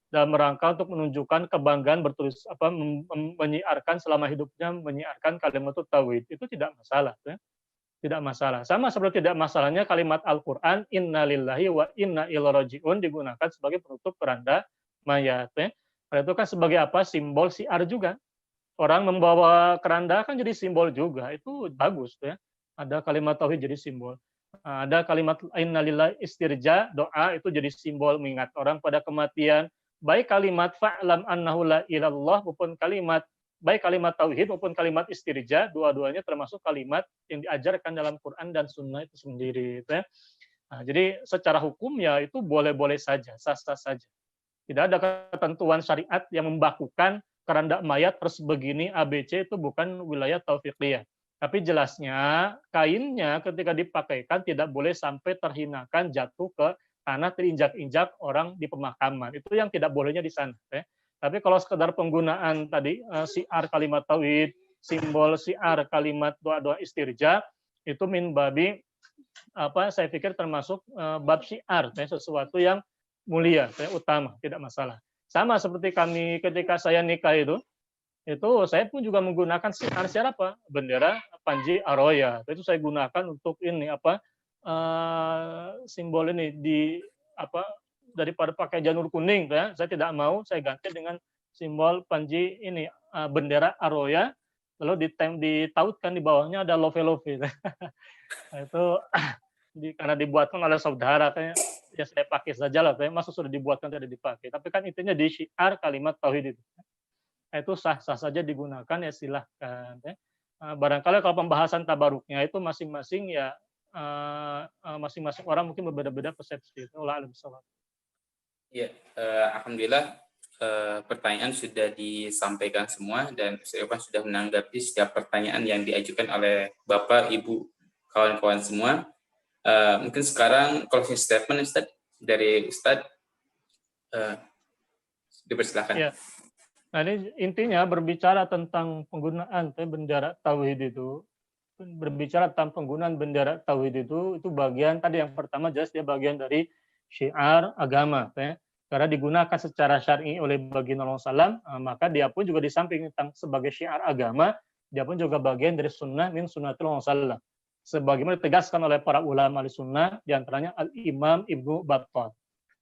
Dalam rangka untuk menunjukkan kebanggaan menyiarkan selama hidupnya menyiarkan kalimat tauhid itu tidak masalah ya. Tidak masalah. Sama seperti tidak masalahnya kalimat Al-Qur'an innalillahi wa inna ilaihi raji'un digunakan sebagai penutup keranda mayat ya. Karena itu kan sebagai apa? Simbol syiar juga. Orang membawa keranda kan jadi simbol juga. Itu bagus ya. Ada kalimat tauhid jadi simbol. Ada kalimat innalillahi istirja, doa itu jadi simbol mengingat orang pada kematian. Baik kalimat fa'lam annahu la ilallah maupun kalimat baik kalimat tauhid maupun kalimat istirja, dua-duanya termasuk kalimat yang diajarkan dalam Quran dan Sunnah itu sendiri. Gitu ya. Nah, jadi secara hukum ya itu boleh-boleh saja, sah-sah saja. Tidak ada ketentuan syariat yang membakukan keranda mayat terus begini ABC, itu bukan wilayah taufiqiyah. Tapi jelasnya kainnya ketika dipakaikan tidak boleh sampai terhinakan, jatuh ke tanah, terinjak-injak orang di pemakaman. Itu yang tidak bolehnya di sana. Ya. Tapi kalau sekedar penggunaan tadi siar kalimat tauhid, simbol siar kalimat doa-doa istirja, itu min babi saya pikir termasuk bab syiar, sesuatu yang mulia, utama, tidak masalah. Sama seperti kami ketika saya nikah itu saya pun juga menggunakan siar apa? Bendera Panji Aroya. Itu saya gunakan untuk ini simbol ini di daripada pakai janur kuning, ya. Saya tidak mau, saya ganti dengan simbol Panji ini bendera Aroya, lalu ditautkan di bawahnya ada love-love. Nah, itu karena dibuatkan oleh saudara, kayaknya ya saya pakai saja lah, masa sudah dibuatkan tidak dipakai. Tapi kan intinya di syiar kalimat tauhid itu sah-sah saja digunakan, ya silahkan. Ya. Barangkali kalau pembahasan tabaruknya itu masing-masing ya masing-masing orang mungkin berbeda-beda persepsi. Allah alam bisawab. Ya, alhamdulillah pertanyaan sudah disampaikan semua dan Ustaz Irfan sudah menanggapi setiap pertanyaan yang diajukan oleh Bapak, Ibu, kawan-kawan semua. Mungkin sekarang closing statement Ustaz dari Ustaz, dipersilakan. Ya. Nah, ini intinya berbicara tentang penggunaan bendera tauhid itu. Berbicara tentang penggunaan bendera tauhid itu bagian tadi yang pertama jelas dia bagian dari syiar agama. Karena digunakan secara syar'i oleh baginda Rasulullah SAW, maka dia pun juga di samping tentang sebagai syiar agama, dia pun juga bagian dari sunnah min sunnatul Rasulullah. Sebagaimana ditegaskan oleh para ulama di sunnah, diantaranya Al-Imam Ibnu Battal.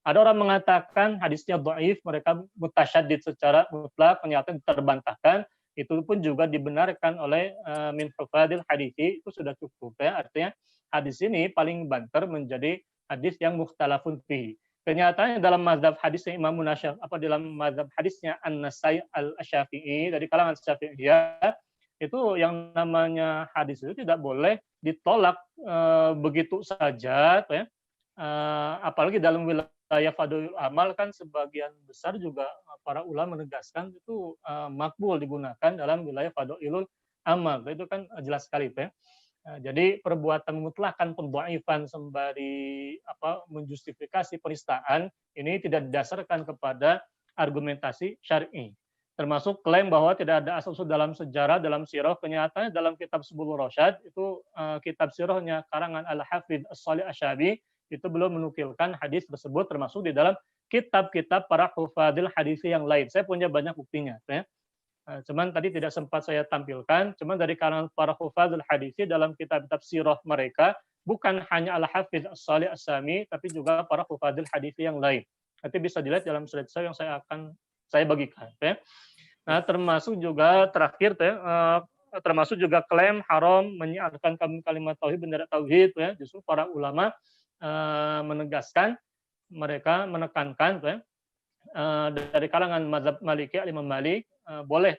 Ada orang mengatakan hadisnya dhaif, mereka mutasyaddid secara mutlak, ternyata terbantahkan. Itu pun juga dibenarkan oleh min hufadil hadithi, itu sudah cukup. Ya. Artinya hadis ini paling banter menjadi hadis yang mukhtalafun fihi. Kenyataannya dalam mazhab hadisnya Imam Munasy, dalam mazhab hadisnya An-Nasai Al-Syafi'i, dari kalangan Syafi'iyah, itu yang namanya hadis itu tidak boleh ditolak begitu saja, ya. Apalagi dalam wilayah fadlul amal kan sebagian besar juga para ulama menegaskan itu makbul digunakan dalam wilayah fadlul amal. Itu kan jelas sekali, ya. Jadi perbuatan mutlakan pendhaifan sembari menjustifikasi penistaan ini tidak didasarkan kepada argumentasi syar'i. Termasuk klaim bahwa tidak ada asal-usul dalam sejarah, dalam sirah. Kenyataannya dalam kitab Subulur Rasyad, itu kitab sirahnya karangan Al-Hafidh As-Shalih Asy-Syabi, itu belum menukilkan hadis tersebut, termasuk di dalam kitab-kitab para hufadil hadis yang lain. Saya punya banyak buktinya. Ya. Cuman tadi tidak sempat saya tampilkan, cuman dari kalangan para hufadil hadis dalam kitab-kitab sirah mereka, bukan hanya Al-Hafidh As-Shalih Asy-Syabi, tapi juga para hufadil hadis yang lain. Nanti bisa dilihat dalam slide yang saya bagikan. Ya. Nah, termasuk juga terakhir, termasuk juga klaim haram menyiarkan kalimat tauhid, bendera tauhid. Ya. Justru para ulama menegaskan, mereka menekankan dari kalangan mazhab Maliki, Imam Malik, boleh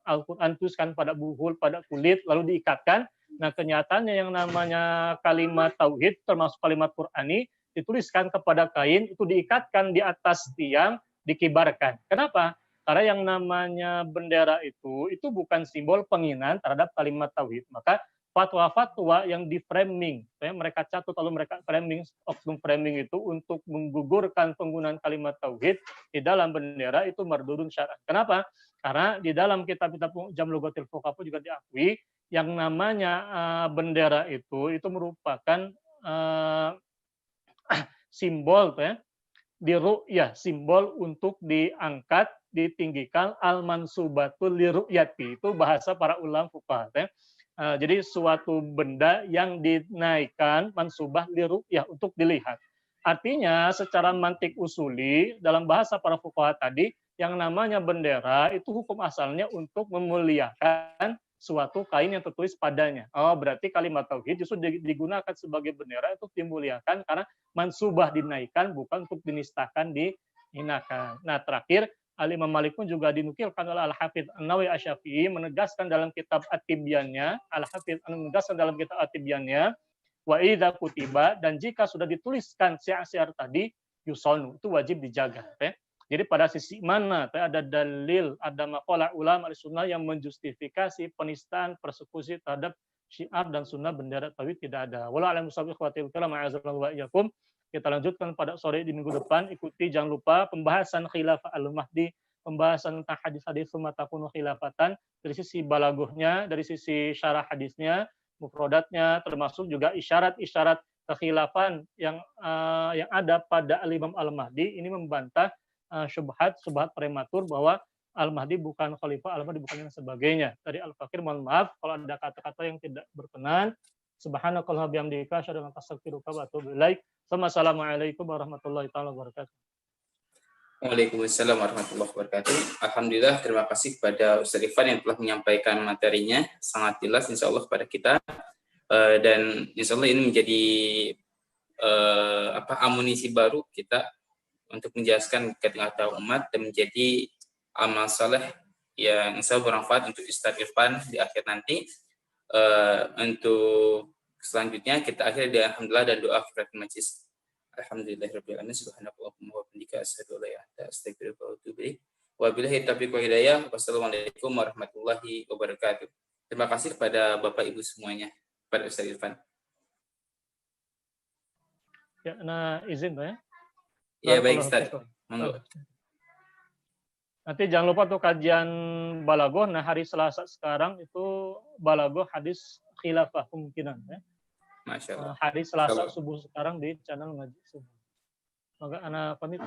Al-Quran tuliskan pada buhul, pada kulit, lalu diikatkan. Nah, kenyataannya yang namanya kalimat tauhid, termasuk kalimat Qur'ani, dituliskan kepada kain, itu diikatkan di atas tiang, dikibarkan. Kenapa? Karena yang namanya bendera itu bukan simbol penghinaan terhadap kalimat tauhid. Maka fatwa-fatwa yang di framing, mereka catut lalu mereka oknum framing itu untuk menggugurkan penggunaan kalimat tauhid di dalam bendera itu mardudun syar'an. Kenapa? Karena di dalam kitab-kitab Jam' Lughatil Fuqaha juga diakui yang namanya bendera itu merupakan simbol diru'yah, simbol untuk diangkat, ditinggikan, al-mansubatul liru'yati. Itu bahasa para ulama fuqaha. Jadi suatu benda yang dinaikkan, mansubah liru'yah, untuk dilihat. Artinya secara mantik usuli, dalam bahasa para fuqaha tadi, yang namanya bendera itu hukum asalnya untuk memuliakan suatu kain yang tertulis padanya. Oh, berarti kalimat tauhid justru digunakan sebagai bendera untuk dimuliakan karena mansubah dinaikkan, bukan untuk dinistakan, dihinakan. Nah, terakhir Al-Imam Malik pun juga dinukilkan oleh Al-Hafidz An-Nawawi Asy-Syafi'i menegaskan dalam kitab At-Tibyannya, Al-Hafidz menegaskan dalam kitab At-Tibyannya, wa idza kutiba, dan jika sudah dituliskan syiar-syiar tadi, yusonu, itu wajib dijaga. Jadi pada sisi mana ada dalil, ada maqalah ulama sunnah yang menjustifikasi penistaan, persekusi terhadap syiar dan sunnah bendera tauhid tidak ada. Wallahu a'lam bishawab. Ikhwatil kiram, a'azallahu wa iyyakum. Kita lanjutkan pada sore di minggu depan. Ikuti, jangan lupa pembahasan khilafah al-Mahdi, pembahasan tentang hadis-hadis tsumma takunu khilafatan dari sisi balaghahnya, dari sisi syarah hadisnya, mufradatnya, termasuk juga isyarat-isyarat kekhilafan yang ada pada Al-Imam Al-Mahdi. Ini membantah syubhat prematur bahwa Al-Mahdi bukan khalifah, Al-Mahdi bukan yang sebagainya. Dari Al-Fakir, mohon maaf kalau ada kata-kata yang tidak berkenan. Subhanakallah bihamdika asyhadu an la ilaha illa anta astaghfiruka wa atubu ilaik. Wassalamualaikum warahmatullahi wabarakatuh. Waalaikumsalam warahmatullahi wabarakatuh. Alhamdulillah, terima kasih kepada Ustaz Irfan yang telah menyampaikan materinya sangat jelas insya Allah kepada kita, dan insya Allah ini menjadi amunisi baru kita untuk menjelaskan kata umat dan menjadi amal saleh yang insya Allah bermanfaat untuk Ustaz Irfan di akhir nanti. Untuk selanjutnya kita akhiri dengan alhamdulillah dan doa kifaratul majlis. Alhamdulillahirabbil alamin, subhanakallahumma wa bihamdika asyhadu an la ilaha illa anta astaghfiruka wa atubu ilaik. Wabillahi taufiq wal hidayah. Wassalamualaikum warahmatullahi wabarakatuh. Terima kasih kepada Bapak Ibu semuanya, pada Ustaz Irfan. Ya, nah izin ya. Ya baik Ustaz. Monggo. Nanti jangan lupa untuk kajian balaghah. Nah, hari Selasa sekarang itu balaghah hadis khilafah kemungkinan ya. Masya Allah. Hari Selasa subuh sekarang di channel Ngaji Subuh. Maka anak pamit.